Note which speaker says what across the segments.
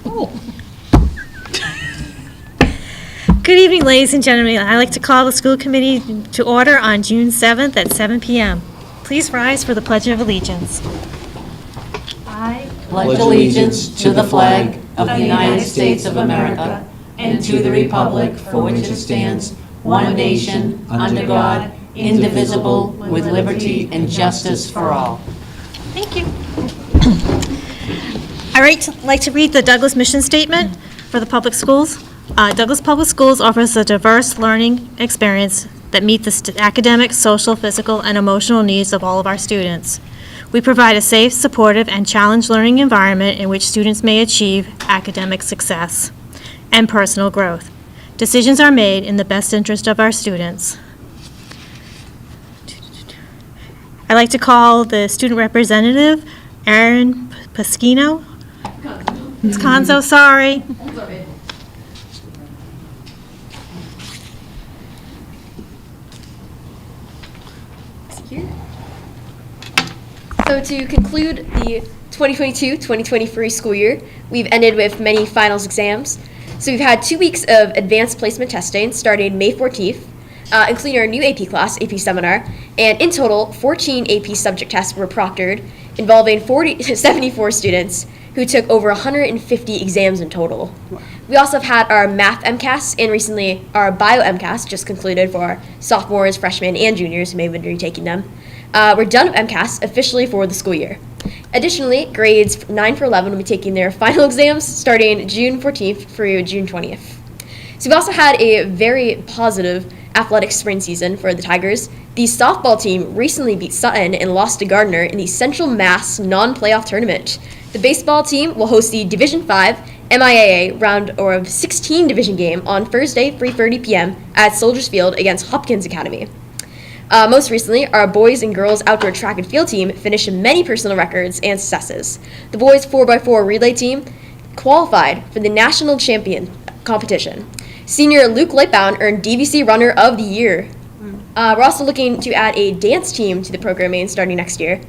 Speaker 1: Good evening, ladies and gentlemen. I'd like to call the school committee to order on June 7th at 7 p.m. Please rise for the Pledge of Allegiance. I
Speaker 2: pledge allegiance to the flag of the United States of America and to the republic for which it stands, one nation, under God, indivisible, with liberty and justice for all.
Speaker 1: Thank you. I'd like to read the Douglas Mission Statement for the public schools. Douglas Public Schools offers a diverse learning experience that meet the academic, social, physical, and emotional needs of all of our students. We provide a safe, supportive, and challenge learning environment in which students may achieve academic success and personal growth. Decisions are made in the best interest of our students. I'd like to call the student representative, Aaron Paschino. It's Conzo, sorry.
Speaker 3: So to conclude the 2022-2023 school year, we've ended with many finals exams. So we've had 2 weeks of advanced placement testing starting May 14th, including our new AP class, AP Seminar, and in total, 14 AP subject tests were proctored, involving 74 students who took over 150 exams in total. We also have had our Math MCAS and recently our Bio MCAS just concluded for our sophomores, freshmen, and juniors who may have been retaking them. We're done with MCAS officially for the school year. Additionally, grades 9 for 11 will be taking their final exams starting June 14th through June 20th. So we've also had a very positive athletic spring season for the Tigers. The softball team recently beat Sutton and lost to Gardner in the Central Mass non-playoff tournament. The baseball team will host the Division V MIAA round of 16 division game on Thursday, 3:30 p.m. at Soldiers Field against Hopkins Academy. Most recently, our boys and girls outdoor track and field team finished many personal records and successes. The boys 4x4 relay team qualified for the national champion competition. Senior Luke Lightbound earned DVC Runner of the Year. We're also looking to add a dance team to the programming starting next year.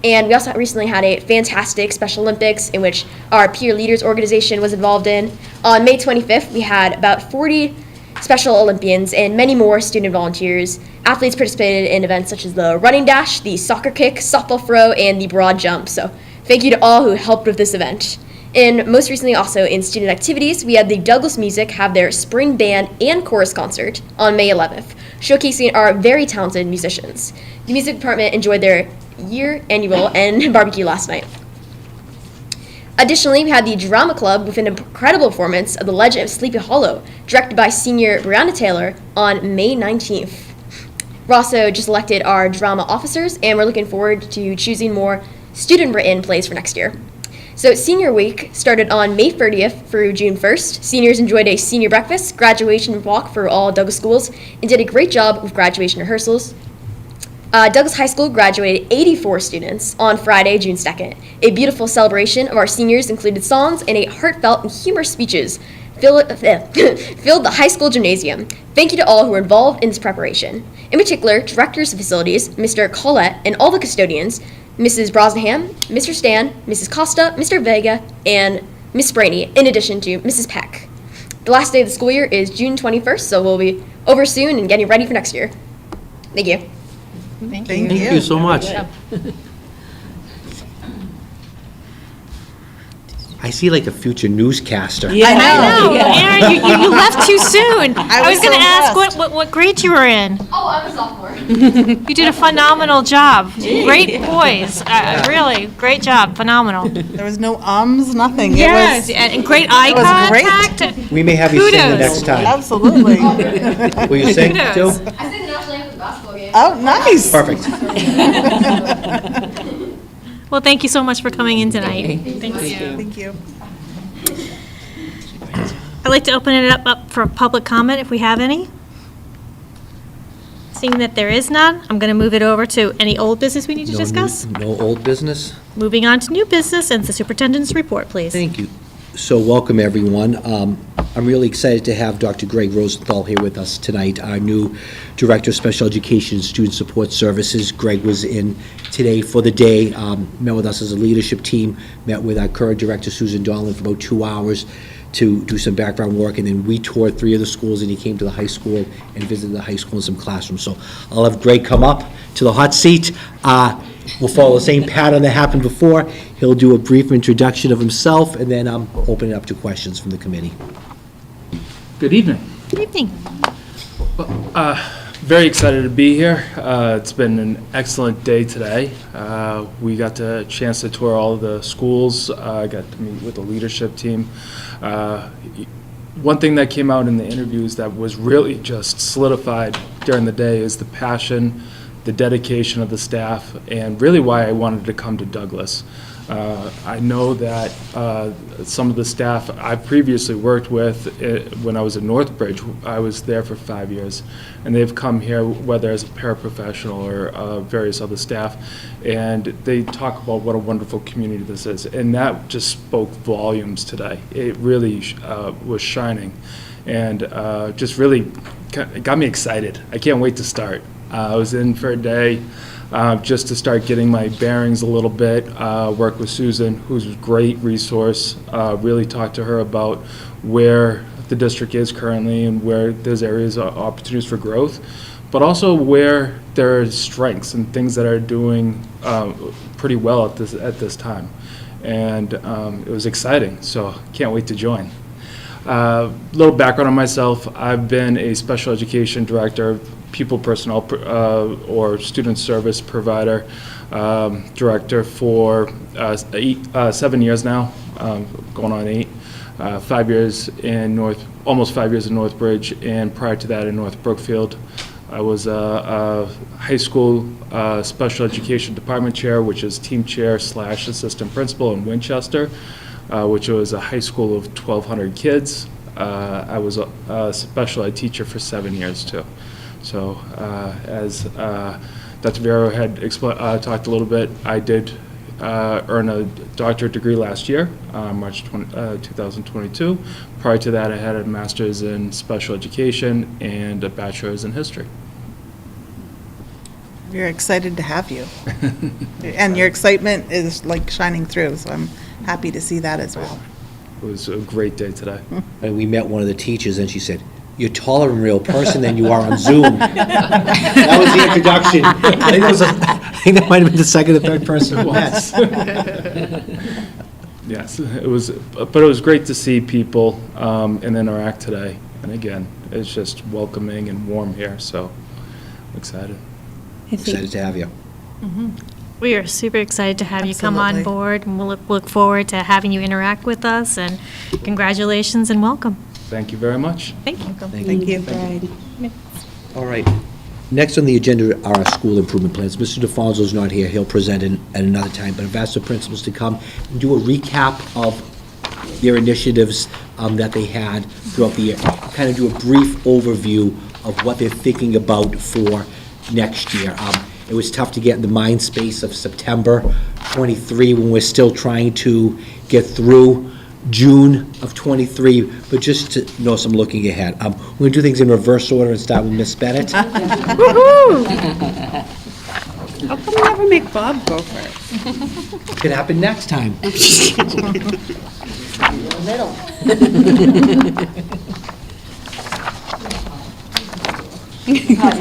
Speaker 3: And we also recently had a fantastic Special Olympics in which our Peer Leaders organization was involved in. On May 25th, we had about 40 Special Olympians and many more student volunteers. Athletes participated in events such as the running dash, the soccer kick, softball throw, and the broad jump. So thank you to all who helped with this event. And most recently also in student activities, we had the Douglas Music have their spring band and chorus concert on May 11th, showcasing our very talented musicians. The music department enjoyed their year annual and barbecue last night. Additionally, we had the Drama Club with an incredible performance of The Legend of Sleepy Hollow, directed by senior Brianna Taylor on May 19th. We're also just elected our drama officers, and we're looking forward to choosing more student-written plays for next year. So Senior Week started on May 30th through June 1st. Seniors enjoyed a senior breakfast, graduation walk for all Douglas schools, and did a great job with graduation rehearsals. Douglas High School graduated 84 students on Friday, June 2nd. A beautiful celebration of our seniors included songs and a heartfelt and humorous speeches filled the high school gymnasium. Thank you to all who were involved in this preparation. In particular, directors of facilities, Mr. Collette, and all the custodians, Mrs. Brosnahan, Mr. Stan, Mrs. Costa, Mr. Vega, and Miss Brainy, in addition to Mrs. Peck. The last day of the school year is June 21st, so we'll be over soon and getting ready for next year. Thank you.
Speaker 4: Thank you so much. I see like a future newscaster.
Speaker 1: I know.
Speaker 2: Yeah.
Speaker 1: Aaron, you left too soon. I was
Speaker 5: was
Speaker 1: going to
Speaker 5: so
Speaker 1: ask
Speaker 5: impressed.
Speaker 1: what grade you were in.
Speaker 3: Oh, I'm a sophomore.
Speaker 1: You did a phenomenal job. Great boys. Really, great job. Phenomenal.
Speaker 5: There was no ums, nothing.
Speaker 1: Yes,
Speaker 5: It
Speaker 1: and great eye
Speaker 5: it was great.
Speaker 1: contact.
Speaker 4: We may have you sing the
Speaker 1: Kudos.
Speaker 4: next
Speaker 5: was
Speaker 4: time.
Speaker 5: absolutely.
Speaker 4: Will you sing
Speaker 1: Kudos.
Speaker 4: too?
Speaker 3: I think the national anthem basketball game.
Speaker 5: Oh, nice.
Speaker 4: Perfect.
Speaker 1: Well, thank you so much for coming in tonight.
Speaker 2: Thank you.
Speaker 5: Thank you.
Speaker 1: I'd like to open it up for public comment if we have any. Seeing that there is none, I'm going to move it over to any old business we need to
Speaker 4: No
Speaker 1: discuss.
Speaker 4: No old business?
Speaker 1: Moving on to new business and the superintendent's report, please.
Speaker 4: Thank you. So welcome, everyone. I'm really excited to have Dr. Greg Rosenthal here with us tonight, our new Director of Special Education and Student Support Services. Greg was in today for the day, met with us as a leadership team, met with our current Director, Susan Donlan, for about 2 hours to do some background work, and then we toured 3 of the schools, and he came to the high school and visited the high school and some classrooms. So I'll have Greg come up to the hot seat. We'll follow the same pattern that happened before. He'll do a brief introduction of himself, and then open it up to questions from the committee.
Speaker 6: Good evening.
Speaker 1: Good evening.
Speaker 6: Very excited to be here. It's been an excellent day today. We got the chance to tour all of the schools. I got to meet with the leadership team. One thing that came out in the interviews that was really just solidified during the day is the passion, the dedication of the staff, and really why I wanted to come to Douglas. I know that some of the staff I've previously worked with when I was at Northbridge. I was there for 5 years, and they've come here, whether as a paraprofessional or various other staff, and they talk about what a wonderful community this is, and that just spoke volumes today. It really was shining, and just really got me excited. I can't wait to start. I was in for a day just to start getting my bearings a little bit, work with Susan, who's a great resource, really talk to her about where the district is currently and where there's areas of opportunities for growth, but also where there are strengths and things that are doing pretty well at this time. And it was exciting, so can't wait to join. Little background on myself. I've been a special education director, pupil personnel or student service provider director for 7 years now, going on 8. 5 years in almost 5 years in Northbridge, and prior to that in North Brookfield. I was a high school special education department chair, which is team chair / assistant principal in Winchester, which was a high school of 1,200 kids. I was a special ed teacher for 7 years too. So as Dr. Vero had talked a little bit, I did earn a doctorate degree last year, March 2022. Prior to that, I had a master's in special education and a bachelor's in history.
Speaker 5: We're excited to have you. And your excitement is like shining through, so I'm happy to see that as well.
Speaker 6: It was a great day today.
Speaker 4: And we met one of the teachers, and she said, "You're taller in real person than you are on Zoom." That was the introduction. I think that might have been the second or third person who met.
Speaker 6: Yes, it was, but it was great to see people and interact today. And again, it's just welcoming and warm here, so I'm excited.
Speaker 4: Excited to have you.
Speaker 1: We are super excited to have you come on
Speaker 5: Absolutely.
Speaker 1: board, and we'll look forward to having you interact with us, and congratulations and welcome.
Speaker 6: Thank you very much.
Speaker 1: Thank you.
Speaker 5: Thank you.
Speaker 4: All right. Next on the agenda are our school improvement plans. Mr. DeFonso's not here. He'll present at another time, but I've asked the principals to come and do a recap of their initiatives that they had throughout the year. Kind of do a brief overview of what they're thinking about for next year. It was tough to get in the mind space of September 23 when we're still trying to get through June of 23, but just to know some looking ahead. We're going to do things in reverse order and start with Miss Bennett.
Speaker 5: How come we never make Bob go first?
Speaker 4: Could happen next time.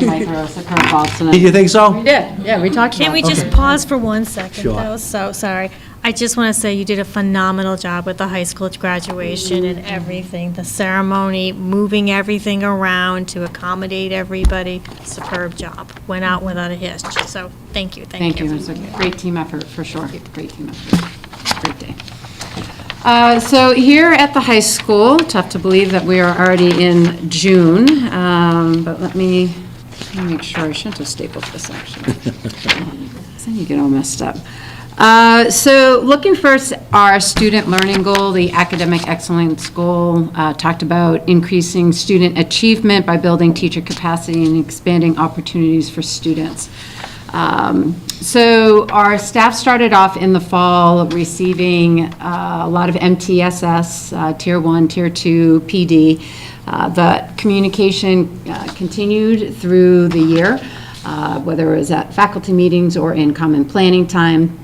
Speaker 2: Might throw us a curveball tonight.
Speaker 4: You think so?
Speaker 2: Yeah, we talked
Speaker 1: Can
Speaker 2: about
Speaker 1: we just pause for 1 second,
Speaker 4: Sure.
Speaker 1: though? So, sorry. I just want to say you did a phenomenal job with the high school graduation and everything, the ceremony, moving everything around to accommodate everybody. Superb job. Went out without a hitch. So, thank you,
Speaker 2: Thank you. It was a great team effort, for sure. Great team effort. Great day. So here at the high school, tough to believe that we are already in June, but let me make sure. I shouldn't have stapled this, actually. Then you get all messed up. So looking first, our student learning goal, the academic excellence goal, talked about increasing student achievement by building teacher capacity and expanding opportunities for students. So our staff started off in the fall receiving a lot of MTSS, Tier 1, Tier 2, PD. The communication continued through the year, whether it was at faculty meetings or in common planning time,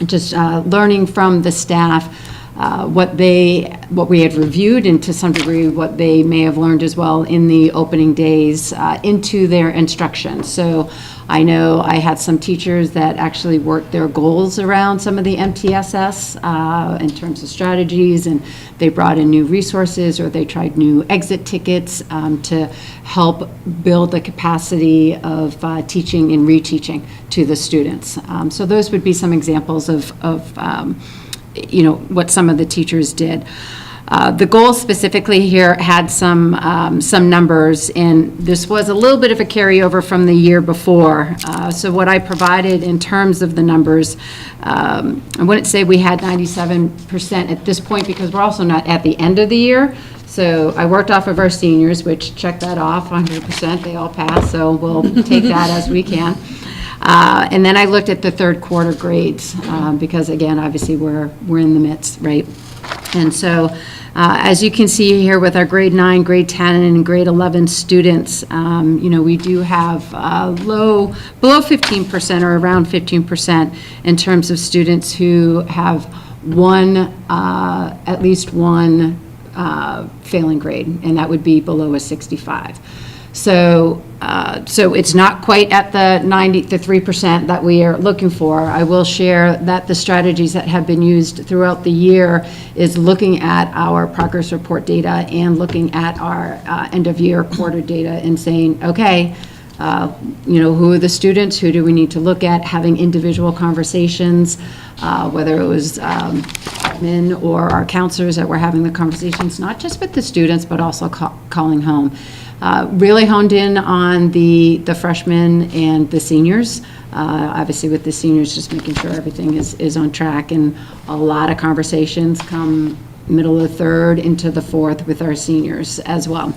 Speaker 2: just learning from the staff what we had reviewed, and to some degree what they may have learned as well in the opening days into their instruction. So I know I had some teachers that actually worked their goals around some of the MTSS in terms of strategies, and they brought in new resources or they tried new exit tickets to help build the capacity of teaching and reteaching to the students. So those would be some examples of what some of the teachers did. The goal specifically here had some numbers, and this was a little bit of a carryover from the year before. So what I provided in terms of the numbers, I wouldn't say we had 97% at this point, because we're also not at the end of the year. So I worked off of our seniors, which check that off 100%, they all passed, so we'll take that as we can. And then I looked at the third quarter grades, because again, obviously we're in the midst, right? And so, as you can see here with our grade 9, grade 10, and grade 11 students, we do have below 15% or around 15% in terms of students who have at least one failing grade, and that would be below a 65. So it's not quite at the 3% that we are looking for. I will share that the strategies that have been used throughout the year is looking at our progress report data and looking at our end of year quarter data and saying, okay, who are the students, who do we need to look at, having individual conversations, whether it was admin or our counselors that were having the conversations, not just with the students, but also calling home. Really honed in on the freshmen and the seniors. Obviously with the seniors, just making sure everything is on track, and a lot of conversations come middle of the third into the fourth with our seniors as well.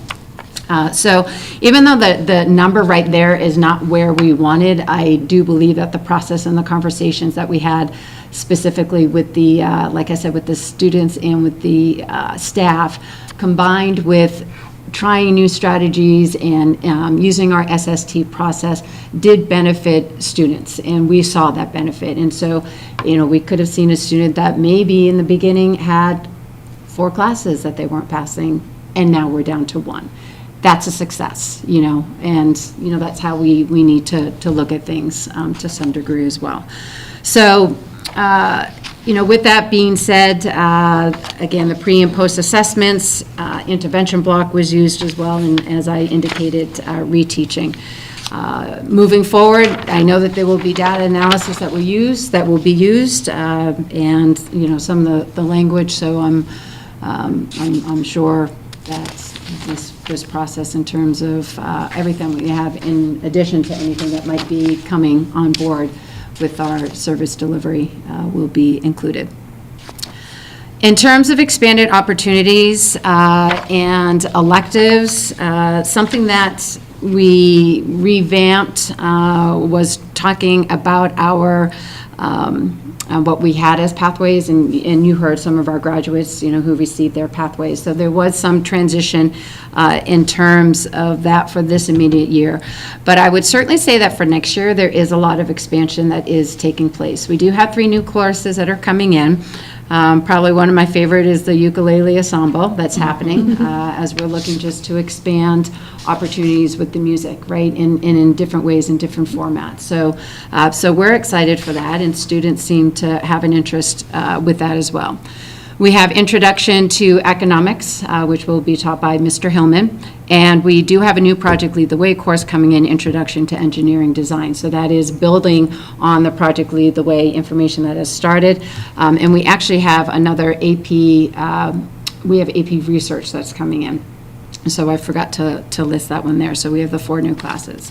Speaker 2: So even though the number right there is not where we wanted, I do believe that the process and the conversations that we had specifically with the, like I said, with the students and with the staff, combined with trying new strategies and using our SST process, did benefit students, and we saw that benefit. And so, we could have seen a student that maybe in the beginning had 4 classes that they weren't passing, and now we're down to 1. That's a success, and that's how we need to look at things to some degree as well. So, with that being said, again, the pre and post assessments, intervention block was used as well, and as I indicated, reteaching. Moving forward, I know that there will be data analysis that will be used, and some of the language. So I'm sure that this process, in terms of everything we have, in addition to anything that might be coming on board with our service delivery, will be included. In terms of expanded opportunities and electives, something that we revamped was talking about our what we had as pathways, and you heard some of our graduates, who received their pathways. So there was some transition in terms of that for this immediate year. But I would certainly say that for next year, there is a lot of expansion that is taking place. We do have 3 new courses that are coming in. Probably one of my favorite is the ukulele ensemble that's happening as we're looking just to expand opportunities with the music, right, in different ways, in different formats. So we're excited for that, and students seem to have an interest with that as well. We have Introduction to Economics, which will be taught by Mr. Hillman, and we do have a new Project Lead the Way course coming in, Introduction to Engineering Design. So that is building on the Project Lead the Way information that has started, and we actually have another AP, we have AP Research that's coming in. So I forgot to list that one there. So we have the 4 new classes.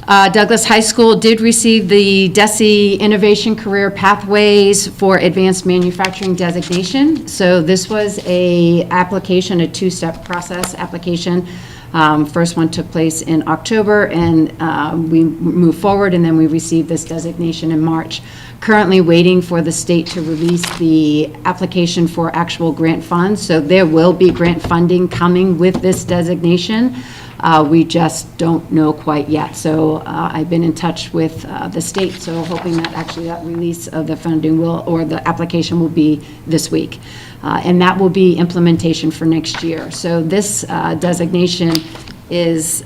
Speaker 2: Douglas High School did receive the DESE Innovation Career Pathways for Advanced Manufacturing designation. So this was a 2-step process application
Speaker 7: First one took place in October, and we moved forward, and then we received this designation in March. Currently waiting for the state to release the application for actual grant funds, so there will be grant funding coming with this designation. We just don't know quite yet. So I've been in touch with the state, so hoping that actually that release of the funding will, or the application will be this week. And that will be implementation for next year. So this designation is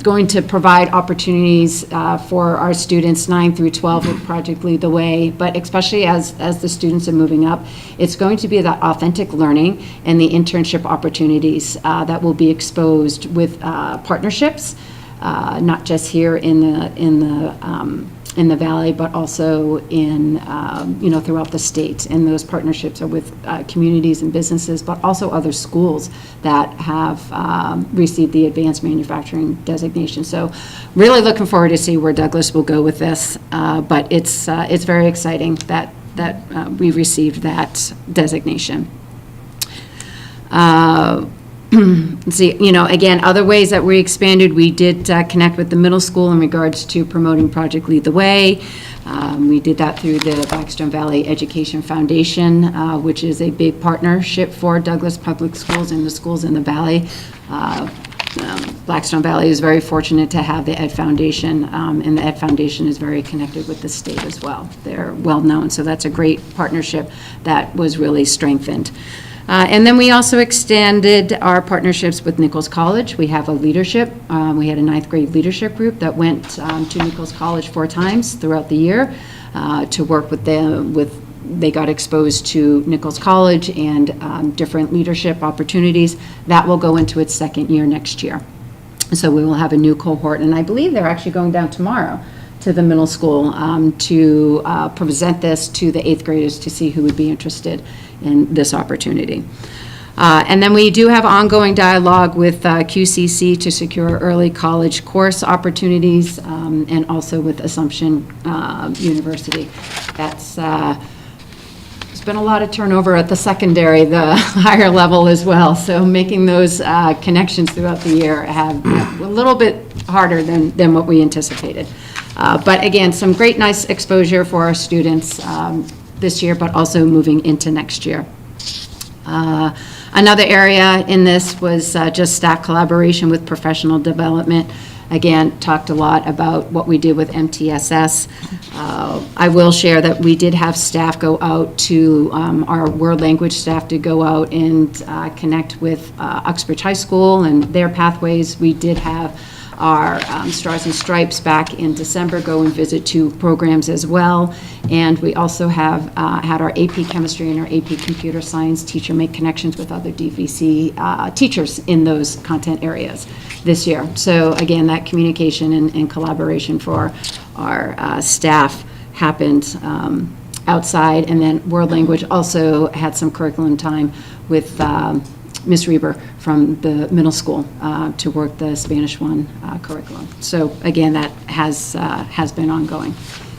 Speaker 7: going to provide opportunities for our students 9 through 12 with Project Lead the Way, but especially as the students are moving up, it's going to be that authentic learning and the internship opportunities that will be exposed with partnerships, not just here in the Valley, but also in, throughout the state. And those partnerships are with communities and businesses, but also other schools that have received the advanced manufacturing designation. So really looking forward to see where Douglas will go with this. But it's very exciting that we received that designation. Let's see, again, other ways that we expanded, we did connect with the middle school in regards to promoting Project Lead the Way. We did that through the Blackstone Valley Education Foundation, which is a big partnership for Douglas Public Schools and the schools in the Valley. Blackstone Valley is very fortunate to have the Ed Foundation, and the Ed Foundation is very connected with the state as well. They're well-known, so that's a great partnership that was really strengthened. And then we also extended our partnerships with Nichols College. We have a leadership. We had a 9th grade leadership group that went to Nichols College 4 times throughout the year to work with them. They got exposed to Nichols College and different leadership opportunities. That will go into its 2nd year next year. So we will have a new cohort, and I believe they're actually going down tomorrow to the middle school to present this to the 8th graders to see who would be interested in this opportunity. And then we do have ongoing dialogue with QCC to secure early college course opportunities, and also with Assumption University. That's there's been a lot of turnover at the secondary, the higher level as well. So making those connections throughout the year have a little bit harder than what we anticipated. But again, some great, nice exposure for our students this year, but also moving into next year. Another area in this was just staff collaboration with professional development. Again, talked a lot about what we did with MTSS. I will share that we did have staff go out to, our world language staff to go out and connect with Uxbridge High School and their pathways. We did have our Stars and Stripes back in December go and visit 2 programs as well. And we also have had our AP Chemistry and our AP Computer Science teacher make connections with other DVC teachers in those content areas this year. So again, that communication and collaboration for our staff happened outside. And then World Language also had some curriculum time with Ms. Reber from the middle school to work the Spanish 1 curriculum. So again, that has been ongoing.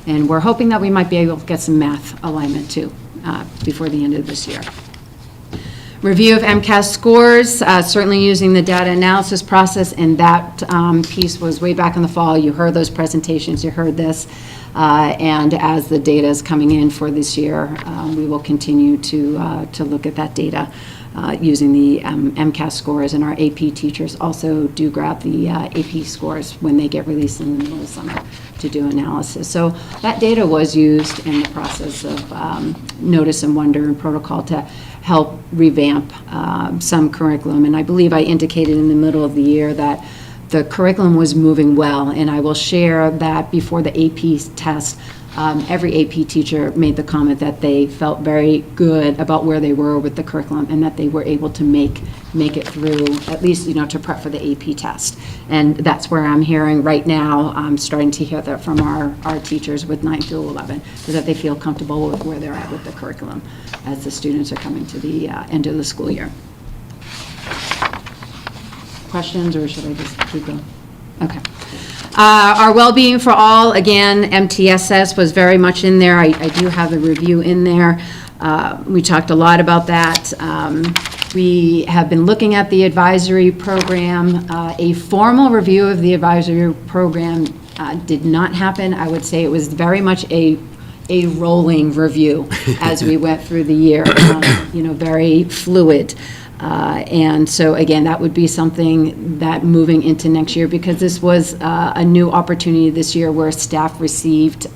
Speaker 7: And we're hoping that we might be able to get some math alignment too before the end of this year. Review of MCAS scores, certainly using the data analysis process, and that piece was way back in the fall. You heard those presentations, you heard this. And as the data is coming in for this year, we will continue to look at that data using the MCAS scores, and our AP teachers also do grab the AP scores when they get released in the middle of summer to do analysis. So that data was used in the process of Notice and Wonder and protocol to help revamp some curriculum. And I believe I indicated in the middle of the year that the curriculum was moving well, and I will share that before the AP test, every AP teacher made the comment that they felt very good about where they were with the curriculum and that they were able to make it through, at least, to prep for the AP test. And that's where I'm hearing right now, I'm starting to hear that from our teachers with 9 through 11, is that they feel comfortable with where they're at with the curriculum as the students are coming to the end of the school year. Questions, or should I just keep going? Okay. Our well-being for all, again, MTSS was very much in there. I do have the review in there. We talked a lot about that. We have been looking at the advisory program. A formal review of the advisory program did not happen. I would say it was very much a rolling review as we went through the year, very fluid. And so, again, that would be something that moving into next year, because this was a new opportunity this year where staff received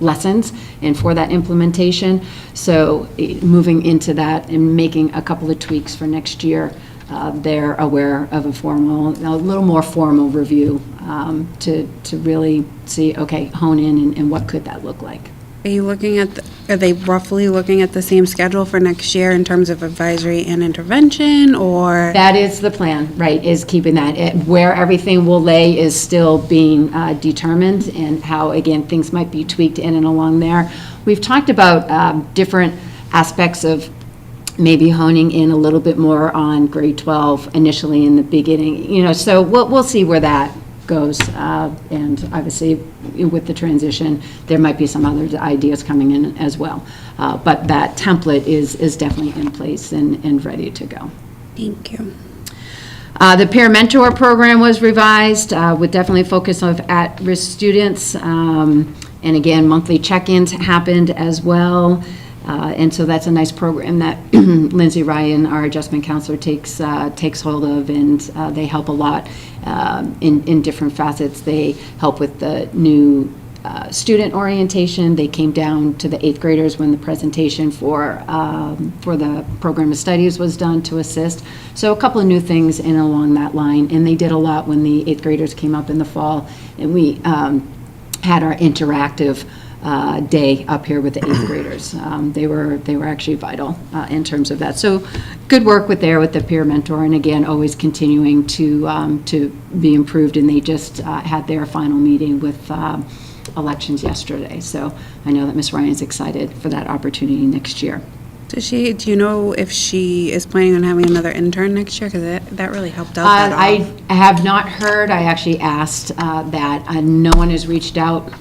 Speaker 7: lessons and for that implementation. So moving into that and making a couple of tweaks for next year, they're aware of a little more formal review to really see, okay, hone in and what could that look like.
Speaker 8: Are you looking at, are they roughly looking at the same schedule for next year in terms of advisory and intervention, or?
Speaker 7: That is the plan, right, is keeping that. Where everything will lay is still being determined, and how, again, things might be tweaked in and along there. We've talked about different aspects of maybe honing in a little bit more on grade 12 initially in the beginning, so we'll see where that goes. And obviously, with the transition, there might be some other ideas coming in as well. But that template is definitely in place and ready to go.
Speaker 8: Thank you.
Speaker 7: The peer mentor program was revised with definitely focus of at-risk students. And again, monthly check-ins happened as well. And so that's a nice program that Lindsay Ryan, our adjustment counselor, takes hold of, and they help a lot in different facets. They help with the new student orientation. They came down to the 8th graders when the presentation for the program of studies was done to assist. So a couple of new things in along that line, and they did a lot when the 8th graders came up in the fall, and we had our interactive day up here with the 8th graders. They were actually vital in terms of that. So good work with the peer mentor, and again, always continuing to be improved. And they just had their final meeting with elections yesterday. So I know that Ms. Ryan's excited for that opportunity next year.
Speaker 8: Do you know if she is planning on having another intern next year? Because that really helped out that
Speaker 7: I have not heard. I actually asked that. No one has reached out.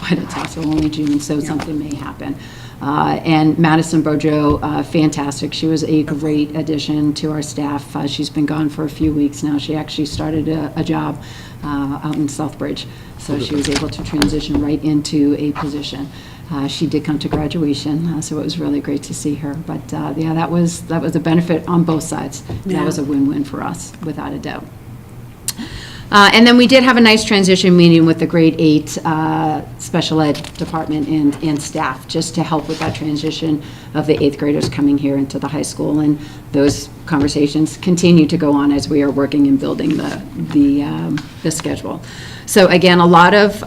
Speaker 7: But it's also only June, so something may happen. And Madison Bojo, fantastic. She was a great addition to our staff. She's been gone for a few weeks now. She actually started a job out in Southbridge, so she was able to transition right into a position. She did come to graduation, so it was really great to see her. But that was a benefit on both sides.
Speaker 8: Yeah.
Speaker 7: That was a win-win for us, without a doubt. And then we did have a nice transition meeting with the grade 8 special ed department and staff, just to help with that transition of the 8th graders coming here into the high school. And those conversations continue to go on as we are working and building the schedule. So again, a lot of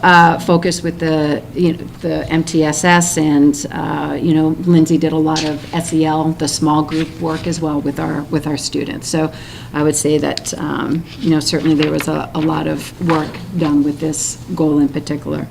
Speaker 7: focus with the MTSS, and Lindsay did a lot of SEL, the small group work as well with our students. So I would say that certainly there was a lot of work done with this goal in particular.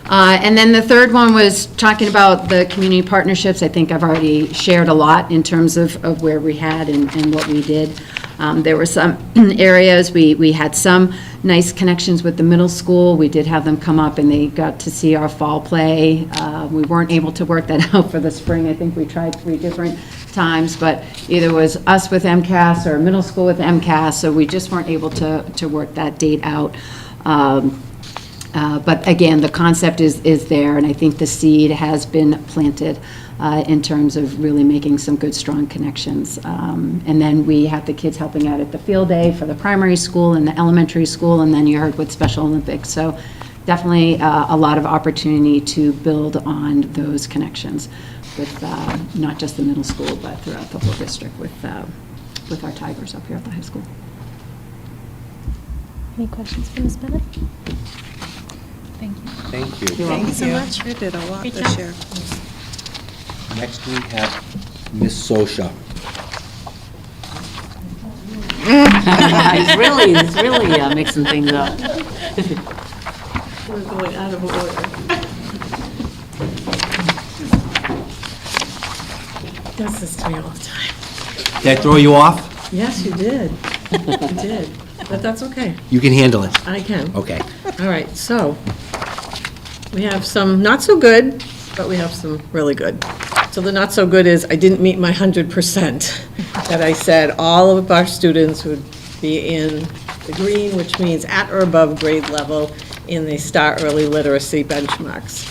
Speaker 7: And then the third one was talking about the community partnerships. I think I've already shared a lot in terms of where we had and what we did. There were some areas, we had some nice connections with the middle school. We did have them come up and they got to see our fall play. We weren't able to work that out for the spring. I think we tried 3 different times, but either was us with MCAS or middle school with MCAS, so we just weren't able to work that date out. But again, the concept is there, and I think the seed has been planted in terms of really making some good, strong connections. And then we had the kids helping out at the field day for the primary school and the elementary school, and then you heard with Special Olympics. So definitely a lot of opportunity to build on those connections with not just the middle school, but throughout the whole district with our Tigers up here at the high school.
Speaker 1: Any questions for Ms. Bennett? Thank you.
Speaker 4: Thank you.
Speaker 5: Thank you so much. You did a lot
Speaker 1: Great
Speaker 5: this
Speaker 1: job.
Speaker 5: year.
Speaker 4: Next, we have Ms. Sosha.
Speaker 2: He's really mixing things up.
Speaker 9: We're going out of order. Does this to me all the time.
Speaker 4: Did I throw you off?
Speaker 9: Yes, you did. You did. But that's okay.
Speaker 4: You can handle it.
Speaker 9: I can.
Speaker 4: Okay.
Speaker 9: All right, so we have some not so good, but we have some really good. So the not so good is I didn't meet my 100%, that I said all of our students would be in the green, which means at or above grade level in the STAR Early Literacy benchmarks.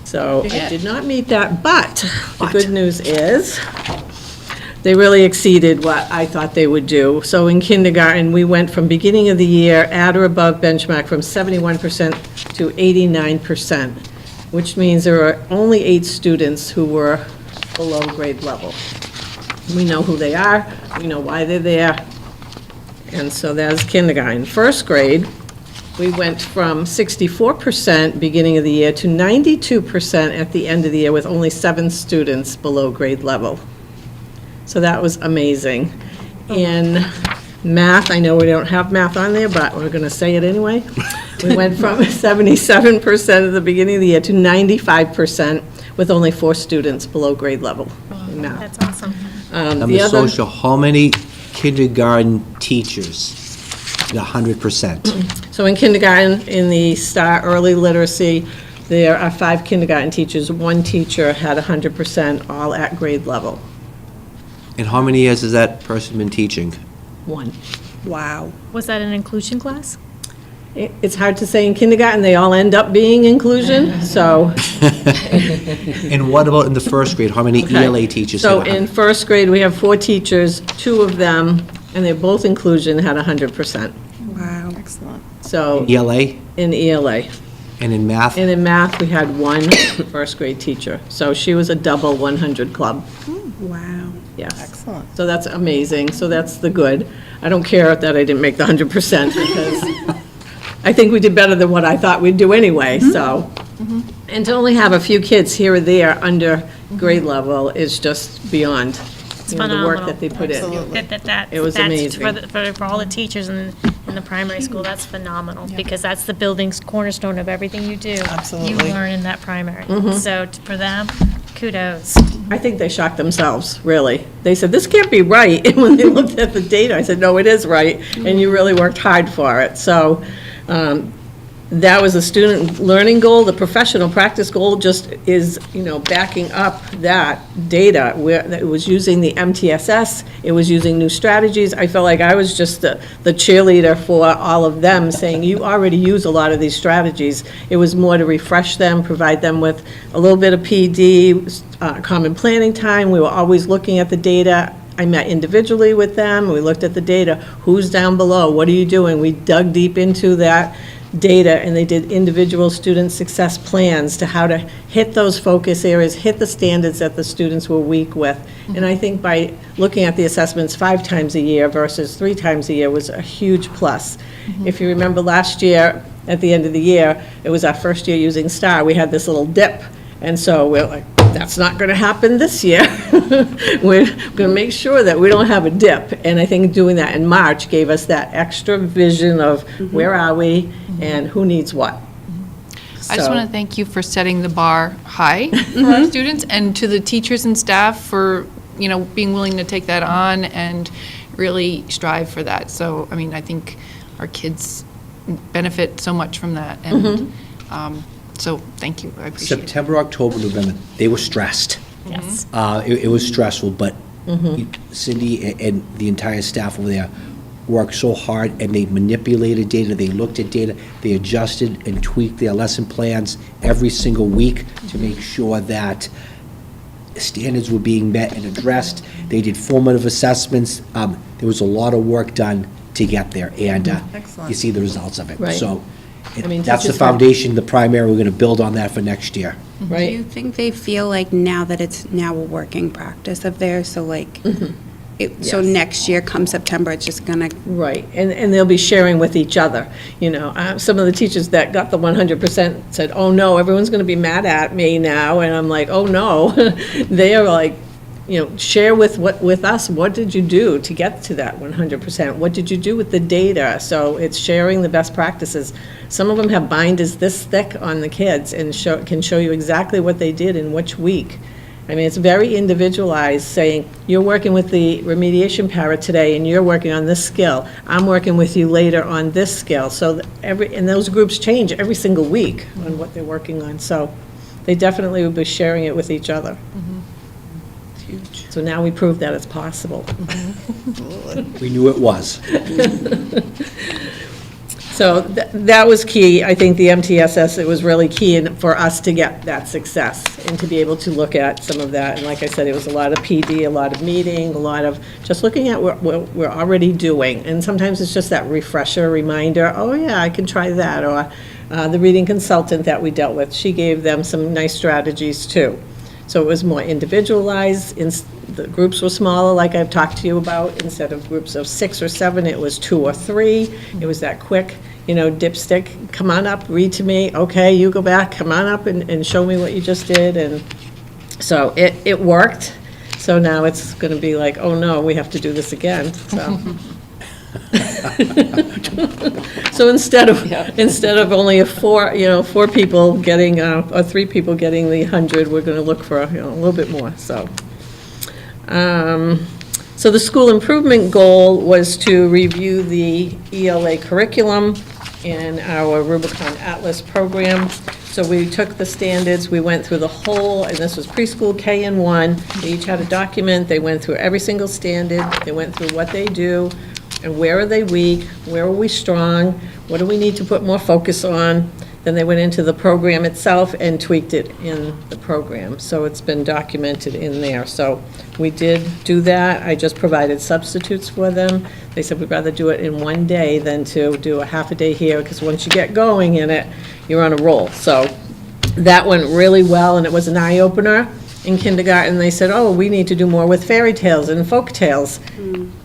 Speaker 9: So I did not meet that, but the good news is they really exceeded what I thought they would do. So in kindergarten, we went from beginning of the year at or above benchmark from 71% to 89%, which means there are only 8 students who were below grade level. We know who they are, we know why they're there, and so that's kindergarten. First grade, we went from 64% beginning of the year to 92% at the end of the year with only 7 students below grade level. So that was amazing. In math, I know we don't have math on there, but we're going to say it anyway. We went from 77% at the beginning of the year to 95% with only 4 students below grade level in math.
Speaker 1: That's awesome.
Speaker 4: Number social, how many kindergarten teachers? 100%.
Speaker 9: So in kindergarten, in the STAR Early Literacy, there are 5 kindergarten teachers. 1 teacher had 100%, all at grade level.
Speaker 4: And how many years has that person been teaching?
Speaker 9: 1.
Speaker 8: Wow.
Speaker 1: Was that an inclusion class?
Speaker 9: It's hard to say in kindergarten, they all end up being inclusion, so.
Speaker 4: And what about in the first grade? How many ELA teachers?
Speaker 9: So
Speaker 4: had
Speaker 9: in first grade, we have 4 teachers, 2 of them, and they're both inclusion, had 100%.
Speaker 8: Wow.
Speaker 5: Excellent.
Speaker 9: So
Speaker 4: ELA?
Speaker 9: in ELA.
Speaker 4: And in math?
Speaker 9: And in math, we had 1 first grade teacher. So she was a double 100 club.
Speaker 8: Wow.
Speaker 9: Yes.
Speaker 5: Excellent.
Speaker 9: So that's amazing. So that's the good. I don't care that I didn't make the 100% because I think we did better than what I thought we'd do anyway, so. And to only have a few kids here or there under grade level is just beyond,
Speaker 1: It's
Speaker 9: you know, the
Speaker 1: phenomenal.
Speaker 9: work that they put in.
Speaker 5: Absolutely.
Speaker 9: It was
Speaker 1: that's
Speaker 9: amazing.
Speaker 1: For all the teachers in the primary school, that's phenomenal, because that's the building's cornerstone of everything you do.
Speaker 5: Absolutely.
Speaker 1: You learn in that primary. So for them, kudos.
Speaker 9: I think they shocked themselves, really. They said, this can't be right. And when they looked at the data, I said, no, it is right, and you really worked hard for it. So that was a student learning goal. The professional practice goal just is, you know, backing up that data, where it was using the MTSS, it was using new strategies. I felt like I was just the cheerleader for all of them, saying, you already use a lot of these strategies. It was more to refresh them, provide them with a little bit of PD, common planning time. We were always looking at the data. I met individually with them, we looked at the data, who's down below, what are you doing? We dug deep into that data, and they did individual student success plans to how to hit those focus areas, hit the standards that the students were weak with. And I think by looking at the assessments 5 times a year versus 3 times a year was a huge plus. If you remember last year, at the end of the year, it was our first year using STAR, we had this little dip, and so we're like, that's not going to happen this year. We're going to make sure that we don't have a dip. And I think doing that in March gave us that extra vision of where are we and who needs what.
Speaker 10: I just
Speaker 9: So-
Speaker 10: want to thank you for setting the bar high for our students, and to the teachers and staff for, you know, being willing to take that on and really strive for that. So, I mean, I think our kids benefit so much from that, and so thank you, I appreciate it.
Speaker 4: September, October, November, they were stressed.
Speaker 1: Yes.
Speaker 4: It was stressful, but Cindy and the entire staff over there worked so hard, and they manipulated data, they looked at data, they adjusted and tweaked their lesson plans every single week to make sure that standards were being met and addressed. They did formative assessments. There was a lot of work done to get there, and
Speaker 5: Excellent.
Speaker 4: you see the results of it.
Speaker 9: Right.
Speaker 4: So
Speaker 9: I mean,
Speaker 4: that's the
Speaker 9: teachers have-
Speaker 4: foundation, the primary, we're going to build on that for next year.
Speaker 8: Do you
Speaker 9: Right?
Speaker 8: think they feel like now that it's now a working practice of theirs, so like, so
Speaker 9: Yes.
Speaker 8: next year, come September, it's just gonna,
Speaker 9: Right, and they'll be sharing with each other, you know. Some of the teachers that got the 100% said, oh no, everyone's going to be mad at me now, and I'm like, oh no. They are like, you know, share with us, what did you do to get to that 100%? What did you do with the data? So it's sharing the best practices. Some of them have binders this thick on the kids and can show you exactly what they did in which week. I mean, it's very individualized, saying, you're working with the remediation para today, and you're working on this skill. I'm working with you later on this skill. So and those groups change every single week on what they're working on. So they definitely will be sharing it with each other. So now we proved that it's possible.
Speaker 4: We knew it was.
Speaker 9: So that was key. I think the MTSS, it was really key for us to get that success and to be able to look at some of that. And like I said, it was a lot of PD, a lot of meeting, a lot of just looking at what we're already doing. And sometimes it's just that refresher, reminder, oh yeah, I can try that. Or the reading consultant that we dealt with, she gave them some nice strategies too. So it was more individualized. The groups were smaller, like I've talked to you about. Instead of groups of 6 or 7, it was 2 or 3. It was that quick, dipstick, come on up, read to me. Okay, you go back, come on up and show me what you just did. And so it worked. So now it's going to be like, oh no, we have to do this again. So. So instead of only 4 people getting, or 3 people getting the 100, we're going to look for, a little bit more, so. So the school improvement goal was to review the ELA curriculum in our Rubicon Atlas program. So we took the standards, we went through the whole, and this was preschool K and 1. They each had a document, they went through every single standard, they went through what they do, and where are they weak, where are we strong, what do we need to put more focus on. Then they went into the program itself and tweaked it in the program. So it's been documented in there. So we did do that. I just provided substitutes for them. They said we'd rather do it in one day than to do a half a day here, because once you get going in it, you're on a roll. So that went really well, and it was an eye-opener. In kindergarten, they said, oh, we need to do more with fairy tales and folk tales.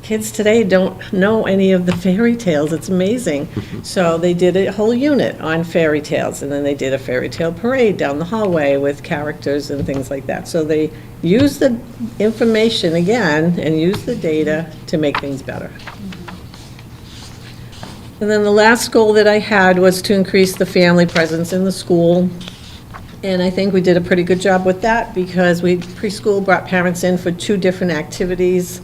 Speaker 9: Kids today don't know any of the fairy tales. It's amazing. So they did a whole unit on fairy tales, and then they did a fairy tale parade down the hallway with characters and things like that. So they used the information again and used the data to make things better. And then the last goal that I had was to increase the family presence in the school. And I think we did a pretty good job with that, because preschool brought parents in for 2 different activities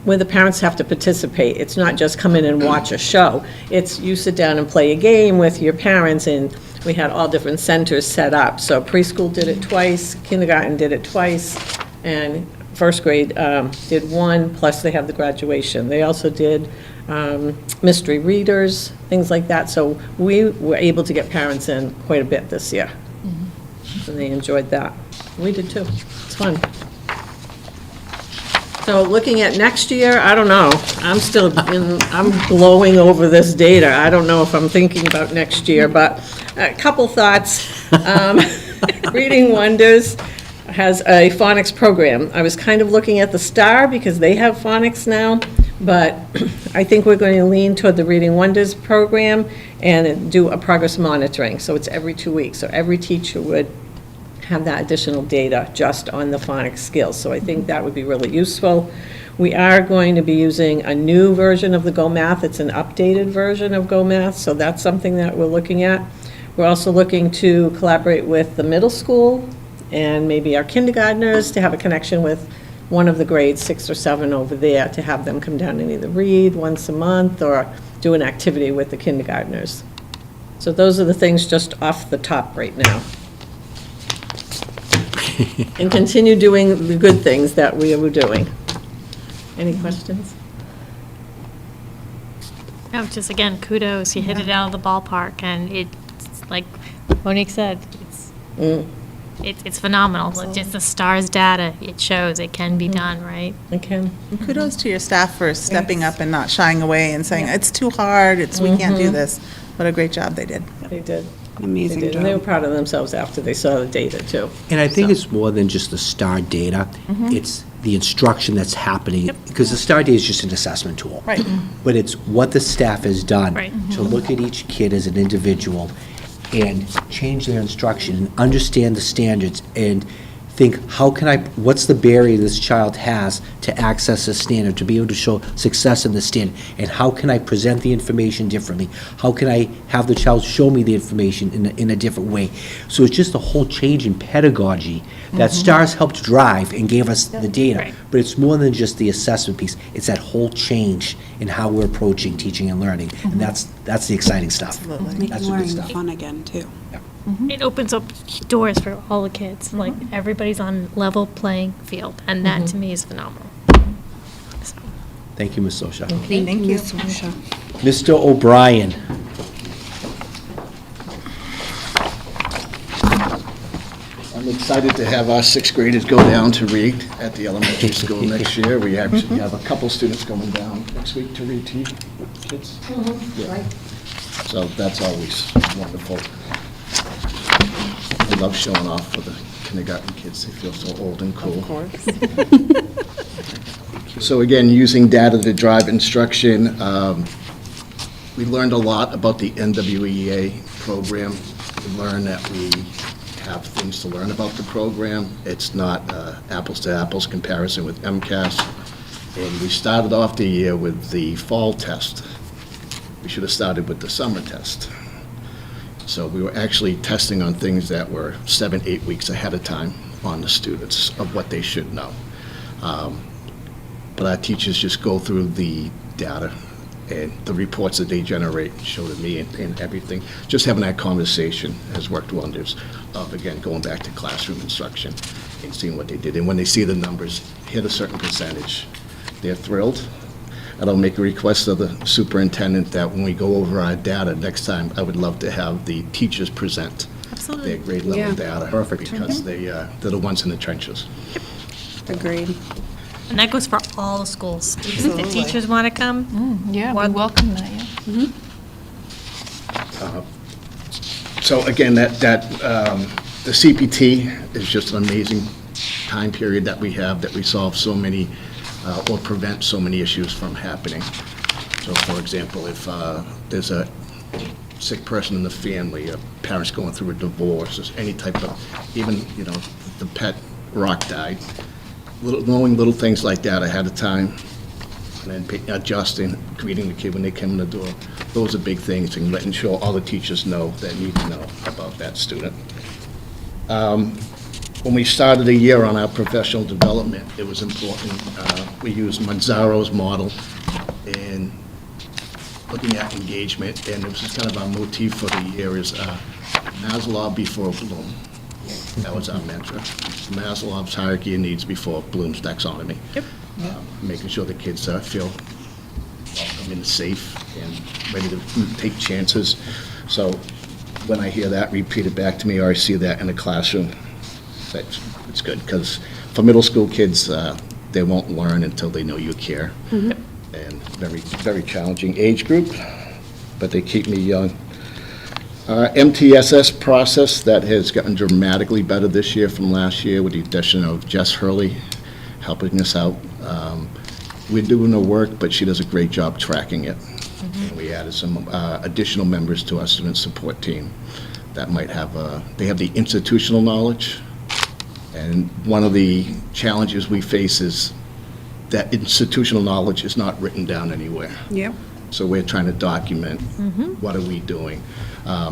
Speaker 9: where the parents have to participate. It's not just come in and watch a show. It's you sit down and play a game with your parents, and we had all different centers set up. So preschool did it twice, kindergarten did it twice, and first grade did 1, plus they have the graduation. They also did mystery readers, things like that. So we were able to get parents in quite a bit this year. And they enjoyed that. We did too. It's fun. So looking at next year, I don't know. I'm glowing over this data. I don't know if I'm thinking about next year, but a couple thoughts. Reading Wonders has a phonics program. I was kind of looking at the STAR because they have phonics now, but I think we're going to lean toward the Reading Wonders program and do a progress monitoring. So it's every 2 weeks. So every teacher would have that additional data just on the phonics skills. So I think that would be really useful. We are going to be using a new version of the Go Math. It's an updated version of Go Math, so that's something that we're looking at. We're also looking to collaborate with the middle school and maybe our kindergartners to have a connection with one of the grades, 6 or 7 over there, to have them come down and either read once a month or do an activity with the kindergartners. So those are the things just off the top right now. And continue doing the good things that we were doing. Any questions?
Speaker 1: No, just again, kudos, you hit it out of the ballpark, and it's like Monique said, it's phenomenal. Just the STARS data, it shows it can be done, right?
Speaker 9: Okay.
Speaker 5: And kudos to your staff for stepping up and not shying away and saying, it's too hard, we can't do this. What a great job they did.
Speaker 9: They did.
Speaker 8: Amazing
Speaker 9: They did. And they were
Speaker 8: job.
Speaker 9: proud of themselves after they saw the data, too.
Speaker 4: And I think it's more than just the STAR data. It's the instruction that's happening, because the STAR data is just an assessment tool.
Speaker 5: Right.
Speaker 4: But it's what the staff has done
Speaker 1: Right.
Speaker 4: to look at each kid as an individual and change their instruction and understand the standards and think, what's the barrier this child has to access a standard, to be able to show success in the standard, and how can I present the information differently? How can I have the child show me the information in a different way? So it's just a whole change in pedagogy that STARS helped drive and gave us the data.
Speaker 1: Right.
Speaker 4: But it's more than just the assessment piece. It's that whole change in how we're approaching teaching and learning. And that's the exciting stuff.
Speaker 5: Absolutely.
Speaker 4: That's
Speaker 8: Making
Speaker 4: the good
Speaker 8: learning
Speaker 4: stuff.
Speaker 8: fun again, too.
Speaker 1: it opens up doors for all the kids. Like, everybody's on level playing field, and that to me is phenomenal. So.
Speaker 4: Thank you, Ms. Sosha.
Speaker 5: Thank you.
Speaker 4: Mr. O'Brien.
Speaker 11: I'm excited to have our sixth graders go down to Reed at the elementary school next year. We actually have a couple students going down next week to Reed to kids. Yeah. So that's always wonderful. I love showing off for the kindergarten kids. They feel so old and cool. Of course. So again, using data to drive instruction, we learned a lot about the NWEA program. We learned that we have things to learn about the program. It's not apples to apples comparison with MCAS. And we started off the year with the fall test. We should have started with the summer test. So we were actually testing on things that were 7, 8 weeks ahead of time on the students of what they should know. But our teachers just go through the data and the reports that they generate show to me and everything. Just having that conversation has worked wonders of, again, going back to classroom instruction and seeing what they did. And when they see the numbers hit a certain percentage, they're thrilled. And I'll make a request of the superintendent that when we go over our data next time, I would love to have the teachers present
Speaker 1: Absolutely.
Speaker 11: their grade level data.
Speaker 4: Perfect.
Speaker 11: Because they're the ones in the trenches.
Speaker 8: Agreed.
Speaker 1: And that goes for all the schools. If the teachers want to come,
Speaker 10: Yeah, we welcome that, yeah.
Speaker 11: So again, the CPT is just an amazing time period that we have, that we solve so many, or prevent so many issues from happening. So for example, if there's a sick person in the family, a parent's going through a divorce, or any type of, even, the pet rock died, knowing little things like that ahead of time, and then adjusting, greeting the kid when they come in the door. Those are big things, and letting sure all the teachers know that need to know about that student. When we started the year on our professional development, it was important. We used Manzaro's model in looking at engagement, and it was just kind of our motif for the year is Maslow before Bloom. That was our mantra. Maslow's hierarchy of needs before Bloom's taxonomy. Yep. Making sure the kids feel welcome and safe and ready to take chances. So when I hear that repeated back to me, or I see that in the classroom, it's good, because for middle school kids, they won't learn until they know you care. And very, very challenging age group, but they keep me young. MTSS process, that has gotten dramatically better this year from last year with the addition of Jess Hurley helping us out. We're doing the work, but she does a great job tracking it. And we added some additional members to our student support team that might have, they have the institutional knowledge. And one of the challenges we face is that institutional knowledge is not written down anywhere.
Speaker 8: Yep.
Speaker 11: So we're trying to document what are we doing.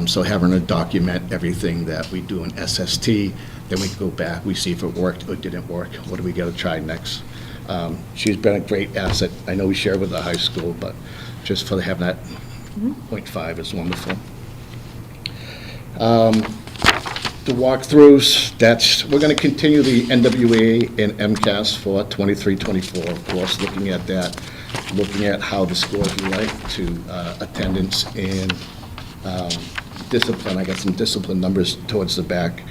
Speaker 11: So having to document everything that we do in SST, then we can go back, we see if it worked or didn't work. What do we got to try next? She's been a great asset. I know we share with the high school, but just for having that 0.5 is wonderful. The walkthroughs, we're going to continue the NWA and MCAS for 23-24, of course, looking at that, looking at how the scores relate to attendance and discipline. I got some discipline numbers towards the back.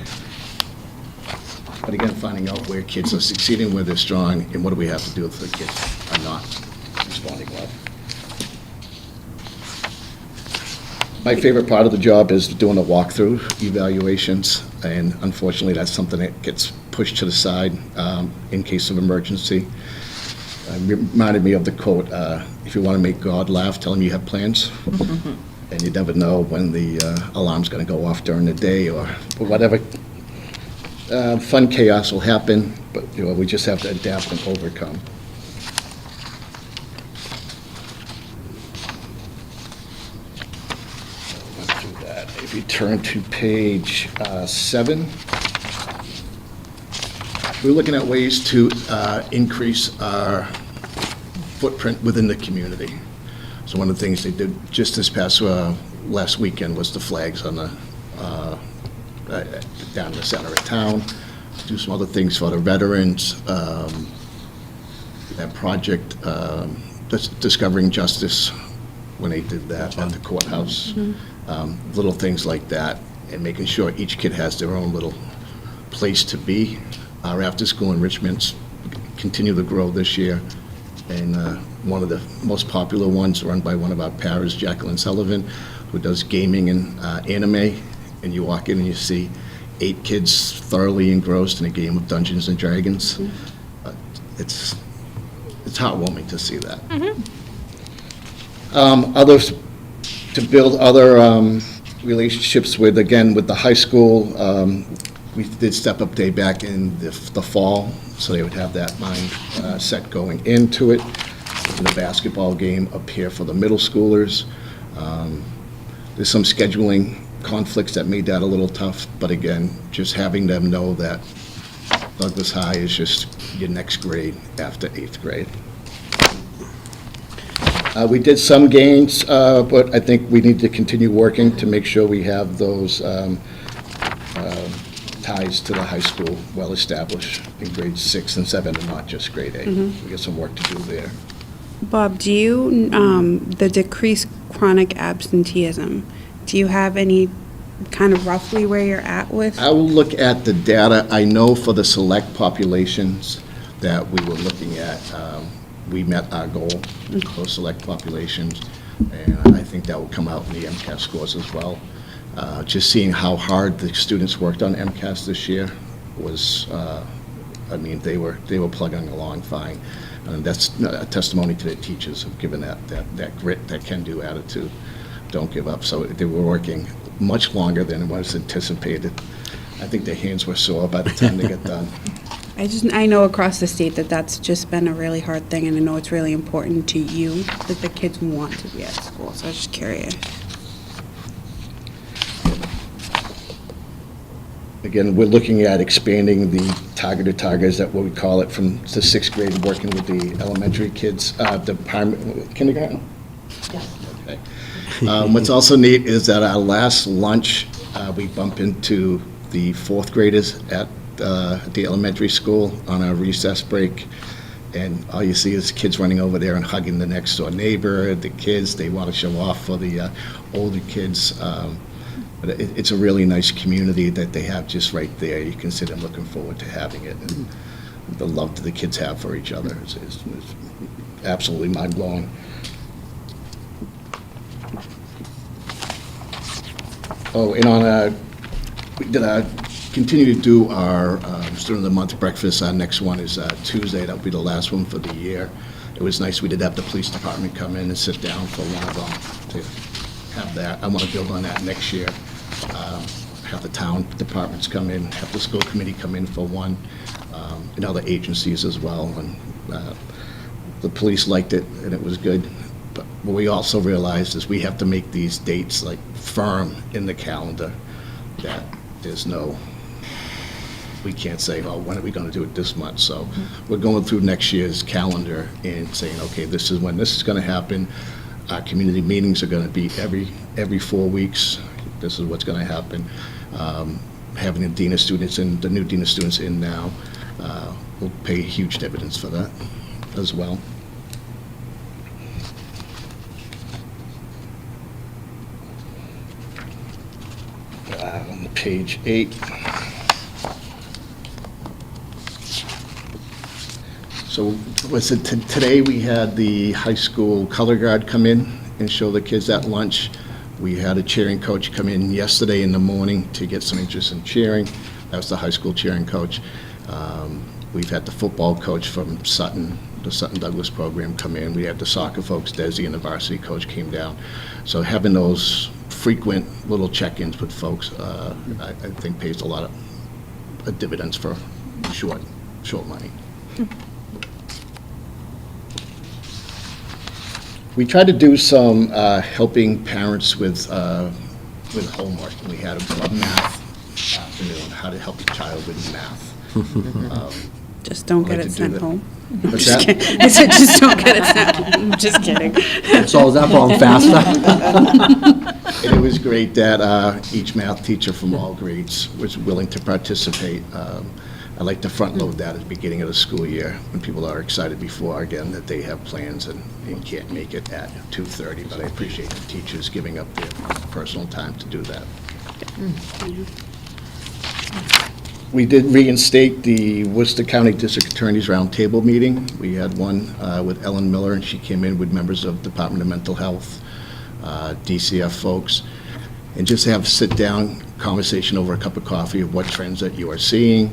Speaker 11: But again, finding out where kids are succeeding, where they're strong, and what do we have to do if the kids are not responding well. My favorite part of the job is doing the walkthrough evaluations, and unfortunately, that's something that gets pushed to the side in case of emergency. Reminded me of the quote, if you want to make God laugh, tell him you have plans. And you never know when the alarm's going to go off during the day or whatever. Fun chaos will happen, but we just have to adapt and overcome. Let's do that. If you turn to page 7, we're looking at ways to increase our footprint within the community. So one of the things they did just this past last weekend was the flags on the down in the center of town, do some other things for the veterans. That project, Discovering Justice, when they did that at the courthouse. Little things like that, and making sure each kid has their own little place to be. Our after-school enrichments continue to grow this year, and one of the most popular ones run by one of our paras, Jacqueline Sullivan, who does gaming and anime, and you walk in and you see 8 kids thoroughly engrossed in a game of Dungeons and Dragons. It's heartwarming to see that. Others, to build other relationships with, again, with the high school, we did Step-Up Day back in the fall, so they would have that mind set going into it. The basketball game up here for the middle schoolers. There's some scheduling conflicts that made that a little tough, but again, just having them know that Douglas High is just your next grade after 8th grade. We did some gains, but I think we need to continue working to make sure we have those ties to the high school well established in grades 6 and 7 and not just grade 8. We got some work to do there.
Speaker 8: Bob, do you, the decreased chronic absenteeism, do you have any kind of roughly where you're at with?
Speaker 11: I will look at the data. I know for the select populations that we were looking at, we met our goal for select populations, and I think that will come out in the MCAS scores as well. Just seeing how hard the students worked on MCAS this year was, I mean, they were plugging along fine. And that's a testimony to the teachers of giving that grit, that can-do attitude. Don't give up. So they were working much longer than was anticipated. I think their hands were sore by the time they got done.
Speaker 8: I know across the state that that's just been a really hard thing, and I know it's really important to you that the kids want to be at school, so I was just curious.
Speaker 11: Again, we're looking at expanding the targeted targets, that what we call it, from the 6th grade, working with the elementary kids, kindergarten?
Speaker 2: Yes.
Speaker 11: Okay. What's also neat is that our last lunch, we bump into the 4th graders at the elementary school on our recess break, and all you see is kids running over there and hugging the next door neighbor. The kids, they want to show off for the older kids. But it's a really nice community that they have just right there. You can sit and looking forward to having it. And the love that the kids have for each other is absolutely mind-blowing. Oh, and we did continue to do our Student of the Month breakfast. Our next one is Tuesday. That'll be the last one for the year. It was nice. We did have the police department come in and sit down for one of them to have that. I want to build on that next year. Have the town departments come in, have the school committee come in for one, and other agencies as well. And the police liked it, and it was good. But what we also realized is we have to make these dates like firm in the calendar, that there's no, we can't say, oh, when are we going to do it this month? So we're going through next year's calendar and saying, okay, this is when this is going to happen. Our community meetings are going to be every 4 weeks. This is what's going to happen. Having the dean of students and the new dean of students in now will pay huge dividends for that as well. On page 8. So today we had the high school color guard come in and show the kids at lunch. We had a cheering coach come in yesterday in the morning to get some interest in cheering. That was the high school cheering coach. We've had the football coach from Sutton, the Sutton Douglas program, come in. We had the soccer folks, Desi, and the varsity coach came down. So having those frequent little check-ins with folks, I think pays a lot of dividends for short money. We tried to do some helping parents with homework. We had a math afternoon, how to help a child with math.
Speaker 8: Just don't get
Speaker 11: like
Speaker 8: it
Speaker 11: to do
Speaker 8: sent
Speaker 11: that.
Speaker 8: home.
Speaker 11: What's
Speaker 8: Just
Speaker 11: that?
Speaker 8: kidding. I said, just don't get it sent home. Just kidding.
Speaker 4: So is that problem faster?
Speaker 11: And it was great that each math teacher from all grades was willing to participate. I like to front load that at the beginning of the school year, when people are excited before, again, that they have plans and can't make it at 2:30, but I appreciate the teachers giving up their personal time to do that. We did reinstate the Worcester County District Attorney's Roundtable meeting. We had one with Ellen Miller, and she came in with members of Department of Mental Health, DCF folks, and just have a sit-down conversation over a cup of coffee of what trends that you are seeing,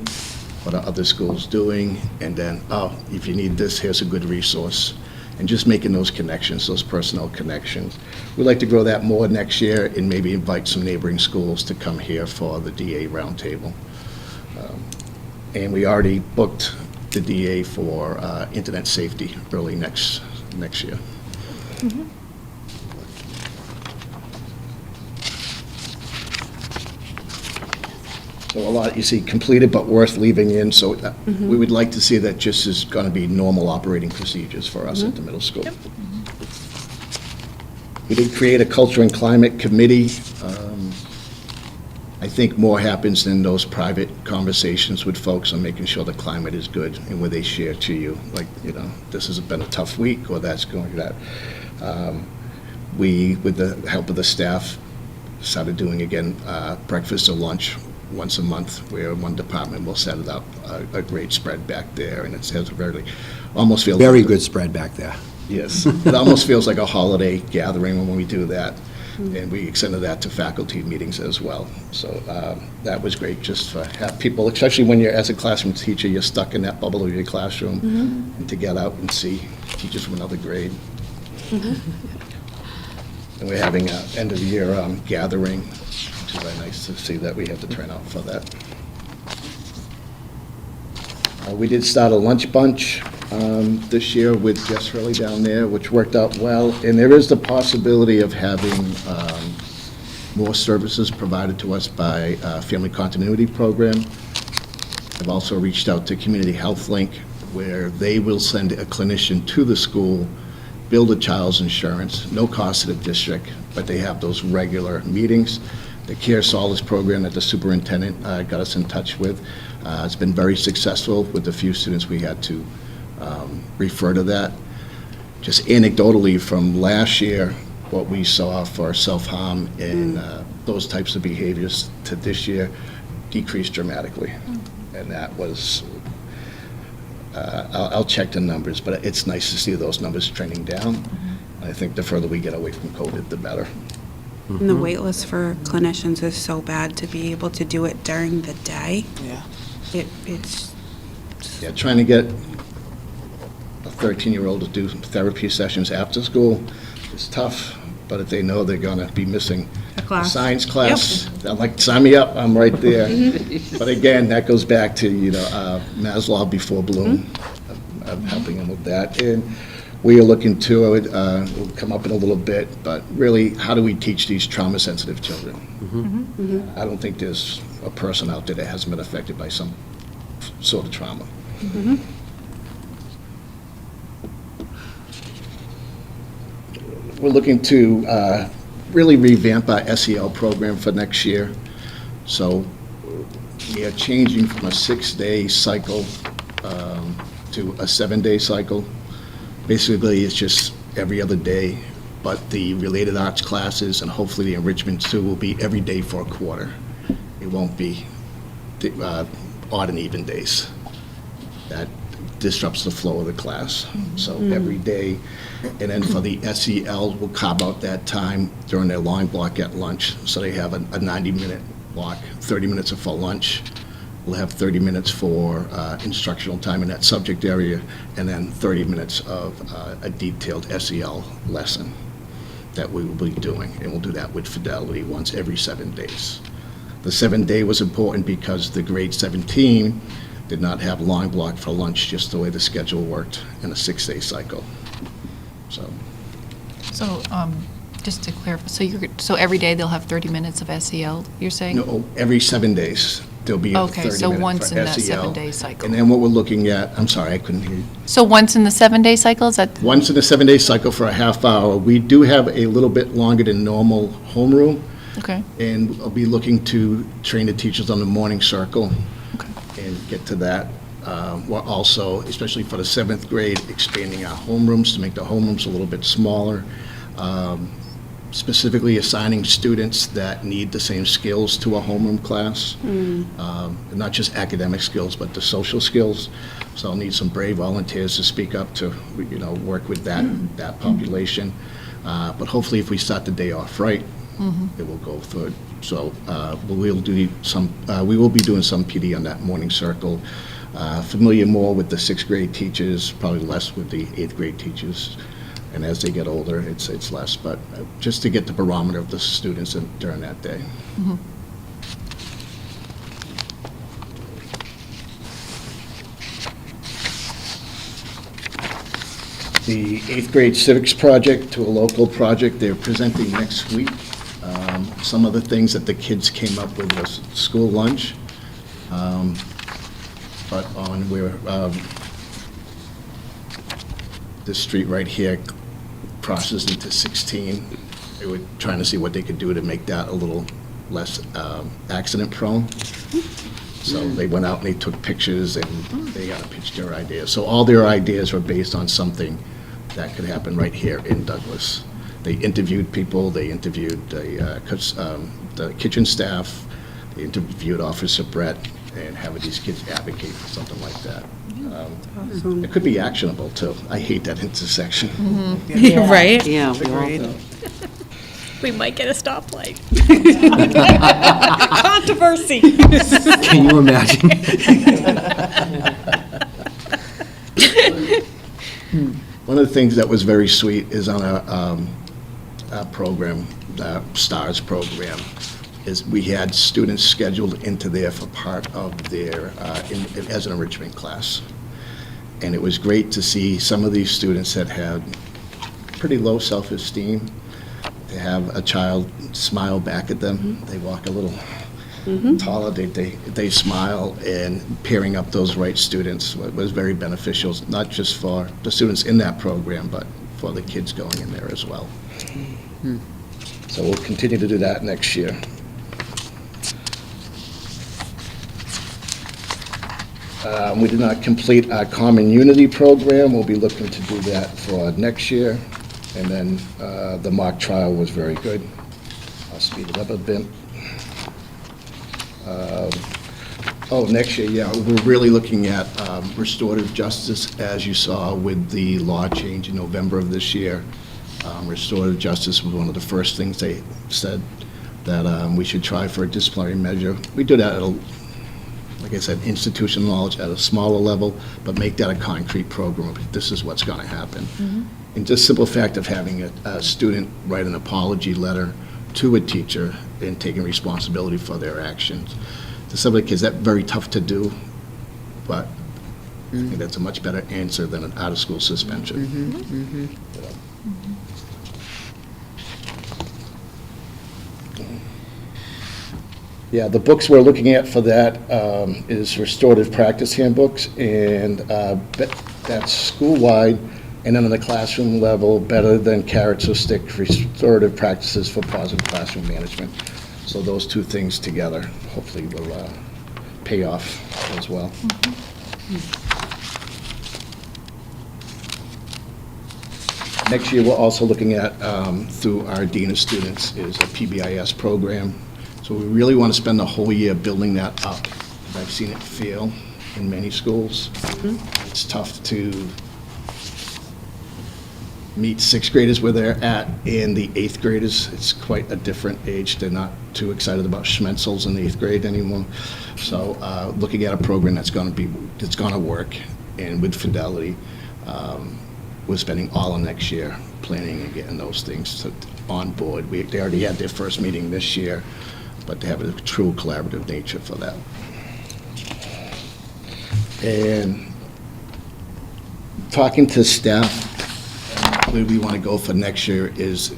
Speaker 11: what are other schools doing, and then, oh, if you need this, here's a good resource. And just making those connections, those personnel connections. We'd like to grow that more next year and maybe invite some neighboring schools to come here for the DA roundtable. And we already booked the DA for internet safety early next year. So a lot, you see, completed but worth leaving in, so we would like to see that just is going to be normal operating procedures for us at the middle school. We did create a culture and climate committee. I think more happens in those private conversations with folks on making sure the climate is good and where they share to you, like, you know, this has been a tough week, or that's going that. We, with the help of the staff, started doing, again, breakfast or lunch once a month, where one department will set it up, a great spread back there, and it has a very, almost feels.
Speaker 4: Very good spread back there.
Speaker 11: Yes, it almost feels like a holiday gathering when we do that, and we extended that to faculty meetings as well. So that was great, just to have people, especially when you're, as a classroom teacher, you're stuck in that bubble of your classroom, and to get out and see teachers from another grade. And we're having an end-of-the-year gathering, which is very nice to see that we have the turnout for that. We did start a lunch bunch this year with Jess Hurley down there, which worked out well. And there is the possibility of having more services provided to us by Family Continuity Program. I've also reached out to Community Health Link, where they will send a clinician to the school, build a child's insurance, no cost to the district, but they have those regular meetings. The Care Solace program that the superintendent got us in touch with, it's been very successful with the few students we had to refer to that. Just anecdotally from last year, what we saw for self-harm and those types of behaviors to this year decreased dramatically. And that was, I'll check the numbers, but it's nice to see those numbers trending down. I think the further we get away from COVID, the better.
Speaker 8: And the wait list for clinicians is so bad. To be able to do it during the day.
Speaker 5: Yeah.
Speaker 8: It's.
Speaker 11: Yeah, trying to get a 13-year-old to do therapy sessions after school is tough, but if they know they're gonna be missing
Speaker 8: A class.
Speaker 11: science class, they're like, sign me up, I'm right there. But again, that goes back to, you know, Maslow before Bloom, of helping them with that. And we are looking to it, we'll come up in a little bit, but really, how do we teach these trauma-sensitive children? I don't think there's a person out there that hasn't been affected by some sort of trauma. We're looking to really revamp our SEL program for next year. So we are changing from a 6-day cycle to a 7-day cycle. Basically, it's just every other day, but the related arts classes and hopefully the enrichment too will be every day for a quarter. It won't be the odd and even days. That disrupts the flow of the class. So every day, and then for the SEL, we'll carve out that time during their long block at lunch. So they have a 90-minute block, 30 minutes for lunch. We'll have 30 minutes for instructional time in that subject area, and then 30 minutes of a detailed SEL lesson that we will be doing. And we'll do that with Fidelity once every 7 days. The 7-day was important because the grade 17 did not have long block for lunch, just the way the schedule worked in a 6-day cycle. So,
Speaker 10: just to clarify, so every day they'll have 30 minutes of SEL, you're saying?
Speaker 11: no, every 7 days. there'll be a 30-minute
Speaker 10: Okay, so
Speaker 11: for
Speaker 10: once in that
Speaker 11: SEL.
Speaker 10: 7-day cycle.
Speaker 11: And then what we're looking at, I'm sorry, I couldn't hear you.
Speaker 10: So once in the 7-day cycle, is that?
Speaker 11: Once in a 7-day cycle for a half hour. We do have a little bit longer than normal homeroom,
Speaker 10: Okay.
Speaker 11: and I'll be looking to train the teachers on the morning circle and get to that. We're also, especially for the 7th grade, expanding our homerooms to make the homerooms a little bit smaller, specifically assigning students that need the same skills to a homeroom class, not just academic skills, but the social skills. So I'll need some brave volunteers to speak up to, work with that population. But hopefully, if we start the day off right, it will go through. So we will be doing some PD on that morning circle. Familiar more with the 6th grade teachers, probably less with the 8th grade teachers. And as they get older, it's less, but just to get the barometer of the students during that day. The 8th grade civics project to a local project, they're presenting next week. Some of the things that the kids came up with was school lunch, but on where this street right here crosses into 16, they were trying to see what they could do to make that a little less accident prone. So they went out and they took pictures and they got to pitch their ideas. So all their ideas were based on something that could happen right here in Douglas. They interviewed people, they interviewed the kitchen staff, they interviewed Officer Brett, and having these kids advocate for something like that.
Speaker 8: Awesome.
Speaker 11: It could be actionable, too. I hate that intersection.
Speaker 8: Right?
Speaker 7: Yeah.
Speaker 5: Agreed.
Speaker 1: We might get a stoplight. Controversy.
Speaker 4: Can you imagine?
Speaker 11: One of the things that was very sweet is on our program, the STARS program, is we had students scheduled into there for part of their, as an enrichment class. And it was great to see some of these students that had pretty low self-esteem, to have a child smile back at them. They walk a little taller, they smile, and pairing up those right students was very beneficial, not just for the students in that program, but for the kids going in there as well. So we'll continue to do that next year. We did not complete our Common Unity program. We'll be looking to do that for next year. And then the mock trial was very good. I'll speed it up a bit. Next year, yeah, we're really looking at restorative justice, as you saw with the law change in November of this year. Restorative justice was one of the first things they said that we should try for a disciplinary measure. We do that at like I said, institutional knowledge at a smaller level, but make that a concrete program. This is what's going to happen. And just simple fact of having a student write an apology letter to a teacher and taking responsibility for their actions. To some of the kids, that's very tough to do, but I think that's a much better answer than an out-of-school suspension. Yeah, the books we're looking at for that is restorative practice handbooks, and that's school-wide, and then on the classroom level, Better Than Carrots or Sticks, restorative practices for positive classroom management. So those two things together hopefully will pay off as well. Next year, we're also looking at, through our Dean of Students, is a PBIS program. So we really want to spend the whole year building that up. I've seen it fail in many schools. It's tough to meet 6th graders where they're at, and the 8th graders, it's quite a different age. They're not too excited about Schmetzels in the 8th grade anymore. So looking at a program that's going to work, and with fidelity, we're spending all of next year planning and getting those things on board. They already had their first meeting this year, but to have a true collaborative nature for that. And talking to staff, where we want to go for next year is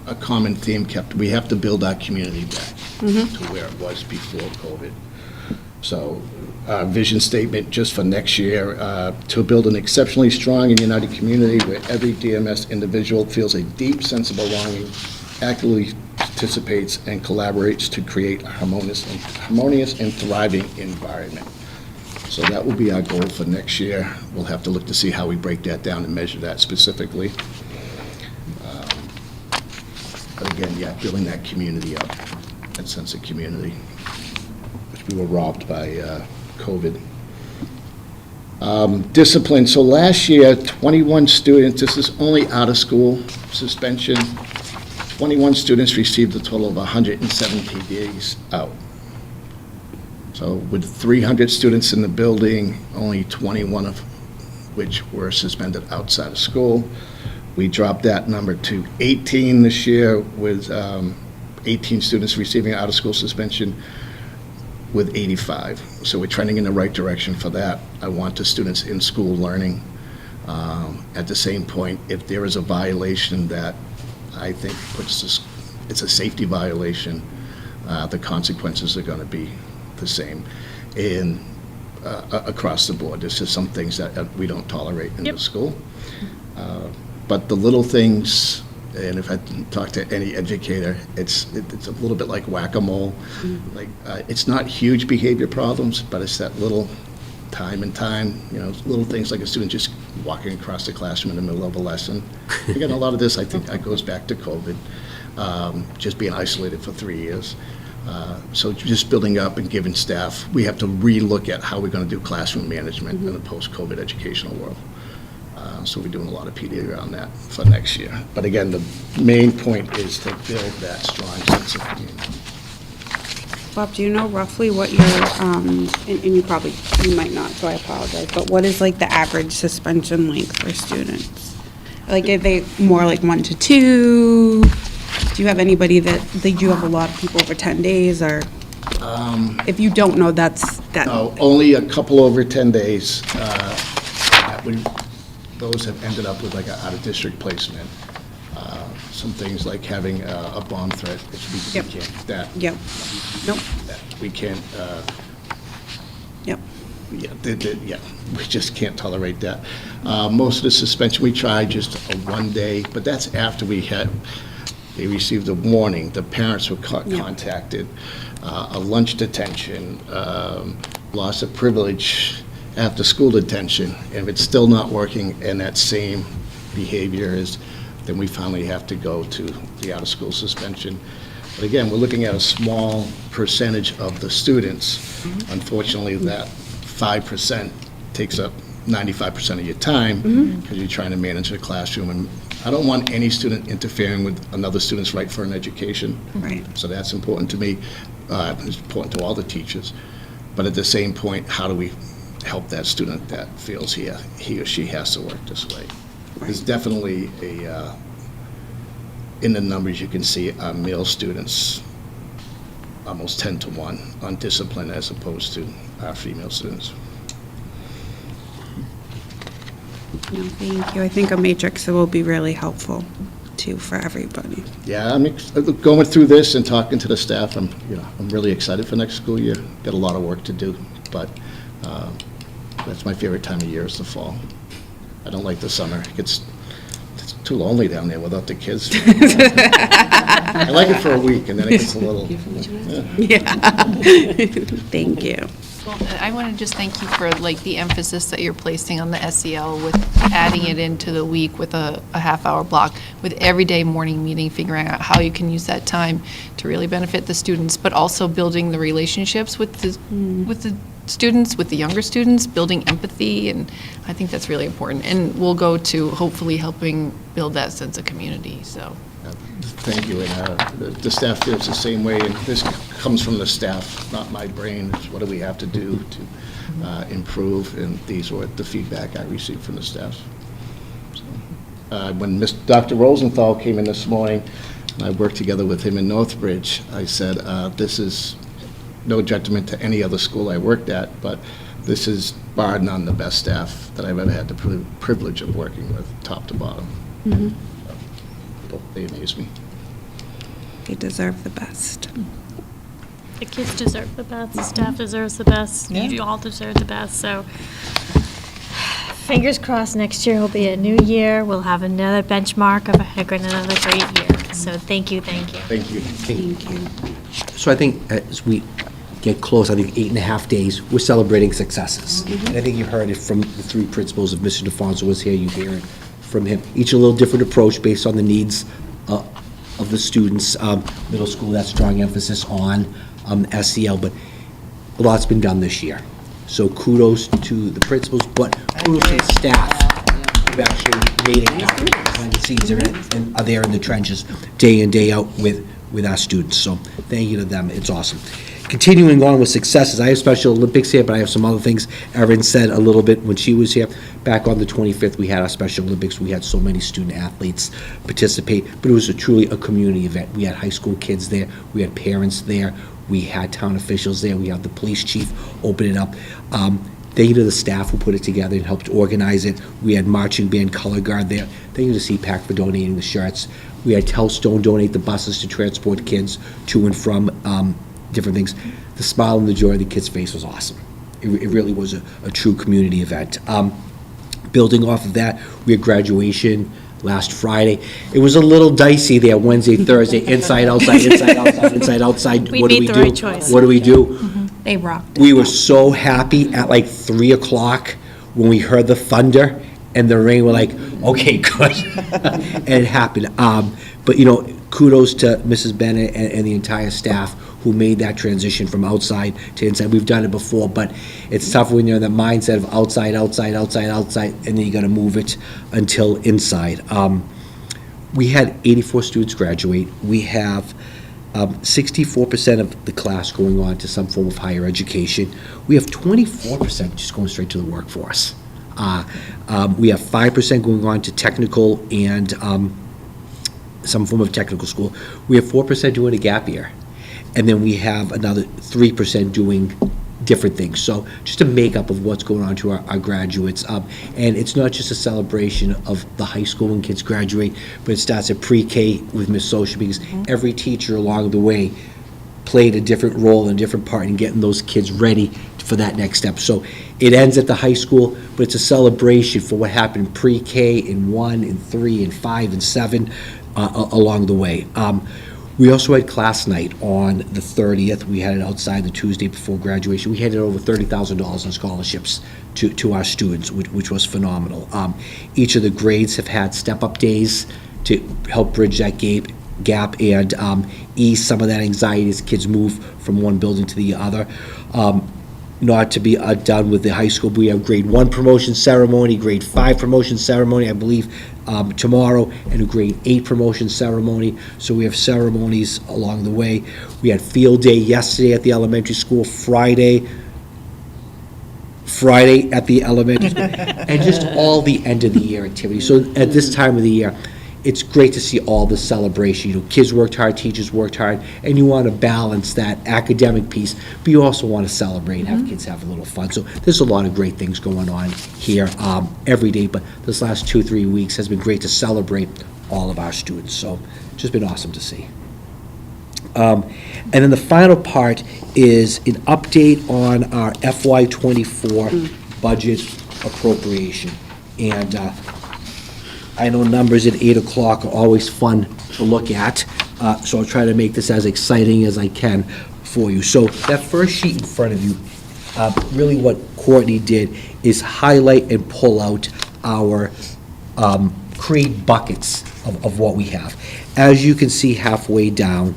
Speaker 11: a common theme kept. We have to build our community back to where it was before COVID. So, vision statement just for next year, to build an exceptionally strong and united community where every DMS individual feels a deep sense of belonging, actively participates and collaborates to create a harmonious and thriving environment. So that will be our goal for next year. We'll have to look to see how we break that down and measure that specifically. But again, yeah, building that community up, that sense of community, which we were robbed by COVID. Discipline, so last year, 21 students, this is only out-of-school suspension, 21 students received a total of 170 days out. So with 300 students in the building, only 21 of which were suspended outside of school. We dropped that number to 18 this year with 18 students receiving out-of-school suspension with 85. So we're trending in the right direction for that. I want the students in school learning. At the same point, if there is a violation that I think puts this, it's a safety violation, the consequences are going to be the same in across the board. There's just some things that we don't tolerate in the school. But the little things, and if I talk to any educator, it's a little bit like whack-a-mole. Like it's not huge behavior problems, but it's that little time, little things like a student just walking across the classroom in the middle of a lesson. Again, a lot of this, I think, goes back to COVID, just being isolated for 3 years. So just building up and giving staff, we have to relook at how we're going to do classroom management in a post-COVID educational world. So we're doing a lot of PD around that for next year. But again, the main point is to build that strong sense of community.
Speaker 8: Bob, do you know roughly what your, and you might not, so I apologize, but what is like the average suspension length for students? Like, are they more like 1 to 2? Do you have anybody do you have a lot of people over 10 days, or? If you don't know, that's.
Speaker 11: No, only a couple over 10 days. Those have ended up with like an out-of-district placement. Some things like having a bomb threat, which we can't, that.
Speaker 8: Yep. Nope.
Speaker 11: That we can't,
Speaker 8: Yep.
Speaker 11: yeah, we just can't tolerate that. Most of the suspension, we tried just a 1 day, but that's after they received a warning, the parents were contacted, a lunch detention, loss of privilege after school detention. And if it's still not working and that same behavior is, then we finally have to go to the out-of-school suspension. But again, we're looking at a small percentage of the students. Unfortunately, that 5% takes up 95% of your time because you're trying to manage a classroom. And I don't want any student interfering with another student's right for an education.
Speaker 8: Right.
Speaker 11: So that's important to me. It's important to all the teachers. But at the same point, how do we help that student that feels he or she has to work this way? There's definitely in the numbers you can see male students almost 10 to 1 on discipline as opposed to our female students.
Speaker 8: No, thank you. I think a matrix will be really helpful too for everybody.
Speaker 11: Yeah, I'm going through this and talking to the staff. I'm really excited for next school year. Got a lot of work to do, but that's my favorite time of year is the fall. I don't like the summer. It's too lonely down there without the kids. I like it for a week, and then it gets a little.
Speaker 8: Thank you.
Speaker 10: Well, I want to just thank you for like the emphasis that you're placing on the SEL with adding it into the week with a half-hour block, with everyday morning meeting, figuring out how you can use that time to really benefit the students, but also building the relationships with the students, with the younger students, building empathy, and I think that's really important. And we'll go to hopefully helping build that sense of community, so.
Speaker 11: Thank you, and the staff feels the same way, and this comes from the staff, not my brain. It's what do we have to do to improve, and these were the feedback I received from the staff. So, when Dr. Rosenthal came in this morning, and I worked together with him in Northbridge, I said, this is no judgment to any other school I worked at, but this is bar none the best staff that I've ever had the privilege of working with, top to bottom. They amaze me.
Speaker 8: They deserve the best.
Speaker 1: The kids deserve the best, the staff deserves the best, you all deserve the best, so fingers crossed next year will be a new year. We'll have another benchmark of another great year. So thank you, thank you.
Speaker 4: Thank you. So I think as we get close, I think 8.5 days, we're celebrating successes. And I think you heard it from the three principals. If Mr. DeFonso was here, you hear it from him. Each a little different approach based on the needs of the students. Middle school, that strong emphasis on SEL, but a lot's been done this year. So kudos to the principals, but kudos to the staff who've actually made it happen behind the scenes and are there in the trenches day in, day out with our students. So thank you to them. It's awesome. Continuing on with successes, I have Special Olympics here, but I have some other things. Erin said a little bit when she was here. Back on the 25th, we had our Special Olympics. We had so many student athletes participate, but it was truly a community event. We had high school kids there. We had parents there. We had town officials there. We had the police chief open it up. Thank you to the staff who put it together and helped organize it. We had marching band, color guard there. Thank you to CPAC for donating the shirts. We had Telstone donate the buses to transport kids to and from different things. The smile and the joy on the kids' face was awesome. It really was a true community event. Building off of that, we had graduation last Friday. It was a little dicey there, Wednesday, Thursday, inside, outside, inside, outside, inside, outside.
Speaker 1: We
Speaker 4: What do
Speaker 1: made
Speaker 4: we
Speaker 1: the
Speaker 4: do?
Speaker 1: right choice.
Speaker 4: What do we do?
Speaker 2: They rocked.
Speaker 4: We were so happy at like 3 o'clock when we heard the thunder and the rain. We're like, okay, good. And it happened. But, you know, kudos to Mrs. Bennett and the entire staff who made that transition from outside to inside. We've done it before, but it's tough when you're in the mindset of outside, outside, outside, outside, and then you gotta move it until inside. We had 84 students graduate. We have 64% of the class going on to some form of higher education. We have 24% just going straight to the workforce. We have 5% going on to technical and some form of technical school. We have 4% doing a gap year. And then we have another 3% doing different things. So just a makeup of what's going on to our graduates. And it's not just a celebration of the high school when kids graduate, but it starts at pre-K with Miss Social, because every teacher along the way played a different role and a different part in getting those kids ready for that next step. So it ends at the high school, but it's a celebration for what happened pre-K in 1 and 3 and 5 and 7 along the way. We also had class night on the 30th. We had it outside the Tuesday before graduation. We handed over $30,000 in scholarships to our students, which was phenomenal. Each of the grades have had step-up days to help bridge that gap and ease some of that anxiety as kids move from one building to the other. Not to be done with the high school, we have grade 1 promotion ceremony, grade 5 promotion ceremony, I believe, tomorrow, and a grade 8 promotion ceremony. So we have ceremonies along the way. We had field day yesterday at the elementary school, Friday at the elementary school, and just all the end of the year activities. So at this time of the year, it's great to see all the celebration. You know, kids worked hard, teachers worked hard, and you want to balance that academic piece, but you also want to celebrate and have kids have a little fun. So there's a lot of great things going on here every day, but this last 2-3 weeks has been great to celebrate all of our students. So it's just been awesome to see. And then the final part is an update on our FY24 budget appropriation. And I know numbers at 8 o'clock are always fun to look at, so I'll try to make this as exciting as I can for you. So that first sheet in front of you, really what Courtney did is highlight and pull out our create buckets of what we have. As you can see halfway down,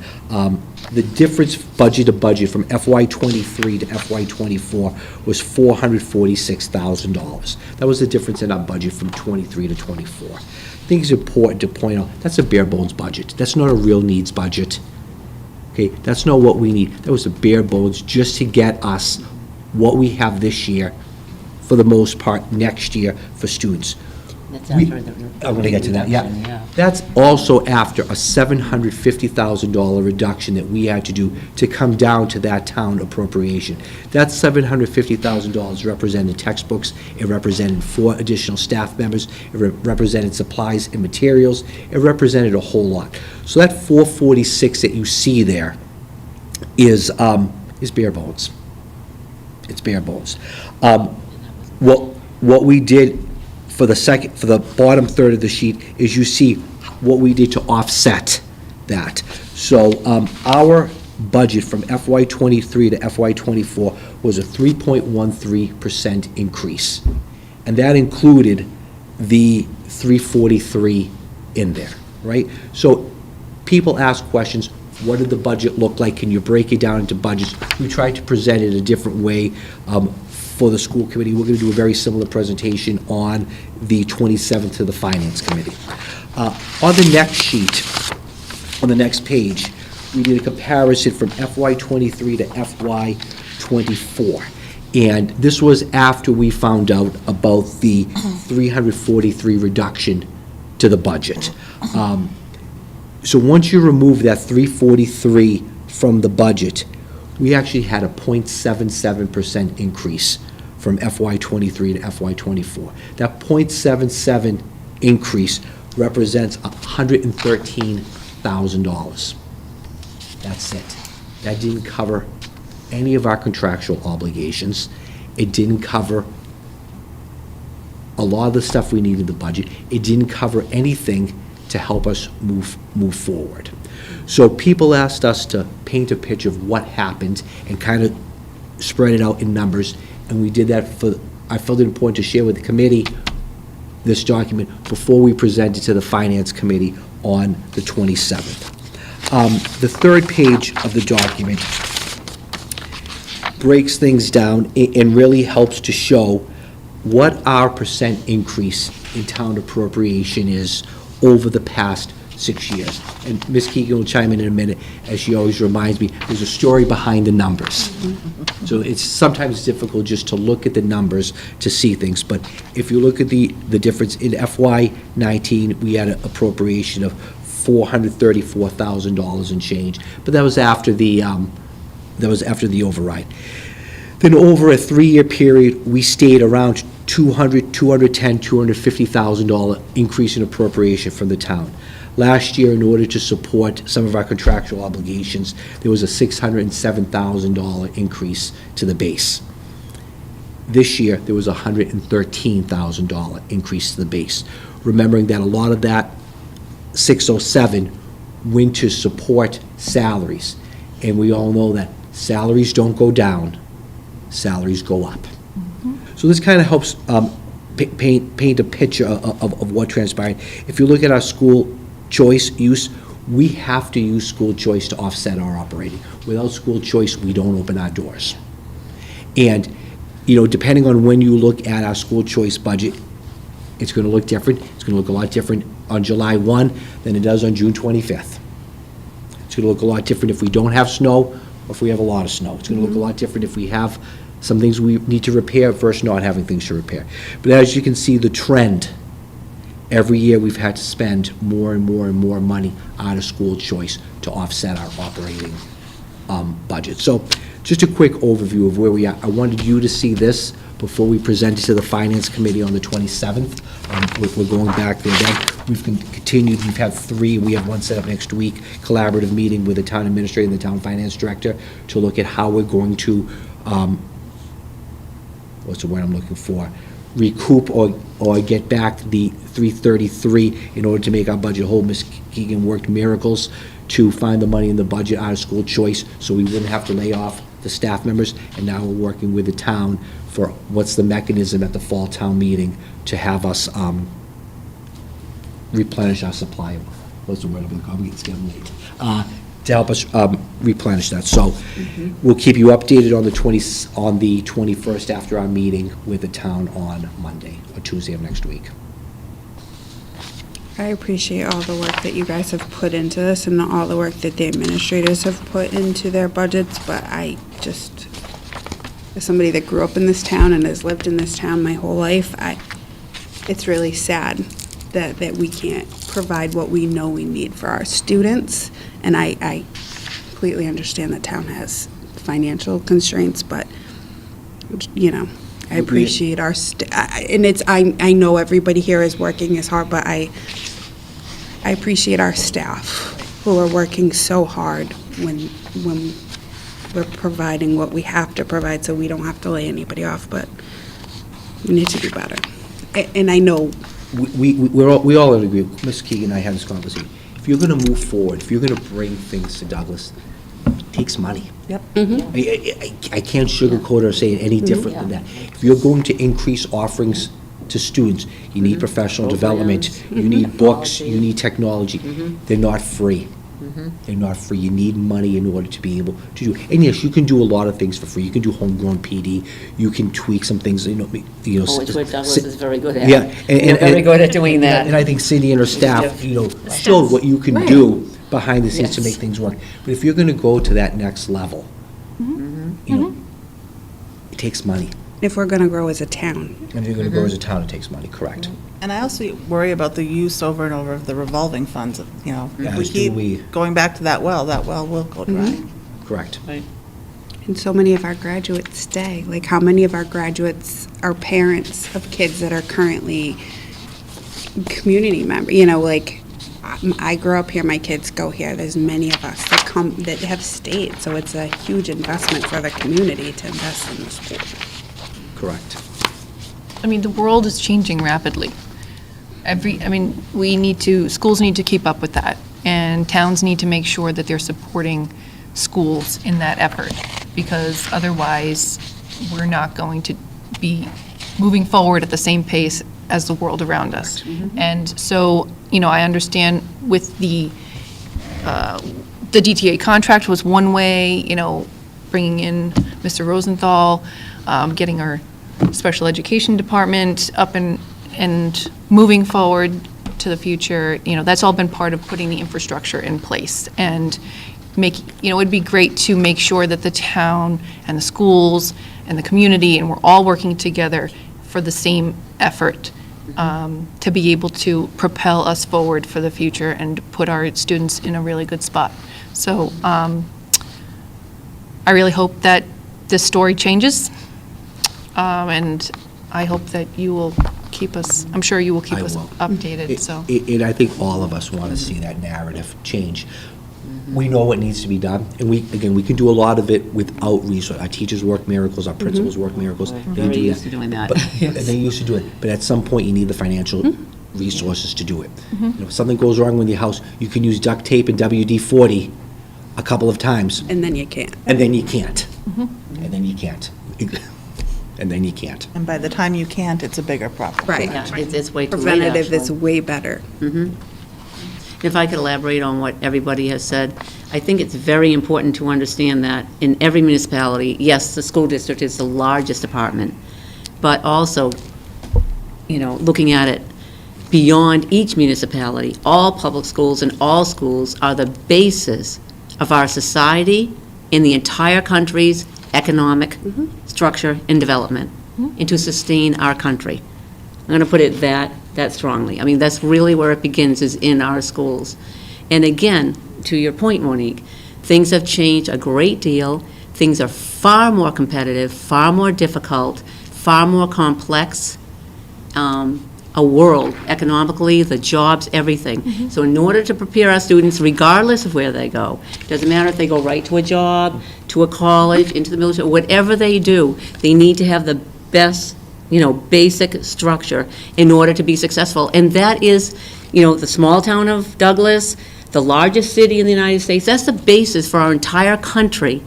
Speaker 4: the difference budget to budget from FY23 to FY24 was $446,000. That was the difference in our budget from 23 to 24. I think it's important to point out, that's a bare bones budget. That's not a real needs budget. Okay, that's not what we need. That was the bare bones just to get us what we have this year, for the most part, next year for students.
Speaker 2: That's
Speaker 4: We-
Speaker 2: after the
Speaker 4: I'm gonna get to that,
Speaker 2: reduction,
Speaker 4: yeah. That's also after a $750,000 reduction that we had to do to come down to that town appropriation. That $750,000 represented textbooks, it represented 4 additional staff members, it represented supplies and materials, it represented a whole lot. So that 446 that you see there is is bare bones. It's bare bones. What we did for the bottom third of the sheet is you see what we did to offset that. So, our budget from FY '23 to FY '24 was a 3.13% increase. And that included the 343 in there, right? So people ask questions, what did the budget look like? Can you break it down into budgets? We tried to present it a different way for the school committee. We're going to do a very similar presentation on the 27th to the finance committee. On the next sheet, on the next page, we did a comparison from FY '23 to FY '24. And this was after we found out about the 343 reduction to the budget. So once you remove that 343 from the budget, we actually had a 0.77% increase from FY '23 to FY '24. That 0.77 increase represents $113,000. That's it. That didn't cover any of our contractual obligations. It didn't cover a lot of the stuff we need in the budget. It didn't cover anything to help us move forward. So people asked us to paint a picture of what happened and kind of spread it out in numbers, and we did that I felt it important to share with the committee this document before we present it to the finance committee on the 27th. The third page of the document breaks things down and really helps to show what our percent increase in town appropriation is over the past 6 years. And Ms. Keegan will chime in a minute, as she always reminds me, there's a story behind the numbers. So it's sometimes difficult just to look at the numbers to see things, but if you look at the difference in FY '19, we had an appropriation of $434,000 and change, but that was after the override. Then over a 3-year period, we stayed around $250,000 increase in appropriation from the town. Last year, in order to support some of our contractual obligations, there was a $607,000 increase to the base. This year, there was a $113,000 increase to the base. Remembering that a lot of that 607 went to support salaries. And we all know that salaries don't go down, salaries go up. So this kind of helps paint a picture of what transpired. If you look at our school choice use, we have to use school choice to offset our operating. Without school choice, we don't open our doors. And, depending on when you look at our school choice budget, it's going to look different. It's going to look a lot different on July 1 than it does on June 25th. It's going to look a lot different if we don't have snow or if we have a lot of snow. It's going to look a lot different if we have some things we need to repair versus not having things to repair. But as you can see, the trend, every year we've had to spend more and more and more money out of school choice to offset our operating budget. So just a quick overview of where we are. I wanted you to see this before we present it to the Finance Committee on the 27th. We're going back there then. We've continued, we've had 3, we have one set up next week, collaborative meeting with the town administrator and the town finance director to look at how we're going to, what's the word I'm looking for? Recoup or get back the 333 in order to make our budget whole. Ms. Keegan worked miracles to find the money in the budget out of school choice so we wouldn't have to lay off the staff members, and now we're working with the town for what's the mechanism at the fall town meeting to have us replenish our supply of, what's the word I'm looking for? It's getting late. To help us replenish that. So we'll keep you updated on the 21st after our meeting with the town on Monday or Tuesday of next week.
Speaker 8: I appreciate all the work that you guys have put into this and all the work that the administrators have put into their budgets, but I just, as somebody that grew up in this town and has lived in this town my whole life, it's really sad that we can't provide what we know we need for our students. And I completely understand the town has financial constraints, but, I appreciate our, I know everybody here is working as hard, but I appreciate our staff who are working so hard when we're providing what we have to provide, so we don't have to lay anybody off, but we need to do better. And I know,
Speaker 4: We all agree, Ms. Keegan and I had this conversation. If you're gonna move forward, if you're gonna bring things to Douglas, it takes money.
Speaker 5: Yep.
Speaker 4: I can't sugarcoat or say it any different than that. If you're going to increase offerings to students, you need professional development, you need books, you need technology. They're not free. They're not free. You need money in order to be able to do. And yes, you can do a lot of things for free. You can do homegrown PD. You can tweak some things.
Speaker 2: Oh, it's what Douglas is very good at.
Speaker 4: Yeah,
Speaker 2: They're very good at doing that.
Speaker 4: And I think Cindy and her staff, showed what you can do behind the scenes to make things work. But if you're going to go to that next level, it takes money.
Speaker 8: if we're gonna grow as a town.
Speaker 4: And if you're going to grow as a town, it takes money. Correct.
Speaker 5: And I also worry about the use over and over of the revolving funds, you know. If we
Speaker 4: As do we.
Speaker 5: keep going back to that well will go dry.
Speaker 4: Correct.
Speaker 8: And so many of our graduates stay. Like, how many of our graduates are parents of kids that are currently community members? You know, like, I grew up here, my kids go here. There's many of us that come, that have stayed. So it's a huge investment for the community to invest in the school.
Speaker 4: Correct.
Speaker 10: I mean, the world is changing rapidly. Schools need to keep up with that, and towns need to make sure that they're supporting schools in that effort, because otherwise, we're not going to be moving forward at the same pace as the world around us. And so, I understand with the DTA contract was one way, bringing in Mr. Rosenthal, getting our special education department up and moving forward to the future. That's all been part of putting the infrastructure in place. And it'd be great to make sure that the town and the schools and the community, and we're all working together for the same effort, to be able to propel us forward for the future and put our students in a really good spot. So I really hope that this story changes, and I hope that you will keep us, I'm sure you will keep
Speaker 4: I
Speaker 10: us
Speaker 4: will.
Speaker 10: updated, so.
Speaker 4: And I think all of us want to see that narrative change. We know what needs to be done, and we can do a lot of it without resource. Our teachers work miracles, our principals work miracles. They
Speaker 2: Very
Speaker 4: do
Speaker 2: used
Speaker 4: that.
Speaker 2: to doing that.
Speaker 4: But- and they used to do it, but at some point, you need the financial resources to do it. If something goes wrong with your house, you can use duct tape and WD-40 a couple of times,
Speaker 8: And then you can't.
Speaker 4: and then you can't. And then you can't. And then you can't.
Speaker 5: And by the time you can't, it's a bigger problem.
Speaker 8: Right.
Speaker 2: Yeah, it's way too late,
Speaker 8: Preventative is
Speaker 2: actually.
Speaker 8: way better.
Speaker 2: If I could elaborate on what everybody has said, I think it's very important to understand that in every municipality, yes, the school district is the largest department, but also, looking at it beyond each municipality, all public schools and all schools are the basis of our society in the entire country's economic structure and development, and to sustain our country. I'm going to put it that strongly. I mean, that's really where it begins, is in our schools. And again, to your point, Monique, things have changed a great deal. Things are far more competitive, far more difficult, far more complex. A world, economically, the jobs, everything. So in order to prepare our students, regardless of where they go, doesn't matter if they go right to a job, to a college, into the military, whatever they do, they need to have the best basic structure in order to be successful. And that is, the small town of Douglas, the largest city in the United States, that's the basis for our entire country,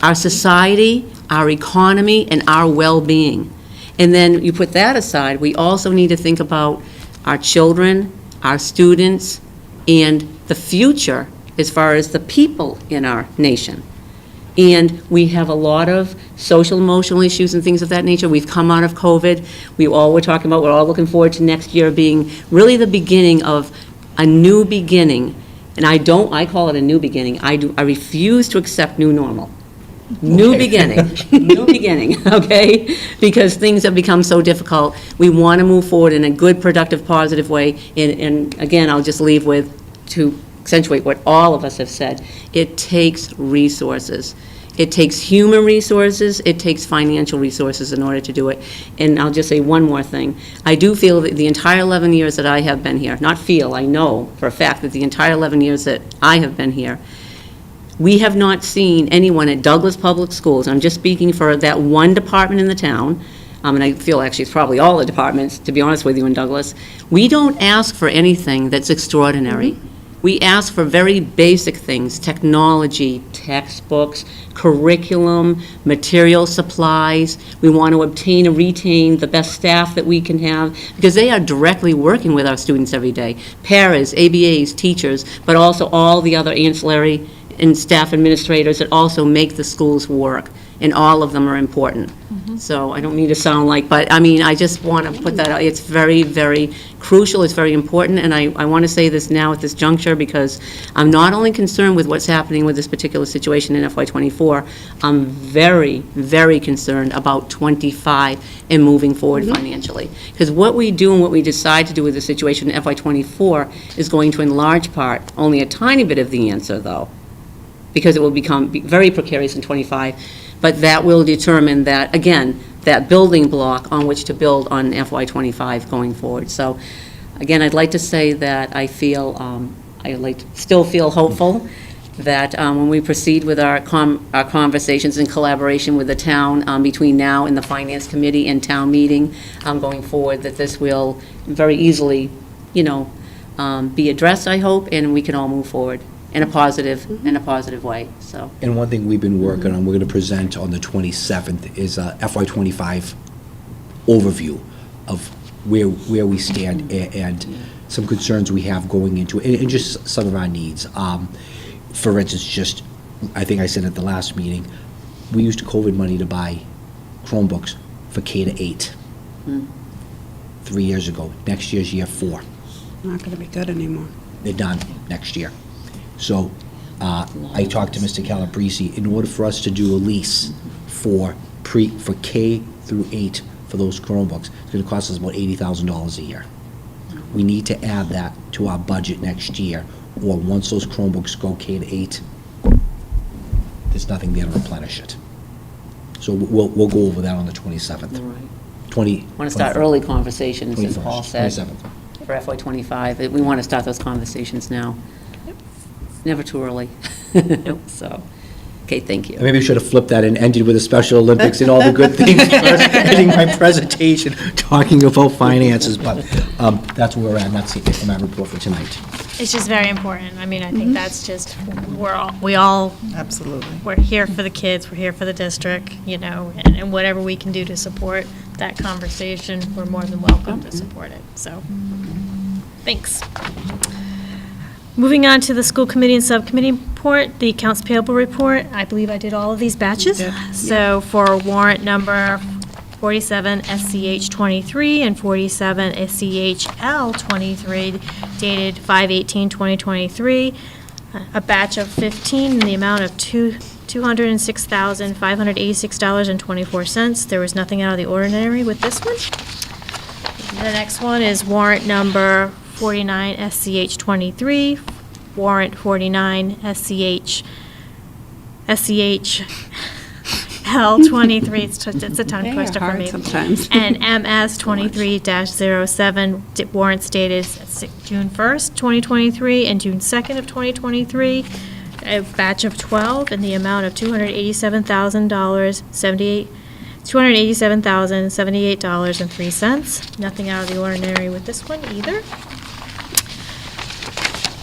Speaker 2: our society, our economy, and our well-being. And then you put that aside, we also need to think about our children, our students, and the future as far as the people in our nation. And we have a lot of social, emotional issues and things of that nature. We've come out of COVID. We're all looking forward to next year being really the beginning of a new beginning. And I call it a new beginning. I refuse to accept new normal. New beginning, okay? Because things have become so difficult. We want to move forward in a good, productive, positive way. And again, I'll just leave with, to accentuate what all of us have said, it takes resources. It takes human resources, it takes financial resources in order to do it. And I'll just say one more thing. I do feel that the entire 11 years that I have been here, I know for a fact that the entire 11 years that I have been here, We have not seen anyone at Douglas Public Schools, I'm just speaking for that one department in the town, and I feel actually it's probably all the departments, to be honest with you, in Douglas, we don't ask for anything that's extraordinary. We ask for very basic things, technology, textbooks, curriculum, material supplies. We want to obtain and retain the best staff that we can have, because they are directly working with our students every day. Paras, ABAs, teachers, but also all the other ancillary and staff administrators that also make the schools work, and all of them are important. So I don't mean to sound like, but I mean, I just want to put that out. It's very, very crucial, it's very important, and I want to say this now at this juncture because I'm not only concerned with what's happening with this particular situation in FY24, I'm very, very concerned about '25 and moving forward financially. Because what we do and what we decide to do with the situation in FY24 is going to, in large part, only a tiny bit of the answer, though, because it will become very precarious in '25, but that will determine that, again, that building block on which to build on FY25 going forward. So, again, I'd like to say that I feel, still feel hopeful that when we proceed with our conversations in collaboration with the town between now and the Finance Committee and town meeting going forward, that this will very easily, be addressed, I hope, and we can all move forward in a positive way, so.
Speaker 4: And one thing we've been working on, we're going to present on the 27th, is a FY25 overview of where we stand and some concerns we have going into it, and just some of our needs. For instance, I think I said at the last meeting, we used COVID money to buy Chromebooks for K-8 3 years ago. Next year's year 4.
Speaker 8: Not going to be good anymore.
Speaker 4: They're done next year. So I talked to Mr. Calabrese, in order for us to do a lease for K through 8 for those Chromebooks, it's going to cost us about $80,000 a year. We need to add that to our budget next year, or once those Chromebooks go K to 8, there's nothing there to replenish it. So we'll go over that on the 27th.
Speaker 2: Right. Want to start early conversations, as Paul said,
Speaker 4: 27th.
Speaker 2: for FY25. We want to start those conversations now. Never too early. So, okay, thank you.
Speaker 4: Maybe we should have flipped that and ended with the Special Olympics and all the good things first, ending my presentation talking about finances, but that's where we're at, and that's it for my report for tonight.
Speaker 1: It's just very important. I mean, I think that's just, we all,
Speaker 5: Absolutely.
Speaker 1: we're here for the kids, we're here for the district, and whatever we can do to support that conversation, we're more than welcome to support it, so, thanks. Moving on to the school committee and subcommittee report, the accounts payable report. I believe I did all of these batches. So for warrant number 47 SCH 23 and 47 SCHL 23 dated 5/18/2023, a batch of 15 in the amount of $206,586.24. There was nothing out of the ordinary with this one. The next one is warrant number 49 SCH 23, warrant 49 SCH L 23, it's a tongue twister for me.
Speaker 8: Sometimes.
Speaker 1: And MS 23-07, warrants dated June 1st, 2023, and June 2nd of 2023. A batch of 12 in the amount of $287,078.03. Nothing out of the ordinary with this one either.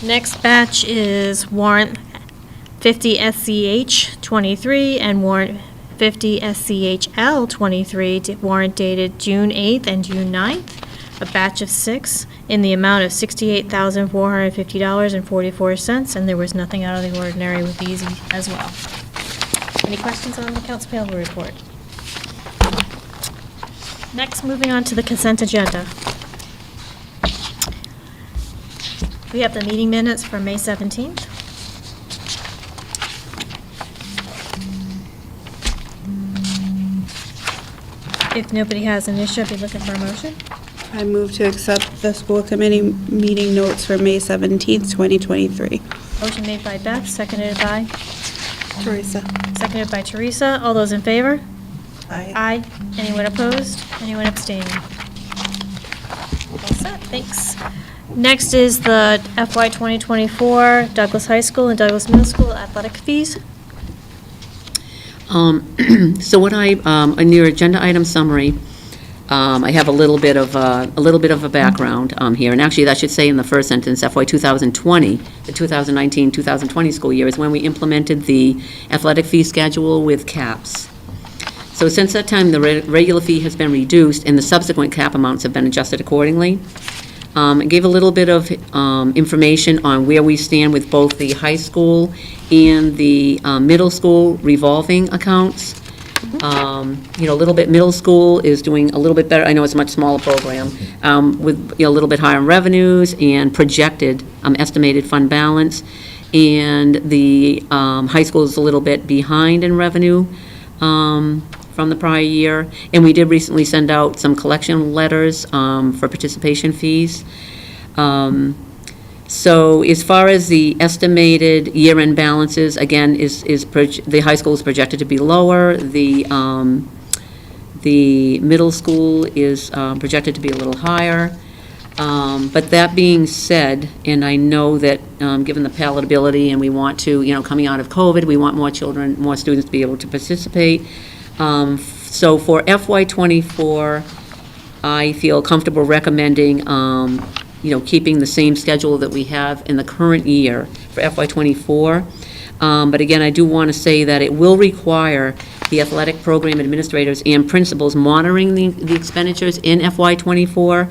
Speaker 1: Next batch is warrant 50 SCH 23 and warrant 50 SCHL 23, warrant dated June 8th and June 9th. A batch of 6 in the amount of $68,450.44, and there was nothing out of the ordinary with these as well. Any questions on the accounts payable report? Next, moving on to the consent agenda. We have the meeting minutes for May 17th. If nobody has an issue, I'd be looking for a motion.
Speaker 8: I move to accept the school committee meeting notes for May 17th, 2023.
Speaker 1: Motion made by Beth, seconded by?
Speaker 8: Teresa.
Speaker 1: Seconded by Teresa. All those in favor?
Speaker 5: Aye.
Speaker 1: Aye. Anyone opposed? Anyone abstaining? All set, thanks. Next is the FY 2024 Douglas High School and Douglas Middle School athletic fees.
Speaker 2: So what in your agenda item summary, I have a little bit of a background here, and actually, that should say in the first sentence, FY 2020, the 2019-2020 school year is when we implemented the athletic fee schedule with caps. So since that time, the regular fee has been reduced, and the subsequent cap amounts have been adjusted accordingly. It gave a little bit of information on where we stand with both the high school and the middle school revolving accounts. A little bit, middle school is doing a little bit better. I know it's a much smaller program, with a little bit higher in revenues and projected estimated fund balance. And the high school is a little bit behind in revenue from the prior year. And we did recently send out some collection letters for participation fees. So as far as the estimated year-end balances, again, the high school is projected to be lower. The middle school is projected to be a little higher. But that being said, and I know that given the palatability, and we want to, coming out of COVID, we want more students to be able to participate. So for FY #24, I feel comfortable recommending, keeping the same schedule that we have in the current year for FY '24. But again, I do want to say that it will require the athletic program administrators and principals monitoring the expenditures in FY '24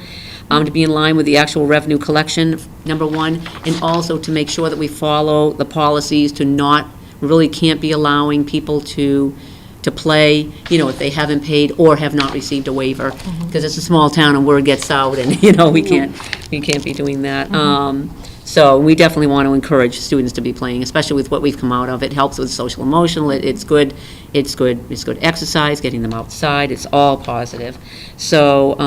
Speaker 2: to be in line with the actual revenue collection, number one, and also to make sure that we follow the policies really can't be allowing people to play, if they haven't paid or have not received a waiver, because it's a small town and word gets out, and, we can't be doing that. So we definitely want to encourage students to be playing, especially with what we've come out of. It helps with social emotional, it's good exercise, getting them outside, it's all positive. So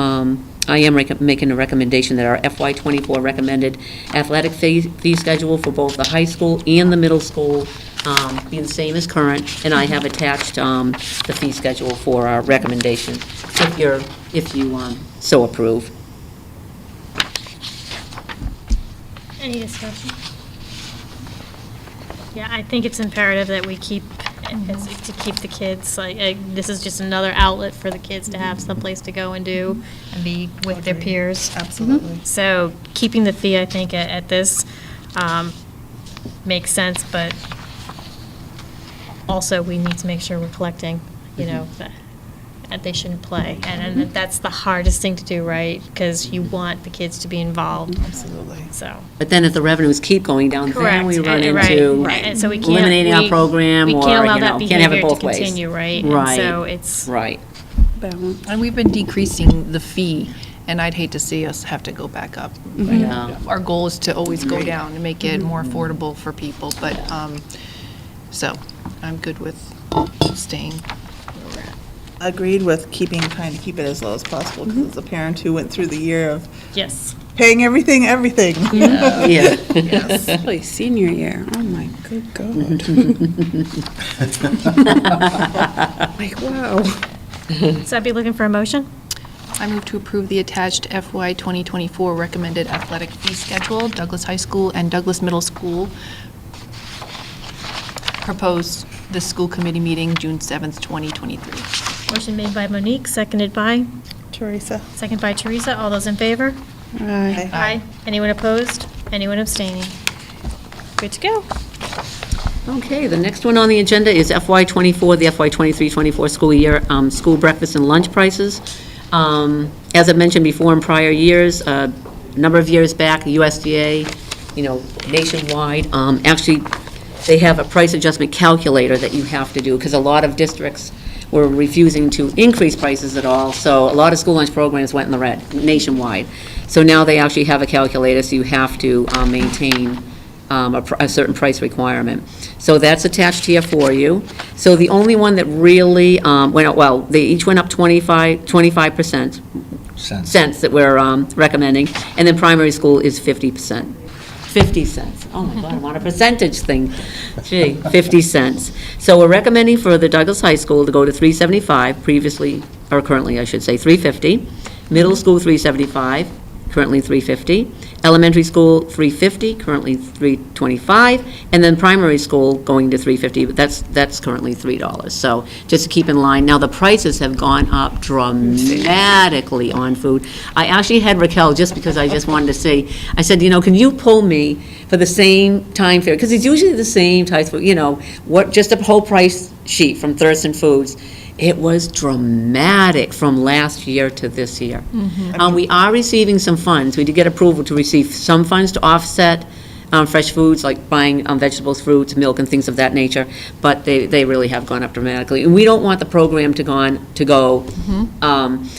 Speaker 2: I am making a recommendation that our FY '24 recommended athletic fee schedule for both the high school and the middle school be the same as current, and I have attached the fee schedule for our recommendation, if you so approve.
Speaker 1: Any discussion? Yeah, I think it's imperative that we keep the kids, this is just another outlet for the kids to have someplace to go and do and be with their peers.
Speaker 5: Absolutely.
Speaker 1: So keeping the fee, I think, at this makes sense, but also we need to make sure we're collecting, that they shouldn't play. And that's the hardest thing to do, right? Because you want the kids to be involved.
Speaker 5: Absolutely.
Speaker 1: So.
Speaker 2: But then if the revenues keep going down, then we run into
Speaker 1: Right. And so we can't,
Speaker 2: eliminating our program,
Speaker 1: we
Speaker 2: or,
Speaker 1: can't allow that
Speaker 2: can't have it
Speaker 1: behavior to
Speaker 2: both ways.
Speaker 1: continue, right?
Speaker 2: Right.
Speaker 1: And so it's.
Speaker 2: Right.
Speaker 8: Balance.
Speaker 10: And we've been decreasing the fee, and I'd hate to see us have to go back up.
Speaker 2: Yeah.
Speaker 10: Our goal is to always go down and make it more affordable for people, but, so I'm good with staying where we're at.
Speaker 5: Agreed with trying to keep it as low as possible, because as a parent who went through the year of
Speaker 1: Yes.
Speaker 5: paying everything.
Speaker 2: Yeah.
Speaker 8: Especially senior year. Oh my good God. Like, wow.
Speaker 1: So I'd be looking for a motion?
Speaker 10: I move to approve the attached FY 2024 recommended athletic fee schedule, Douglas High School and Douglas Middle School. Proposed the school committee meeting June 7th, 2023.
Speaker 1: Motion made by Monique, seconded by?
Speaker 5: Teresa.
Speaker 1: Seconded by Teresa. All those in favor?
Speaker 8: Aye.
Speaker 1: Aye. Anyone opposed? Anyone abstaining? Good to go.
Speaker 2: Okay, the next one on the agenda is FY '24, the FY '23-24 school year, school breakfast and lunch prices. As I mentioned before in prior years, a number of years back, the USDA, nationwide, actually, they have a price adjustment calculator that you have to do, because a lot of districts were refusing to increase prices at all, so a lot of school lunch programs went in the red nationwide. So now they actually have a calculator, so you have to maintain a certain price requirement. So that's attached here for you. So the only one that really went up, they each went up 25% cents that we're recommending, and then primary school is 50%. 50 cents. Oh my God, I want a percentage thing. Gee, 50 cents. So we're recommending for the Douglas High School to go to $3.75, previously, or currently, I should say, $3.50. Middle school, $3.75, currently $3.50. Elementary school, $3.50, currently $3.25, and then primary school going to $3.50, but that's currently $3. So just to keep in line. Now, the prices have gone up dramatically on food. I actually had Raquel, just because I just wanted to say, I said, can you pull me for the same time period? Because it's usually the same types of, just a whole price sheet from Thurston Foods. It was dramatic from last year to this year. We are receiving some funds. We did get approval to receive some funds to offset fresh foods, like buying vegetables, fruits, milk, and things of that nature, but they really have gone up dramatically. And we don't want the program to go.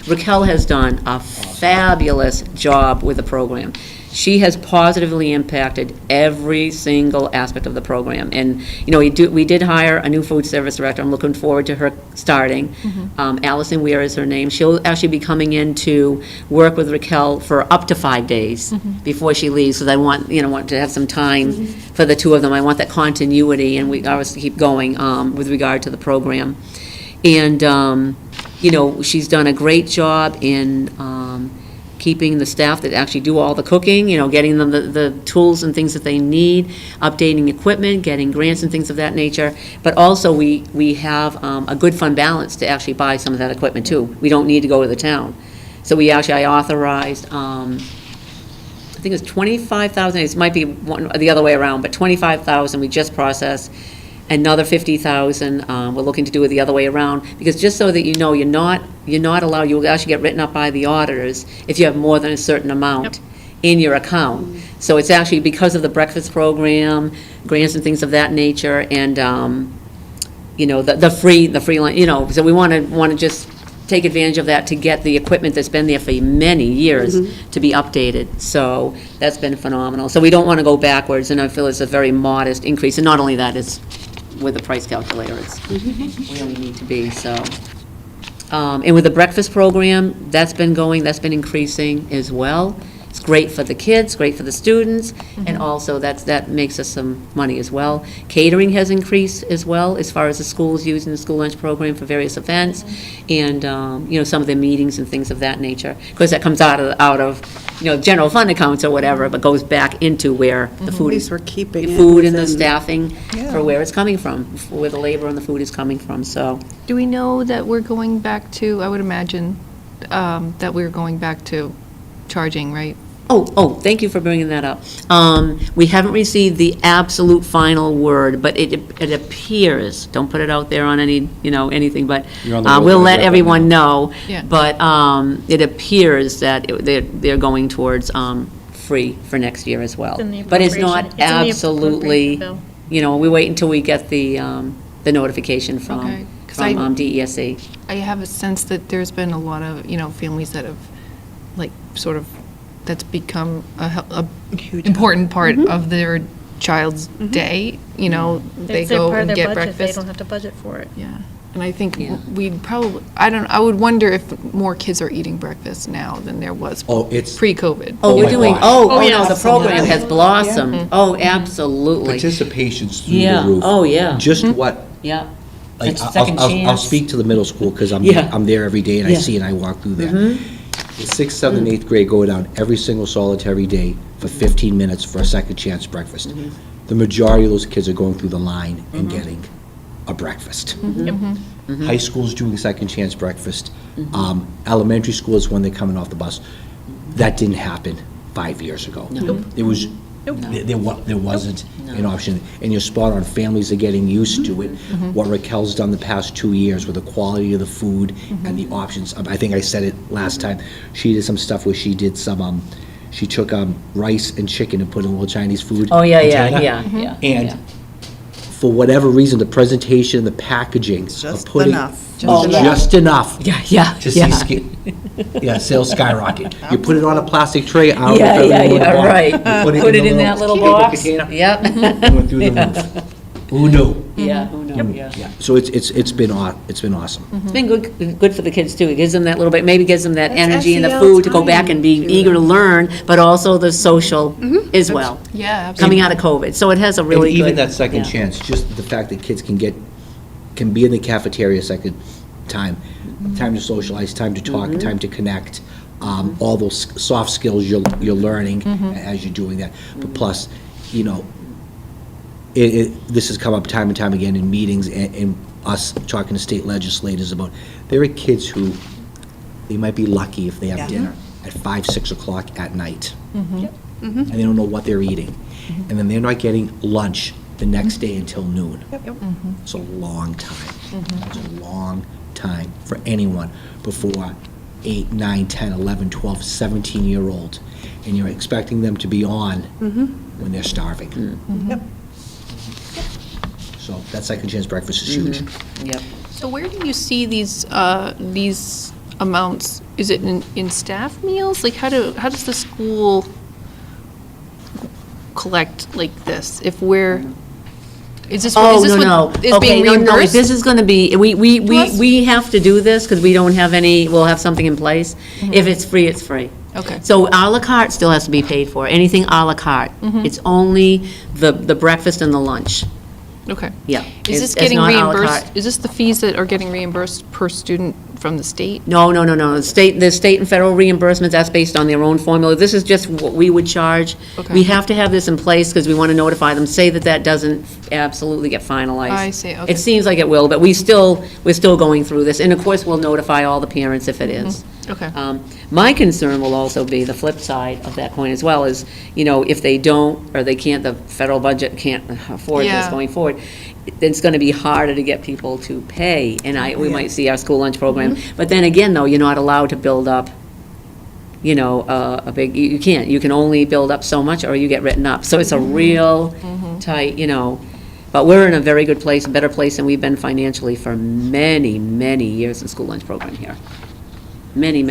Speaker 2: Raquel has done a fabulous job with the program. She has positively impacted every single aspect of the program. And, we did hire a new food service director. I'm looking forward to her starting. Allison Weir is her name. She'll actually be coming in to work with Raquel for up to 5 days before she leaves, because I want to have some time for the two of them. I want that continuity, and we obviously keep going with regard to the program. And, she's done a great job in keeping the staff that actually do all the cooking, getting them the tools and things that they need, updating equipment, getting grants and things of that nature. But also, we have a good fund balance to actually buy some of that equipment, too. We don't need to go to the town. So I authorized, I think it's $25,000, it might be the other way around, but $25,000 we just processed. Another $50,000 we're looking to do it the other way around, because just so that you're not allowed, you'll actually get written up by the auditors if you have more than a certain amount in your account. So it's actually because of the breakfast program, grants and things of that nature, and the free line, so we want to just take advantage of that to get the equipment that's been there for many years to be updated. So that's been phenomenal. So we don't want to go backwards, and I feel it's a very modest increase. And not only that, it's with the price calculator, we only need to be, so. And with the breakfast program, that's been increasing as well. It's great for the kids, great for the students, and also that makes us some money as well. Catering has increased as well, as far as the schools using the school lunch program for various events, and some of the meetings and things of that nature. Of course, that comes out of general fund accounts or whatever, but goes back into where the food is.
Speaker 8: We're keeping it
Speaker 2: Food and the
Speaker 8: within-
Speaker 2: staffing for where it's coming from, where the labor and the food is coming from. So
Speaker 10: Do we know that we're going back to, I would imagine, that we're going back to charging, right?
Speaker 2: Oh, thank you for bringing that up. We haven't received the absolute final word, but it appears, don't put it out there on anything, but
Speaker 4: You're on the road
Speaker 2: we'll
Speaker 4: right
Speaker 2: let
Speaker 4: now.
Speaker 2: everyone know.
Speaker 10: Yeah.
Speaker 2: But it appears that they're going towards free for next year as well.
Speaker 1: It's in the
Speaker 2: But it's
Speaker 1: appropriation.
Speaker 2: not
Speaker 1: It's in the
Speaker 2: absolutely,
Speaker 1: appropriation
Speaker 2: we wait until we get the notification
Speaker 10: Okay,
Speaker 2: from
Speaker 10: 'cause I-
Speaker 2: DESE.
Speaker 10: I have a sense that there's been a lot of, families that have, that's become a important part of their child's day, they
Speaker 1: It's a
Speaker 10: go
Speaker 1: part of
Speaker 10: and
Speaker 1: their
Speaker 10: get
Speaker 1: budget. They
Speaker 10: breakfast.
Speaker 1: don't have to budget for it.
Speaker 10: Yeah, and I think
Speaker 2: Yeah.
Speaker 10: we'd probably, I would wonder if more kids are eating breakfast now than there was
Speaker 4: It's
Speaker 10: pre-COVID.
Speaker 2: Oh,
Speaker 4: Oh
Speaker 2: we're
Speaker 4: my
Speaker 2: doing,
Speaker 4: gosh.
Speaker 2: no,
Speaker 1: yes.
Speaker 2: the program has blossomed. Oh, absolutely.
Speaker 4: participation's through
Speaker 2: Yeah.
Speaker 4: the roof.
Speaker 2: Oh, yeah.
Speaker 4: Just what,
Speaker 2: Yeah.
Speaker 4: like,
Speaker 2: It's a second
Speaker 4: I'll
Speaker 2: chance.
Speaker 4: speak to the middle school, because
Speaker 2: Yeah.
Speaker 4: I'm there every day, and I
Speaker 2: Yeah.
Speaker 4: see and I walk through there. The 6th, 7th, and 8th grade go down every single solitary day for 15 minutes for a second chance breakfast. The majority of those kids are going through the line and getting a breakfast. High school's doing second chance breakfast. Elementary school is when they're coming off the bus. That didn't happen 5 years ago. It was, there wasn't an option. And you're spot on, families are getting used to it. What Raquel's done the past 2 years with the quality of the food and the options, I think I said it last time, she did some stuff where she did some, she took rice and chicken and put in a little Chinese food
Speaker 2: Oh, yeah,
Speaker 4: container.
Speaker 2: yeah.
Speaker 4: And for whatever reason, the presentation, the packaging of
Speaker 5: Just
Speaker 4: putting.
Speaker 5: enough.
Speaker 4: Oh, just enough.
Speaker 2: Yeah,
Speaker 4: To see, sales skyrocket. You put it on a plastic tray, I don't know if
Speaker 2: Yeah,
Speaker 4: everyone would have bought it.
Speaker 2: right.
Speaker 4: You
Speaker 2: Put it
Speaker 4: the
Speaker 2: in that little
Speaker 4: paper
Speaker 2: box.
Speaker 4: container,
Speaker 2: Yep.
Speaker 4: it went through the roof. Who knew?
Speaker 2: Yeah, who knows, yeah.
Speaker 4: Yeah, so it's been awesome.
Speaker 2: It's been good for the kids, too. It gives them that little bit, maybe gives them that
Speaker 5: That's
Speaker 2: energy and the
Speaker 5: SEL
Speaker 2: food to go
Speaker 5: time,
Speaker 2: back and be eager to learn, but also the social as well,
Speaker 10: Yeah, absolutely.
Speaker 2: coming out of COVID. So it has a really
Speaker 4: And
Speaker 2: good.
Speaker 4: even that second
Speaker 2: yeah.
Speaker 4: chance, just the fact that kids can be in the cafeteria a second time, time to socialize, time to talk, time to connect. all those soft skills you're learning as you're doing that. But plus, you know, this has come up time and time again in meetings and us talking to state legislators about, there are kids who, they might be lucky if they have dinner at 5, 6 o'clock at night. And they don't know what they're eating. And then they're not getting lunch the next day until noon. It's a long time. It's a long time for anyone before 8, 9, 10, 11, 12, 17-year-old. And you're expecting them to be on when they're starving. So that second chance breakfast is huge.
Speaker 7: Yep.
Speaker 10: So where do you see these amounts? Is it in staff meals? Like, how does the school collect like this? If we're, is this what is being reimbursed?
Speaker 2: This is gonna be,
Speaker 10: us?
Speaker 2: we have to do this, because we don't have any, we'll have something in place. If it's free, it's free.
Speaker 10: Okay.
Speaker 2: So à la carte still has to be paid for, anything à la carte. It's only the breakfast and the lunch.
Speaker 10: Okay.
Speaker 2: Yeah.
Speaker 10: Is this
Speaker 2: It's
Speaker 10: getting
Speaker 2: not à la
Speaker 10: reimbursed?
Speaker 2: carte.
Speaker 10: Is this the fees that are getting reimbursed per student from the state?
Speaker 2: No. The state and federal reimbursements, that's based on their own formula. This is just what we would charge.
Speaker 10: Okay.
Speaker 2: We have to have this in place because we want to notify them, say that doesn't absolutely get finalized.
Speaker 10: I see, okay.
Speaker 2: It seems like it will, but we're still going through this. And of course, we'll notify all the parents if it is.
Speaker 10: Okay.
Speaker 2: My concern will also be the flip side of that coin as well, is, you know, if they don't, or they can't, the federal budget can't afford this
Speaker 10: Yeah.
Speaker 2: going forward, it's going to be harder to get people to pay, and we might see our school lunch program. But then again, though, you're not allowed to build up, you know, a big, you can't. You can only build up so much, or you get written up. So it's a real tight, you know, but we're in a very good place, a better place than we've been financially for many, many years in school lunch program here. Many,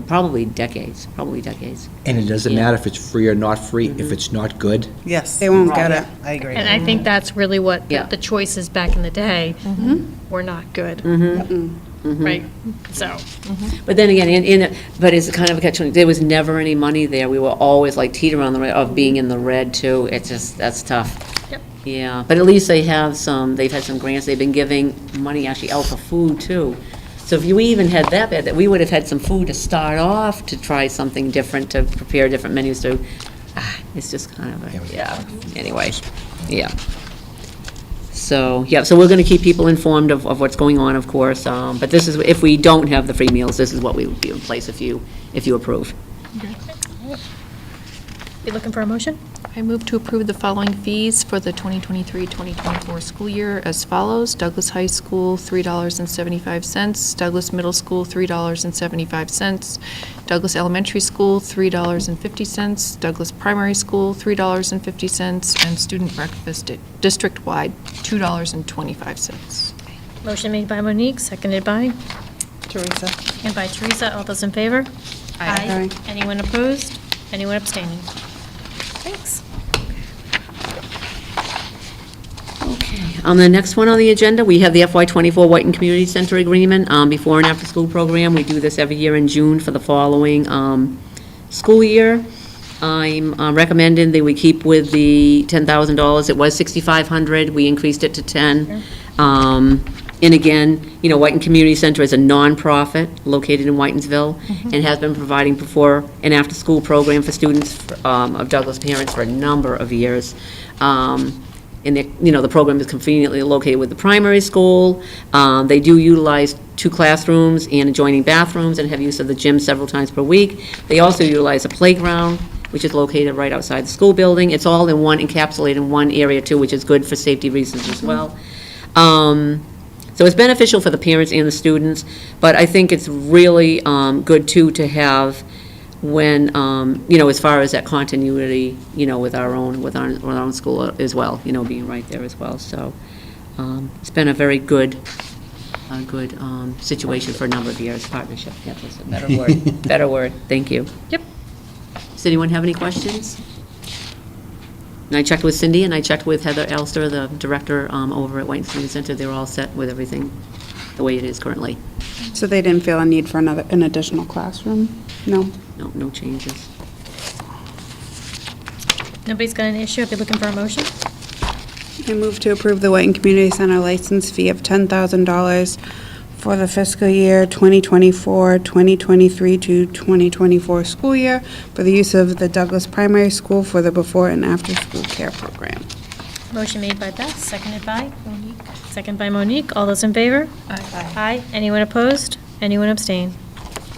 Speaker 2: probably decades.
Speaker 4: And it doesn't matter if it's free or not free, if it's not good.
Speaker 5: Yes.
Speaker 8: They won't get it.
Speaker 5: I agree.
Speaker 1: And I think that's really what
Speaker 2: Yeah.
Speaker 1: the choices back in the day were not good. Right? So,
Speaker 2: But then again, but it's kind of a catch-22. There was never any money there. We were always like teetering on the red, of being in the red too. It's just, that's tough.
Speaker 1: Yep.
Speaker 2: Yeah, but at least they've had some grants. They've been giving money actually out for food too. So if you even had that bad, that we would have had some food to start off, to try something different, to prepare different menus to, it's just kind of anyway, yeah. So, so we're gonna keep people informed of what's going on, of course, but this is, if we don't have the free meals, this is what we would be in place if you approve.
Speaker 1: you looking for a motion?
Speaker 10: I move to approve the following fees for the 2023-2024 school year as follows. Douglas High School, $3.75. Douglas Middle School, $3.75. Douglas Elementary School, $3.50. Douglas Primary School, $3.50. And student breakfast district-wide, $2.25.
Speaker 1: Motion made by Monique, seconded by,
Speaker 5: Teresa.
Speaker 1: and by Teresa. All those in favor?
Speaker 8: Aye.
Speaker 1: Anyone opposed? Anyone abstaining? Thanks.
Speaker 2: On the next one on the agenda, we have the FY24 Whiten Community Center Agreement, before and after school program. We do this every year in June for the following school year. I'm recommending that we keep with the $10,000. It was $6,500. We increased it to $10,000. And again, you know, Whiten Community Center is a nonprofit located in Whitensville and has been providing before and after school program for students of Douglas parents for a number of years. And the program is conveniently located with the primary school. They do utilize 2 classrooms and adjoining bathrooms and have use of the gym several times per week. They also utilize a playground, which is located right outside the school building. It's all encapsulated in one area too, which is good for safety reasons as well. So it's beneficial for the parents and the students, but I think it's really good too to have when, as far as that continuity, with our own school as well, being right there as well. So it's been a very good situation for a number of years, partnership. Yeah, that's a better word. Better word. Thank you.
Speaker 1: Yep.
Speaker 2: Does anyone have any questions? And I checked with Cindy, and I checked with Heather Elster, the director over at Whiten Community Center. They were all set with everything the way it is currently.
Speaker 8: So they didn't feel a need for an additional classroom? No?
Speaker 2: No changes.
Speaker 1: Nobody's got an issue? I'd be looking for a motion.
Speaker 8: I move to approve the Whiten Community Center license fee of $10,000 for the fiscal year 2024, 2023 to 2024 school year for the use of the Douglas Primary School for the before and after school care program.
Speaker 1: Motion made by Beth, seconded by? Monique. Second by Monique. All those in favor?
Speaker 10: Aye.
Speaker 1: Aye. Anyone opposed? Anyone abstain?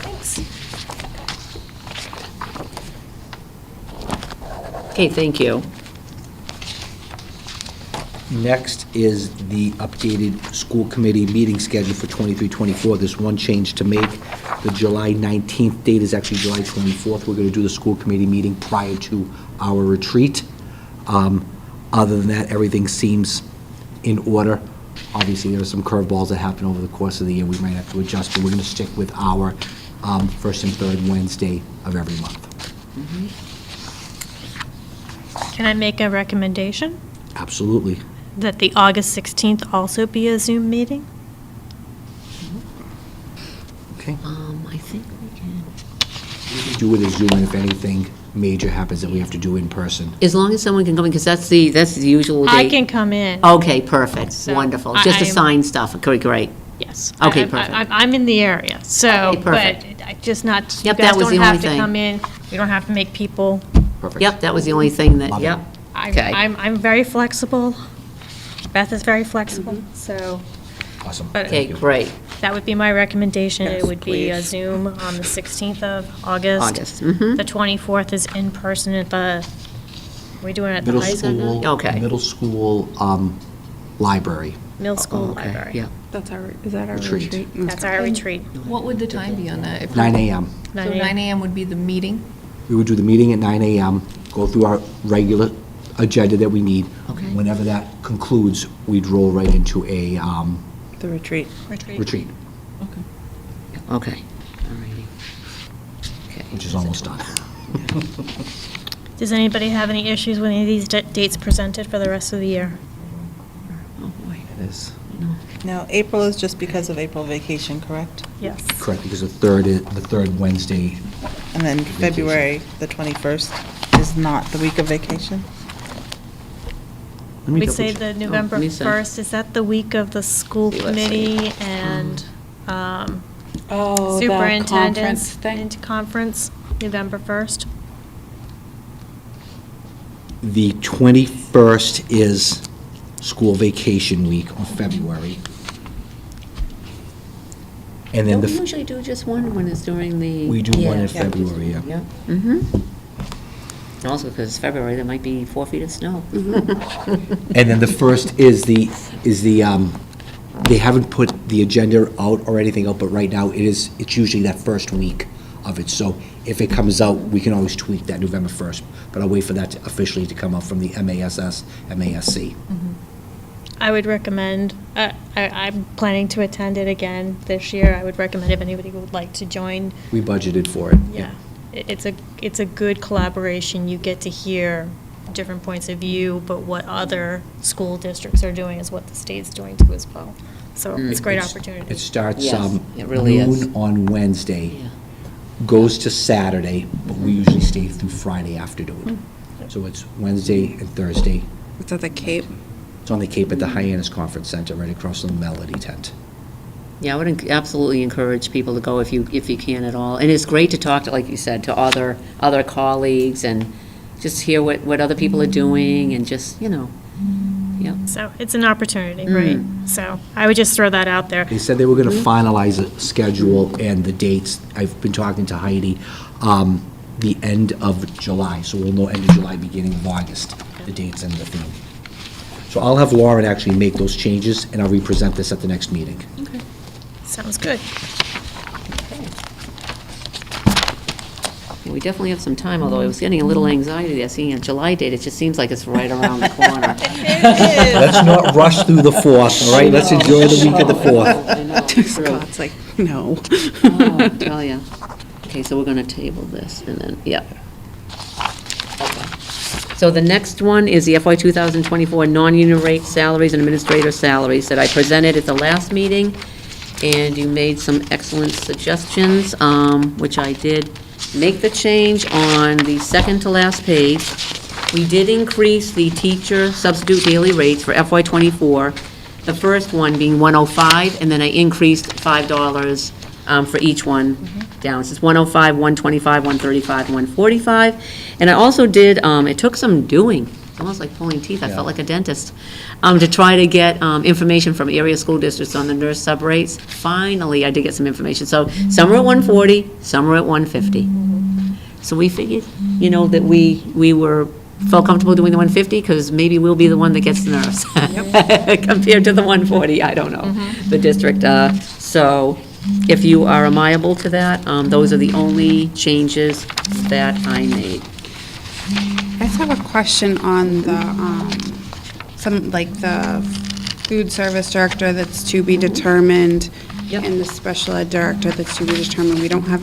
Speaker 1: Thanks.
Speaker 2: Okay, thank you.
Speaker 4: Next is the updated school committee meeting schedule for 23-24. There's one change to make. The July 19th date is actually July 24th. We're going to do the school committee meeting prior to our retreat. Other than that, everything seems in order. Obviously, there are some curveballs that happen over the course of the year we might have to adjust, but we're going to stick with our first and third Wednesday of every month.
Speaker 1: Can I make a recommendation
Speaker 4: Absolutely.
Speaker 1: that the August 16th also be a Zoom meeting?
Speaker 4: Okay.
Speaker 2: I think we can.
Speaker 4: We can do it as Zoom, and if anything major happens that we have to do in person.
Speaker 2: As long as someone can come in, because that's the usual date.
Speaker 1: I can come in.
Speaker 2: Okay, perfect,
Speaker 1: So,
Speaker 2: wonderful. Just to
Speaker 1: I'm-
Speaker 2: sign stuff, great.
Speaker 1: Yes.
Speaker 2: Okay,
Speaker 1: I-
Speaker 2: perfect.
Speaker 1: I'm in the area, so,
Speaker 2: Okay,
Speaker 1: but
Speaker 2: perfect.
Speaker 1: I just not, you
Speaker 2: Yep,
Speaker 1: guys
Speaker 2: that was
Speaker 1: don't
Speaker 2: the only
Speaker 1: have to
Speaker 2: thing.
Speaker 1: come in. We don't have to make people.
Speaker 4: Perfect.
Speaker 2: Yep, that was the only thing that,
Speaker 4: Love it.
Speaker 2: yep. Okay.
Speaker 1: I'm very flexible. Beth is very flexible, so,
Speaker 4: Awesome.
Speaker 1: but
Speaker 2: Okay,
Speaker 4: Thank you.
Speaker 2: great.
Speaker 1: that would be my recommendation. It
Speaker 8: Yes,
Speaker 1: would be a
Speaker 8: please.
Speaker 1: Zoom on the 16th of August.
Speaker 2: August, mhm.
Speaker 1: The 24th is in person at the, we're doing it at the
Speaker 4: Middle
Speaker 1: high school,
Speaker 4: school.
Speaker 2: Okay.
Speaker 4: Middle school library.
Speaker 1: middle school
Speaker 2: Okay,
Speaker 1: library.
Speaker 2: yeah.
Speaker 8: That's our, is that our
Speaker 4: Retreat.
Speaker 8: retreat?
Speaker 1: That's our retreat.
Speaker 10: What would the time be on that? If-
Speaker 4: 9 a.m.
Speaker 10: So
Speaker 1: 9 a.m.
Speaker 10: 9 a.m. would be the meeting?
Speaker 4: We would do the meeting at 9 a.m., go through our regular agenda that we need.
Speaker 2: Okay.
Speaker 4: Whenever that concludes, we'd roll right into a
Speaker 5: The retreat.
Speaker 4: retreat,
Speaker 2: Okay, all righty. Okay.
Speaker 4: which is almost done.
Speaker 1: Does anybody have any issues with any of these dates presented for the rest of the year?
Speaker 2: Oh, boy.
Speaker 4: It is
Speaker 5: Now, April is just because of April vacation, correct?
Speaker 1: Yes.
Speaker 4: correct, because the third Wednesday,
Speaker 5: And then
Speaker 4: Vacation.
Speaker 5: February, the 21st, is not the week of vacation?
Speaker 4: let me
Speaker 1: We'd
Speaker 4: double
Speaker 1: say
Speaker 4: check.
Speaker 1: the November
Speaker 2: me see.
Speaker 1: 1st, is that the week of the school
Speaker 2: See, let's see.
Speaker 1: committee and
Speaker 8: Oh,
Speaker 1: superintendent's conference, November 1st?
Speaker 4: The 21st is school vacation week of February. And then
Speaker 2: Don't we
Speaker 4: the,
Speaker 2: usually do just one when it's during the?
Speaker 4: we do one in
Speaker 2: Yeah.
Speaker 4: February, yeah.
Speaker 2: Yeah, mm-hmm. Also, because February, there might be 4 feet of snow.
Speaker 4: And then the first is the, they haven't put the agenda out or anything out, but right now it's usually that first week of it. So if it comes out, we can always tweak that November 1st, but I'll wait for that officially to come out from the MASC.
Speaker 1: I would recommend, I'm planning to attend it again this year. I would recommend if anybody would like to join.
Speaker 4: We budgeted for it.
Speaker 1: Yeah, it's a good collaboration. You get to hear different points of view, but what other school districts are doing is what the state's doing too as well. So it's a great opportunity.
Speaker 4: It starts
Speaker 2: Yes, it really is.
Speaker 4: noon on Wednesday,
Speaker 2: Yeah.
Speaker 4: goes to Saturday, but we usually stay through Friday afternoon. So it's Wednesday and Thursday.
Speaker 8: It's at the Cape.
Speaker 4: It's on the Cape at the Hyannis Conference Center, right across from the Melody Tent.
Speaker 2: Yeah, I would absolutely encourage people to go if you can at all. And it's great to talk to, like you said, to other colleagues and just hear what other people are doing and just, yeah.
Speaker 1: So it's an opportunity, right? So I would just throw that out there.
Speaker 4: They said they were going to finalize a schedule and the dates. I've been talking to Heidi, the end of July, so we'll know end of July, beginning of August, the dates and the theme. So I'll have Lauren actually make those changes, and I'll represent this at the next meeting.
Speaker 1: Sounds good.
Speaker 2: We definitely have some time, although I was getting a little anxiety there, seeing a July date. It just seems like it's right around the corner.
Speaker 4: Let's not rush through the 4th, all right? Let's enjoy the week of the 4th.
Speaker 2: I know, true.
Speaker 8: Scott's like, no.
Speaker 2: Oh, I tell ya. Okay, so we're going to table this, and then, yeah. Okay. So the next one is the FY 2024 non-union rate salaries and administrator salaries that I presented at the last meeting, and you made some excellent suggestions, which I did make the change on the second to last page. We did increase the teacher substitute daily rates for FY '24 The first one being 105, and then I increased $5 for each one down. So it's 105, 125, 135, and 145. And I also did, it took some doing, it's almost like pulling teeth, I felt like a dentist, to try to get information from area school districts on the nurse sub rates. Finally, I did get some information. So some are at 140, some are at 150. So we figured, that we felt comfortable doing the 150, because maybe we'll be the one that gets the nurse. Compared to the 140, I don't know, the district. So if you are amiable to that, those are the only changes that I made.
Speaker 8: I just have a question on the, the food service director that's to be determined,
Speaker 2: Yep.
Speaker 8: and the special ed director that's to be determined. We don't have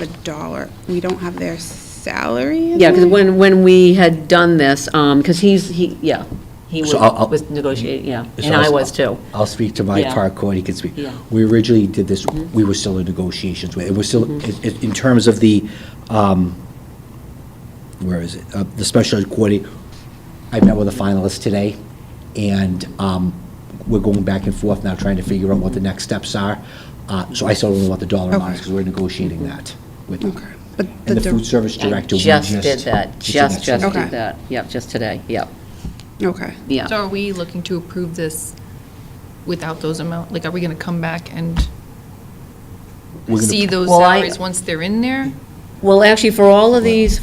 Speaker 8: we don't have their salary in
Speaker 2: Yeah, because
Speaker 8: there?
Speaker 2: when we had done this, because he
Speaker 4: So I'll-
Speaker 2: was negotiating, yeah,
Speaker 4: So
Speaker 2: and I was too.
Speaker 4: I'll speak to my
Speaker 2: Yeah.
Speaker 4: part, Court, he can speak.
Speaker 2: Yeah.
Speaker 4: We originally did this, we were still in negotiations with, it was still, in terms of the, where is it? The special ed coordinator, I met with a finalist today, and we're going back and forth now, trying to figure out what the next steps are. So I still don't know what the dollar amount is, because we're negotiating that with them.
Speaker 8: Okay. But
Speaker 4: And the food service director, we
Speaker 2: Just did that, just
Speaker 8: Okay.
Speaker 2: did that, yep, just today, yep,
Speaker 8: Okay.
Speaker 2: yeah.
Speaker 10: So are we looking to approve this without those amount, like, are we gonna come back and
Speaker 4: We're gonna-
Speaker 10: see those
Speaker 2: Well,
Speaker 10: salaries once they're in there?
Speaker 2: Well, actually, for all of these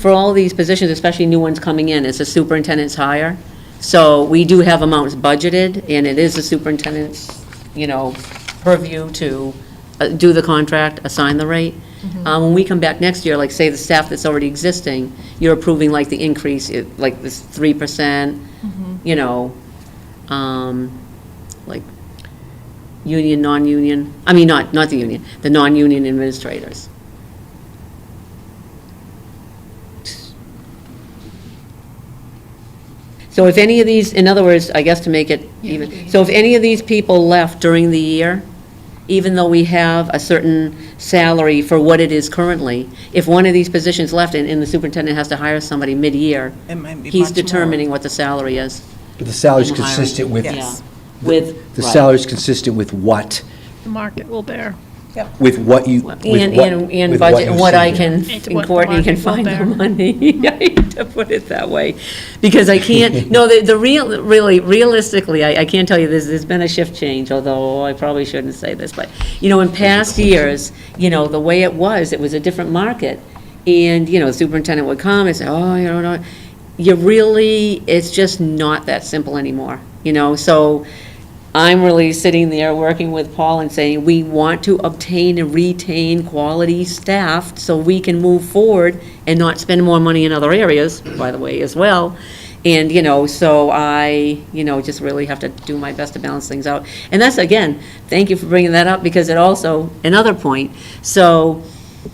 Speaker 2: positions, especially new ones coming in, it's a superintendent's hire. So we do have amounts budgeted, and it is the superintendent's, purview to do the contract, assign the rate. When we come back next year, like, say, the staff that's already existing, you're approving, like, the increase, like, this 3%, like, union, non-union, I mean, not the union, the non-union administrators. So if any of these, in other words, I guess to make it even, so if any of these people left during the year, even though we have a certain salary for what it is currently, if one of these positions left and the superintendent has to hire somebody mid-year,
Speaker 5: It might be
Speaker 2: he's
Speaker 5: much more.
Speaker 2: determining what the salary is.
Speaker 4: But the salary's
Speaker 2: in the hiring.
Speaker 4: consistent with,
Speaker 2: Yeah. With.
Speaker 4: the
Speaker 2: right.
Speaker 4: salary's consistent with what,
Speaker 1: The market will bear.
Speaker 4: with what you, with
Speaker 2: And
Speaker 4: what
Speaker 2: budget,
Speaker 4: you
Speaker 2: and what
Speaker 4: see
Speaker 2: I
Speaker 4: here.
Speaker 2: can,
Speaker 1: And
Speaker 2: and
Speaker 1: what the
Speaker 2: Courtney can
Speaker 1: market will
Speaker 2: find the
Speaker 1: bear.
Speaker 2: money, I hate to put it that way, because I can't, no, realistically, I can't tell you, there's been a shift change, although I probably shouldn't say this, but, in past years, the way it was a different market, and, the superintendent would come and say, oh, no, you really, it's just not that simple anymore, so I'm really sitting there working with Paul and saying, we want to obtain and retain quality staff so we can move forward and not spend more money in other areas, by the way, as well. And, so I, just really have to do my best to balance things out. And that's, again, thank you for bringing that up, because it also, another point, so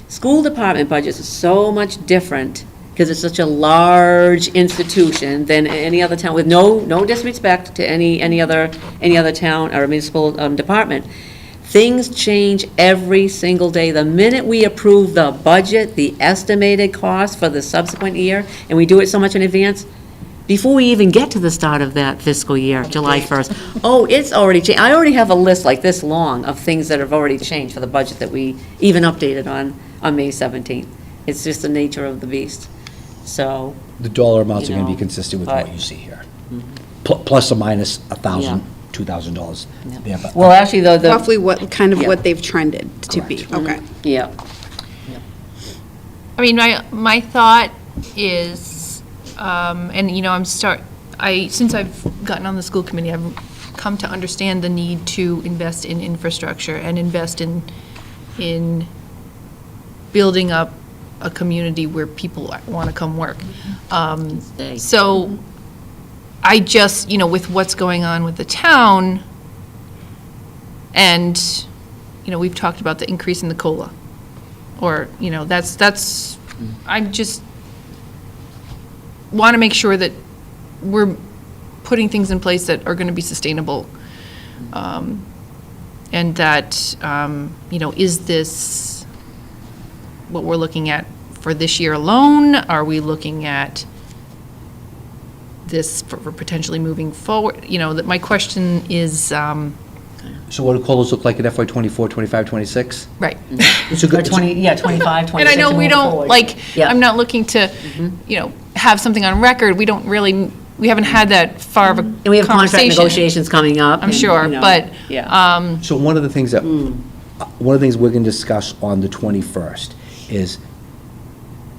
Speaker 2: school department budgets are so much different, because it's such a large institution than any other town, with no disrespect to any other town or municipal department. Things change every single day. The minute we approve the budget, the estimated cost for the subsequent year, and we do it so much in advance, before we even get to the start of that fiscal year, July 1st, it's already changed. I already have a list like this long of things that have already changed for the budget that we even updated on May 17th. It's just the nature of the beast. So,
Speaker 4: The dollar amounts are
Speaker 2: You
Speaker 4: gonna be
Speaker 2: know,
Speaker 4: consistent with
Speaker 2: but-
Speaker 4: what you see here. Plus or minus $1,000,
Speaker 2: Yeah.
Speaker 4: $2,000 there, but.
Speaker 2: well, actually, though,
Speaker 8: Roughly what
Speaker 2: Yeah.
Speaker 8: what they've trended to be.
Speaker 4: Correct.
Speaker 8: Okay.
Speaker 2: yeah.
Speaker 10: I mean, my thought is, and, since I've gotten on the school committee, I've come to understand the need to invest in infrastructure and invest in building up a community where people want to come work.
Speaker 2: Stay.
Speaker 10: So I just, with what's going on with the town, and, we've talked about the increase in the COLA, or, that's, I just want to make sure that we're putting things in place that are going to be sustainable. And that, is this what we're looking at for this year alone? Are we looking at this for potentially moving forward? That my question is,
Speaker 4: So what do COLAs look like in FY '24, '25, '26?
Speaker 10: Right.
Speaker 4: It's a
Speaker 2: Or
Speaker 4: good,
Speaker 2: 25, 26.
Speaker 10: And I know we
Speaker 2: and
Speaker 10: don't,
Speaker 2: forward.
Speaker 10: like,
Speaker 2: Yeah.
Speaker 10: I'm not looking to, have something on record. We don't really, we haven't had that far of a
Speaker 2: And we have contract
Speaker 10: conversation.
Speaker 2: negotiations coming up.
Speaker 10: I'm
Speaker 2: and,
Speaker 10: sure,
Speaker 2: you know,
Speaker 10: but,
Speaker 2: Yeah.
Speaker 4: so one of the things that, one of the things we're gonna discuss on the 21st is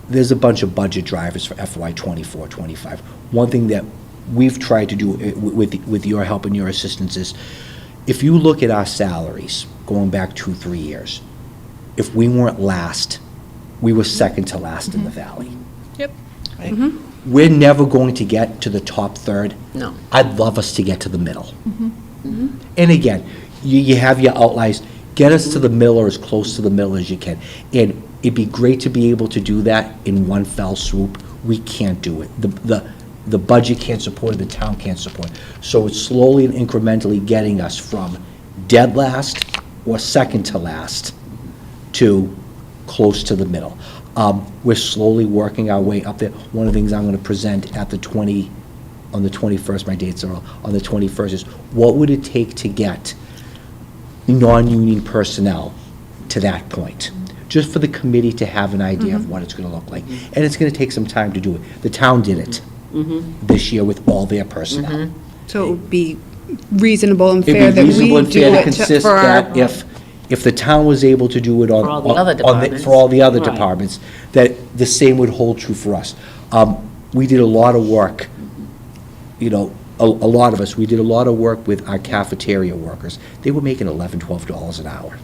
Speaker 4: there's a bunch of budget drivers for FY '24, '25. One thing that we've tried to do with your help and your assistance is, if you look at our salaries going back 2-3 years, if we weren't last, we were second to last in the valley.
Speaker 1: Yep.
Speaker 4: We're never going to get to the top third.
Speaker 2: No.
Speaker 4: I'd love us to get to the middle. And again, you have your outliers, get us to the middle or as close to the middle as you can. And it'd be great to be able to do that in one fell swoop. We can't do it. The budget can't support it, the town can't support it. So it's slowly and incrementally getting us from dead last or second to last to close to the middle. We're slowly working our way up there. One of the things I'm gonna present at on the 21st, my dates are on the 21st, is what would it take to get non-union personnel to that point? Just for the committee to have an idea of what it's gonna look like. And it's gonna take some time to do it. The town did it this year with all their personnel.
Speaker 8: So it would be reasonable and
Speaker 4: It'd
Speaker 8: fair
Speaker 4: be
Speaker 8: that
Speaker 4: reasonable
Speaker 8: we
Speaker 4: and
Speaker 8: do
Speaker 4: fair to
Speaker 8: it
Speaker 4: consist
Speaker 8: for our.
Speaker 4: that if the town was able to do it on.
Speaker 2: For all the other
Speaker 4: on
Speaker 2: departments.
Speaker 4: For all the other
Speaker 2: Right.
Speaker 4: departments, that the same would hold true for us. We did a lot of work, a lot of us, we did a lot of work with our cafeteria workers. They were making $11, $12 an hour.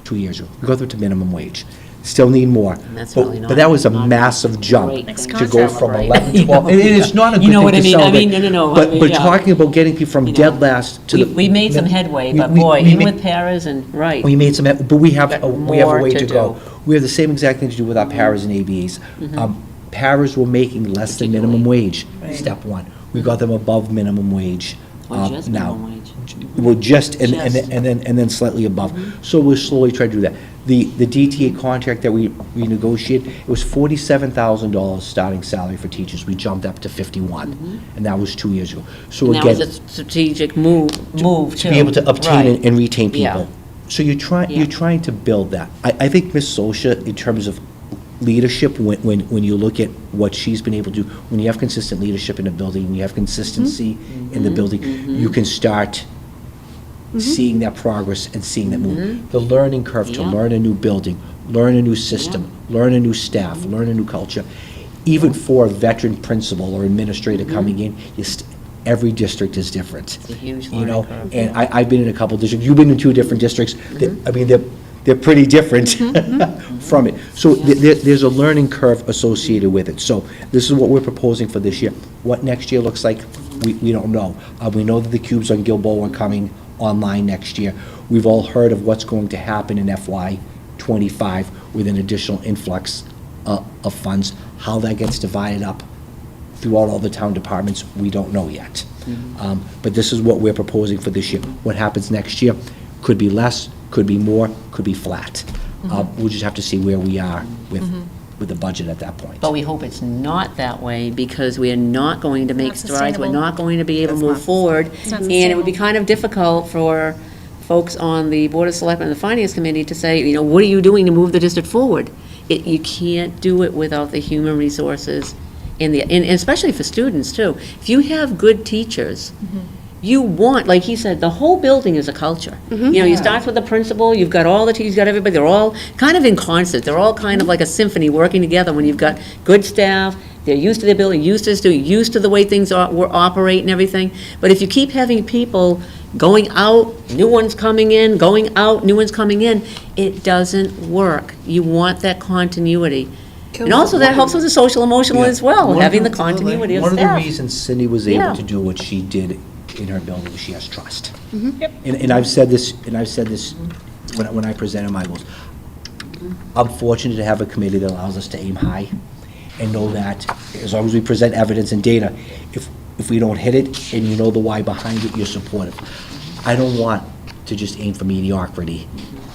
Speaker 4: 2 years ago. We got them to minimum wage. Still need more.
Speaker 2: that's
Speaker 4: But-
Speaker 2: really
Speaker 4: But
Speaker 2: not-
Speaker 4: that was a
Speaker 2: not a
Speaker 4: massive jump
Speaker 2: great thing
Speaker 4: to go from
Speaker 2: celebrate.
Speaker 4: 11, 12. It is not a
Speaker 2: You
Speaker 4: good
Speaker 2: know
Speaker 4: thing
Speaker 2: what I
Speaker 4: to
Speaker 2: mean? I
Speaker 4: celebrate.
Speaker 2: mean, no, I
Speaker 4: But,
Speaker 2: mean,
Speaker 4: but
Speaker 2: yeah.
Speaker 4: talking about getting people from
Speaker 2: You know,
Speaker 4: dead last to the.
Speaker 2: We made some headway, but
Speaker 4: we-
Speaker 2: boy,
Speaker 4: we
Speaker 2: in
Speaker 4: ma-
Speaker 2: with paras and, right.
Speaker 4: We made some, but we have a
Speaker 2: More
Speaker 4: way
Speaker 2: to
Speaker 4: to go.
Speaker 2: do.
Speaker 4: We have the same exact thing to do with our paras and ABs. Paras were making less than minimum wage, step one. We got them above minimum wage
Speaker 2: Or just
Speaker 4: now.
Speaker 2: minimum wage.
Speaker 4: Well, just, and
Speaker 2: Just.
Speaker 4: then slightly above. So we're slowly trying to do that. The DTA contract that we negotiated, it was $47,000 starting salary for teachers. We jumped up to 51, and that was 2 years ago. So
Speaker 2: And that was
Speaker 4: again,
Speaker 2: a strategic move too.
Speaker 4: to be able to obtain
Speaker 2: Right.
Speaker 4: and retain
Speaker 2: Yeah.
Speaker 4: people. So you're
Speaker 2: Yeah.
Speaker 4: trying to build that. I think Ms. Sosha, in terms of leadership, when you look at what she's been able to do, when you have consistent leadership in a building, when you have consistency in the building, you can start seeing that progress and seeing that move. The learning curve to
Speaker 2: Yeah.
Speaker 4: learn a new building, learn a new system, learn a new staff, learn a new culture. Even for a veteran principal or administrator coming in, every district is different.
Speaker 2: It's a huge
Speaker 4: You
Speaker 2: learning
Speaker 4: know,
Speaker 2: curve.
Speaker 4: and I've been in a couple districts, you've been in 2 different districts. I mean, they're pretty different from it. So there's a learning curve associated with it. So this is what we're proposing for this year. What next year looks like, we don't know. We know that the cubes on Gilboa are coming online next year. We've all heard of what's going to happen in FY '25 with an additional influx of funds. How that gets divided up throughout all the town departments, we don't know yet. But this is what we're proposing for this year. What happens next year could be less, could be more, could be flat. We'll just have to see where we are with the budget at that point.
Speaker 2: But we hope it's not that way, because we are not going to make
Speaker 1: Not
Speaker 2: strides. We're
Speaker 1: sustainable.
Speaker 2: not going to be able to move
Speaker 5: not-
Speaker 2: forward.
Speaker 1: not
Speaker 2: And it would be
Speaker 1: sustainable.
Speaker 2: kind of difficult for folks on the Board of Selectmen and the Finance Committee to say, what are you doing to move the district forward? You can't do it without the human resources and especially for students, too. If you have good teachers, you want, like he said, the whole building is a culture. You start with the principal, you've got all the teachers, you've got everybody, they're all kind of in concert, they're all kind of like a symphony working together when you've got good staff, they're used to their building, used to this, used to the way things operate and everything. But if you keep having people going out, new ones coming in, going out, new ones coming in, it doesn't work. You want that continuity. And also, that helps with the social emotional as well,
Speaker 4: One of
Speaker 2: having the
Speaker 4: the-
Speaker 2: continuity of
Speaker 4: One of the
Speaker 2: staff.
Speaker 4: reasons Cindy was
Speaker 2: Yeah.
Speaker 4: able to do what she did in her building is she has trust. And I've said this, when I presented my goals. I'm fortunate to have a committee that allows us to aim high and know that as long as we present evidence and data, if we don't hit it and you know the why behind it, you're supportive. I don't want to just aim for mediocrity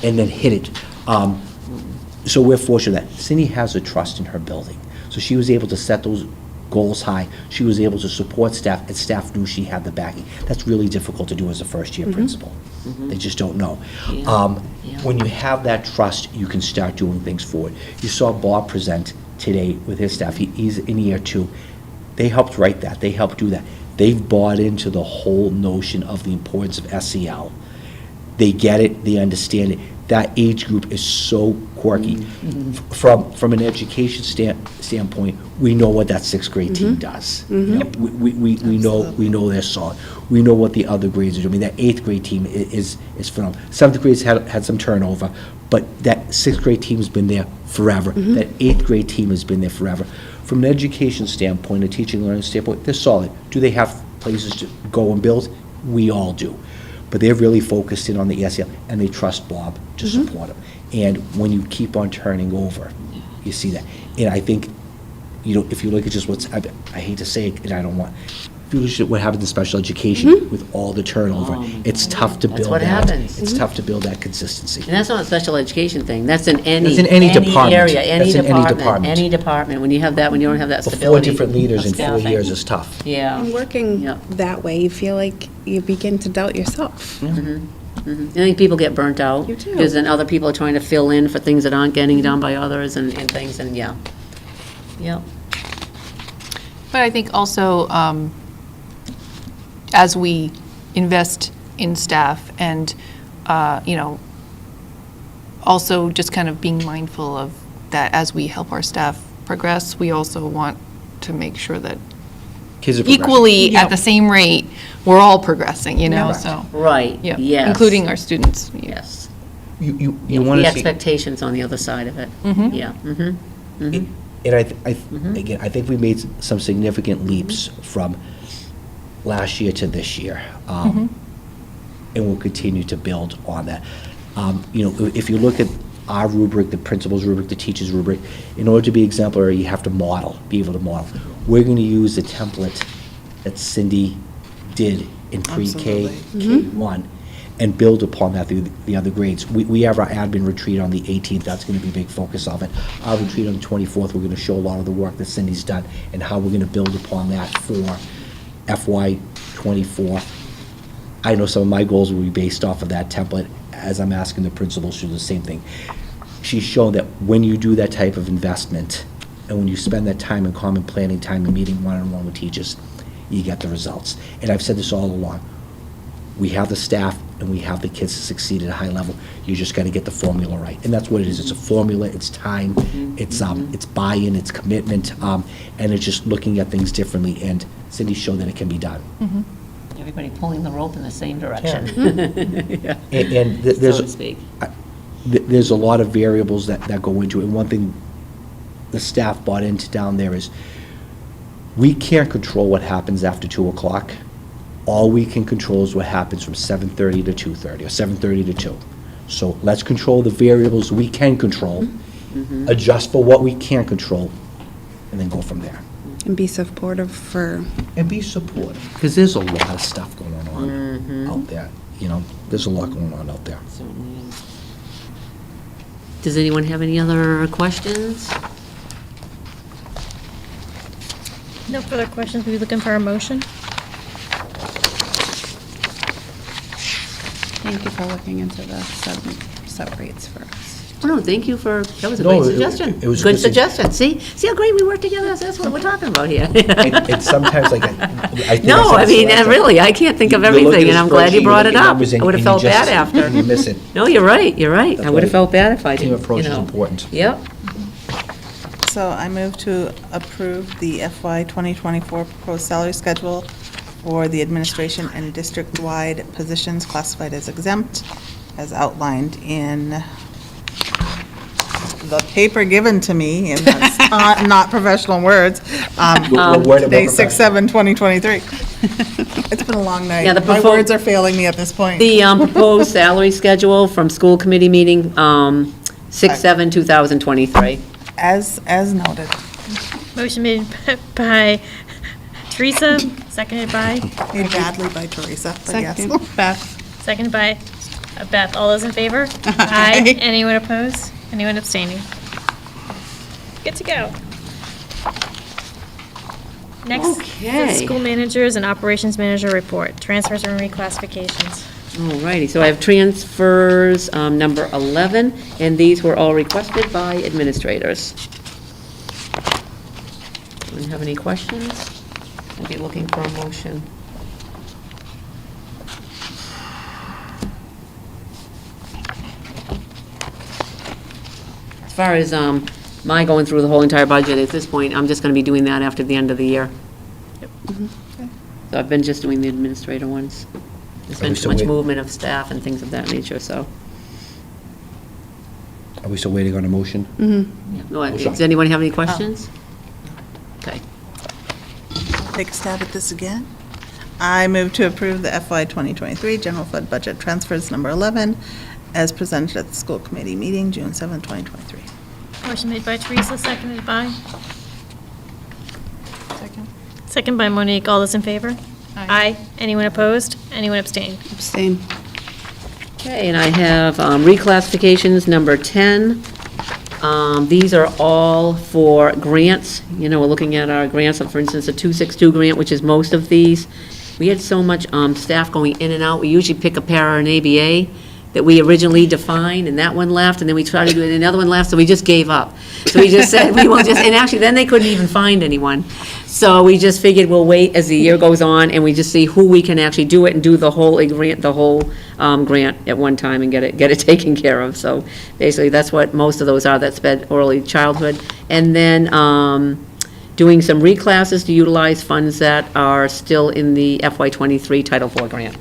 Speaker 4: and then hit it. So we're fortunate that Cindy has a trust in her building. So she was able to set those goals high. She was able to support staff, and staff knew she had the backing. That's really difficult to do as a first-year principal. They just don't know. When you have that trust, you can start doing things forward. You saw Bob present today with his staff. He's in year 2. They helped write that. They helped do that. They've bought into the whole notion of the importance of SEL. They get it. They understand it. That age group is so quirky. From an education standpoint, we know what that 6th grade team does. You know, we know they're solid. We know what the other grades are doing. I mean, that 8th grade team is phenomenal. 7th grades had some turnover, but that 6th grade team's been there forever. That 8th grade team has been there forever. From an education standpoint, a teaching and learning standpoint, they're solid. Do they have places to go and build? We all do. But they're really focused in on the SEL, and they trust Bob to support them. And when you keep on turning over, you see that. And I think, you know, if you look at just what's, I hate to say it, and I don't want, if you look at what happens in special education with all the turnover, it's tough to build that.
Speaker 2: That's what happens.
Speaker 4: It's tough to build that consistency.
Speaker 2: And that's not a special education thing. That's in any
Speaker 4: department.
Speaker 2: area, any
Speaker 4: That's in any
Speaker 2: department,
Speaker 4: department.
Speaker 2: any department. When you have that, when you don't have that
Speaker 4: But
Speaker 2: stability.
Speaker 4: 4 different leaders in
Speaker 2: of
Speaker 4: 4
Speaker 2: staffing.
Speaker 4: years is tough.
Speaker 2: Yeah.
Speaker 8: And working
Speaker 2: Yep.
Speaker 8: that way, you feel like you begin to doubt yourself.
Speaker 2: I think people get burnt out.
Speaker 8: You do.
Speaker 2: Because then other people are trying to fill in for things that aren't getting done by others and things, and yeah. Yep.
Speaker 10: But I think also, as we invest in staff and, you know, also just kind of being mindful of that as we help our staff progress, we also want to make sure that
Speaker 4: Kids are progressing.
Speaker 10: equally at the same rate, we're all progressing, you know, so.
Speaker 2: Right,
Speaker 10: Yeah,
Speaker 2: yes.
Speaker 10: including our students.
Speaker 2: Yes.
Speaker 4: You
Speaker 2: The
Speaker 4: want to see.
Speaker 2: expectations on the other side of it. Yeah.
Speaker 4: And again, I think we made some significant leaps from last year to this year. And we'll continue to build on that. You know, if you look at our rubric, the principal's rubric, the teacher's rubric, in order to be exemplary, you have to model, be able to model. We're going to use the template that Cindy did in pre-K, K1, and build upon that through the other grades. We have our admin retreat on the 18th. That's going to be a big focus of it. Our retreat on the 24th, we're going to show a lot of the work that Cindy's done and how we're going to build upon that for FY '24. I know some of my goals will be based off of that template, as I'm asking the principals to do the same thing. She's shown that when you do that type of investment, and when you spend that time in common planning time and meeting one-on-one with teachers, you get the results. And I've said this all along. We have the staff and we have the kids to succeed at a high level. You just gotta get the formula right. And that's what it is. It's a formula, it's time, it's buy-in, it's commitment, and it's just looking at things differently. And Cindy showed that it can be done.
Speaker 2: Everybody pulling the rope in the same direction. Yeah.
Speaker 4: And
Speaker 2: So
Speaker 4: there's,
Speaker 2: to speak.
Speaker 4: there's a lot of variables that go into it. And one thing the staff bought into down there is, we can't control what happens after 2 o'clock. All we can control is what happens from 7:30 to 2:30, or 7:30 to 2. So let's control the variables we can control, adjust for what we can't control, and then go from there.
Speaker 8: And be supportive for,
Speaker 4: And be supportive, because there's a lot of stuff going on out there, you know, there's a lot going on out there.
Speaker 2: Certainly is. Does anyone have any other questions?
Speaker 1: No further questions. We looking for a motion?
Speaker 8: thank you for looking into the sub rates for us.
Speaker 2: Oh, no, thank you for, that was a
Speaker 4: No,
Speaker 2: great
Speaker 4: it-
Speaker 2: suggestion.
Speaker 4: it was a
Speaker 2: Good
Speaker 4: good sug-
Speaker 2: suggestion. See how great we work together? That's what we're talking about here.
Speaker 4: And sometimes, like, I think
Speaker 2: No,
Speaker 4: said
Speaker 2: I
Speaker 4: this
Speaker 2: mean,
Speaker 4: last time.
Speaker 2: really, I can't think of
Speaker 4: You look at
Speaker 2: everything,
Speaker 4: a
Speaker 2: and I'm glad
Speaker 4: spreadsheet,
Speaker 2: you brought it
Speaker 4: look at
Speaker 2: up.
Speaker 4: numbers,
Speaker 2: I
Speaker 4: and-
Speaker 2: would have
Speaker 4: and you
Speaker 2: felt bad
Speaker 4: just-
Speaker 2: after.
Speaker 4: You miss it.
Speaker 2: No, you're right. I
Speaker 4: That's
Speaker 2: would have
Speaker 4: why
Speaker 2: felt bad if I
Speaker 4: Team
Speaker 2: didn't,
Speaker 4: approach
Speaker 2: you
Speaker 4: is
Speaker 2: know.
Speaker 4: important.
Speaker 2: Yep.
Speaker 5: So I move to approve the FY 2024 proposed salary schedule for the administration and district-wide positions classified as exempt, as outlined in the paper given to me, and that's not professional words,
Speaker 4: What word am I
Speaker 5: today,
Speaker 4: professional?
Speaker 5: 6/7/2023. It's been a long night.
Speaker 2: Yeah, the
Speaker 5: My
Speaker 2: propo-
Speaker 5: words are failing me at this point.
Speaker 2: The proposed salary schedule from school committee meeting, 6/7/2023.
Speaker 5: As noted.
Speaker 1: Motion made by Teresa, seconded by,
Speaker 5: Made badly by Teresa, but yes.
Speaker 8: Second, Beth.
Speaker 1: seconded by Beth. All those in favor? Aye. Anyone opposed? Anyone abstaining? Good to go. Next,
Speaker 2: Okay.
Speaker 1: the school managers and operations manager report, transfers and reclassifications.
Speaker 2: Alrighty, so I have transfers, number 11, and these were all requested by administrators. Anyone have any questions? I'll be looking for a motion. As far as my going through the whole entire budget, at this point, I'm just going to be doing that after the end of the year. So I've been just doing the administrator ones. There's
Speaker 4: Are
Speaker 2: been
Speaker 4: we
Speaker 2: too
Speaker 4: still
Speaker 2: much
Speaker 4: waiting?
Speaker 2: movement of staff and things of that nature, so.
Speaker 4: Are we still waiting on a motion?
Speaker 2: Does anyone have any questions? Okay.
Speaker 5: Take a stab at this again. I move to approve the FY 2023 general fund budget transfers number 11 as presented at the school committee meeting, June 7, 2023.
Speaker 1: Motion made by Teresa, seconded by? Second by Monique. All those in favor? Aye. Anyone opposed? Anyone abstain?
Speaker 8: Abstain.
Speaker 2: Okay, and I have reclassifications number 10. These are all for grants. You know, we're looking at our grants, for instance, a 262 grant, which is most of these. We had so much staff going in and out. We usually pick a para and ABA that we originally defined, and that one left, and then we tried to do it, and another one left, so we just gave up. So we just said, we will just, and actually, then they couldn't even find anyone. So we just figured we'll wait as the year goes on, and we just see who we can actually do it and do the whole grant, grant at one time and get it taken care of. So basically, that's what most of those are that sped early childhood. And then doing some reclasses to utilize funds that are still in the FY23 Title IV grant,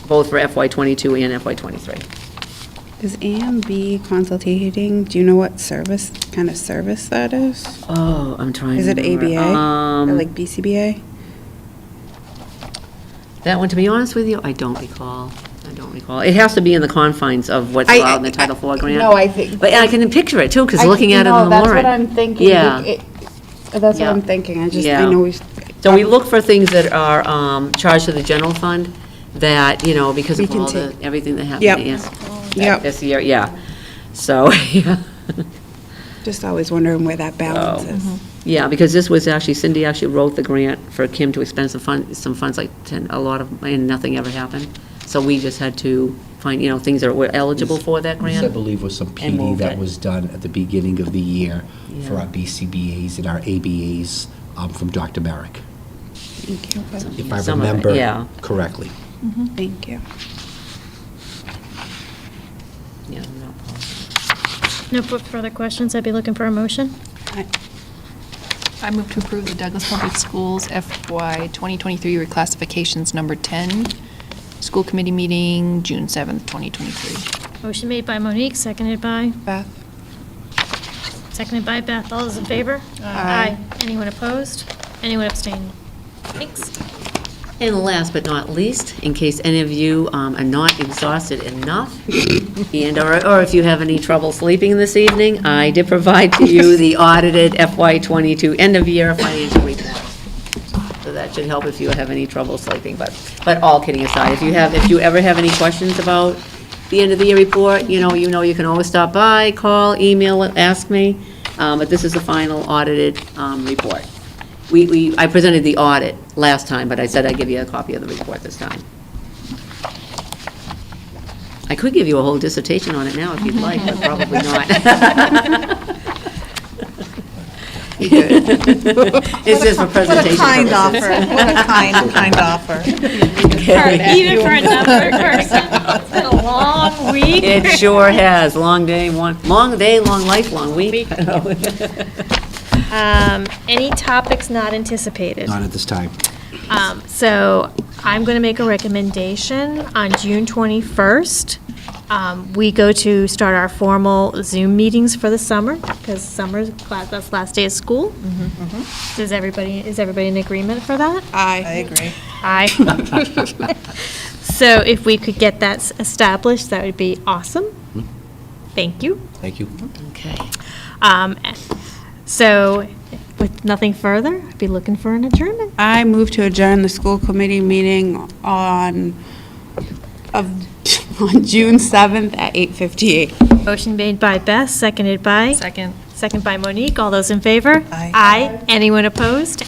Speaker 2: both for FY22 and FY23.
Speaker 8: Is AMB consulting, do you know what service, kind of service that is?
Speaker 2: Oh, I'm trying
Speaker 8: Is
Speaker 2: to
Speaker 8: it
Speaker 2: remember.
Speaker 8: ABA? Or like BCBA?
Speaker 2: That one, to be honest with you, I don't recall. It has to be in the confines of what's
Speaker 8: I-
Speaker 2: allowed in the Title IV grant.
Speaker 8: No, I think.
Speaker 2: But I can picture it too, because looking at it
Speaker 8: No,
Speaker 2: on the warrant.
Speaker 8: that's what I'm thinking.
Speaker 2: Yeah.
Speaker 8: That's what
Speaker 2: Yeah.
Speaker 8: I'm thinking. I
Speaker 2: Yeah.
Speaker 8: know we.
Speaker 2: So we look for things that are charged to the general fund that, you know, because
Speaker 8: We
Speaker 2: of
Speaker 8: can
Speaker 2: all the,
Speaker 8: take.
Speaker 2: everything that happened.
Speaker 8: Yep.
Speaker 2: Yes.
Speaker 8: Yep.
Speaker 2: This year, yeah. So, yeah.
Speaker 8: Just always wondering where that balance
Speaker 2: Oh.
Speaker 8: is.
Speaker 2: Yeah, because this was actually, Cindy actually wrote the grant for Kim to expend some funds, like and nothing ever happened. So we just had to find, you know, things that were eligible for that
Speaker 4: I
Speaker 2: grant.
Speaker 4: believe was some
Speaker 2: And
Speaker 4: PD
Speaker 2: move
Speaker 4: that
Speaker 2: it.
Speaker 4: was done at the beginning of the year for
Speaker 2: Yeah.
Speaker 4: our BCBA's and our ABA's from Dr. Merrick,
Speaker 8: Thank you.
Speaker 4: if I
Speaker 2: Some of it,
Speaker 4: remember
Speaker 2: yeah.
Speaker 4: correctly.
Speaker 8: Thank you.
Speaker 2: Yeah, no problem.
Speaker 1: No further questions. I'd be looking for a motion.
Speaker 10: I move to approve the Douglas Public Schools FY 2023 reclassifications number 10, school committee meeting, June 7th, 2023.
Speaker 1: Motion made by Monique, seconded by?
Speaker 8: Beth?
Speaker 1: Seconded by Beth. All those in favor?
Speaker 8: Aye.
Speaker 1: Anyone opposed? Anyone abstaining? Thanks.
Speaker 2: And last but not least, in case any of you are not exhausted enough, or if you have any trouble sleeping this evening, I did provide to you the audited FY22 end-of-year financial report. So that should help if you have any trouble sleeping, but all kidding aside, if you ever have any questions about the end-of-the-year report, you know you can always stop by, call, email, ask me, but this is the final audited report. I presented the audit last time, but I said I'd give you a copy of the report this time. I could give you a whole dissertation on it now if you'd like, but probably not. It's just for presentation
Speaker 5: Kind
Speaker 2: purposes.
Speaker 5: offer, what a kind offer.
Speaker 1: Even for another person, it's been a long week.
Speaker 2: It sure has. Long day, long lifelong week.
Speaker 1: Any topics not anticipated?
Speaker 4: Not at this time.
Speaker 1: So I'm going to make a recommendation on June 21st. We go to start our formal Zoom meetings for the summer, because summer class, that's last day of school. Is everybody in agreement for that?
Speaker 5: I agree.
Speaker 1: Aye. So if we could get that established, that would be awesome. Thank you.
Speaker 4: Thank you.
Speaker 2: Okay.
Speaker 1: So with nothing further, I'd be looking for an adjournment.
Speaker 8: I move to adjourn the school committee meeting on June 7th at 8:58.
Speaker 1: Motion made by Beth, seconded by?
Speaker 10: Second.
Speaker 1: Second by Monique. All those in favor?
Speaker 5: Aye.
Speaker 1: Aye. Anyone opposed?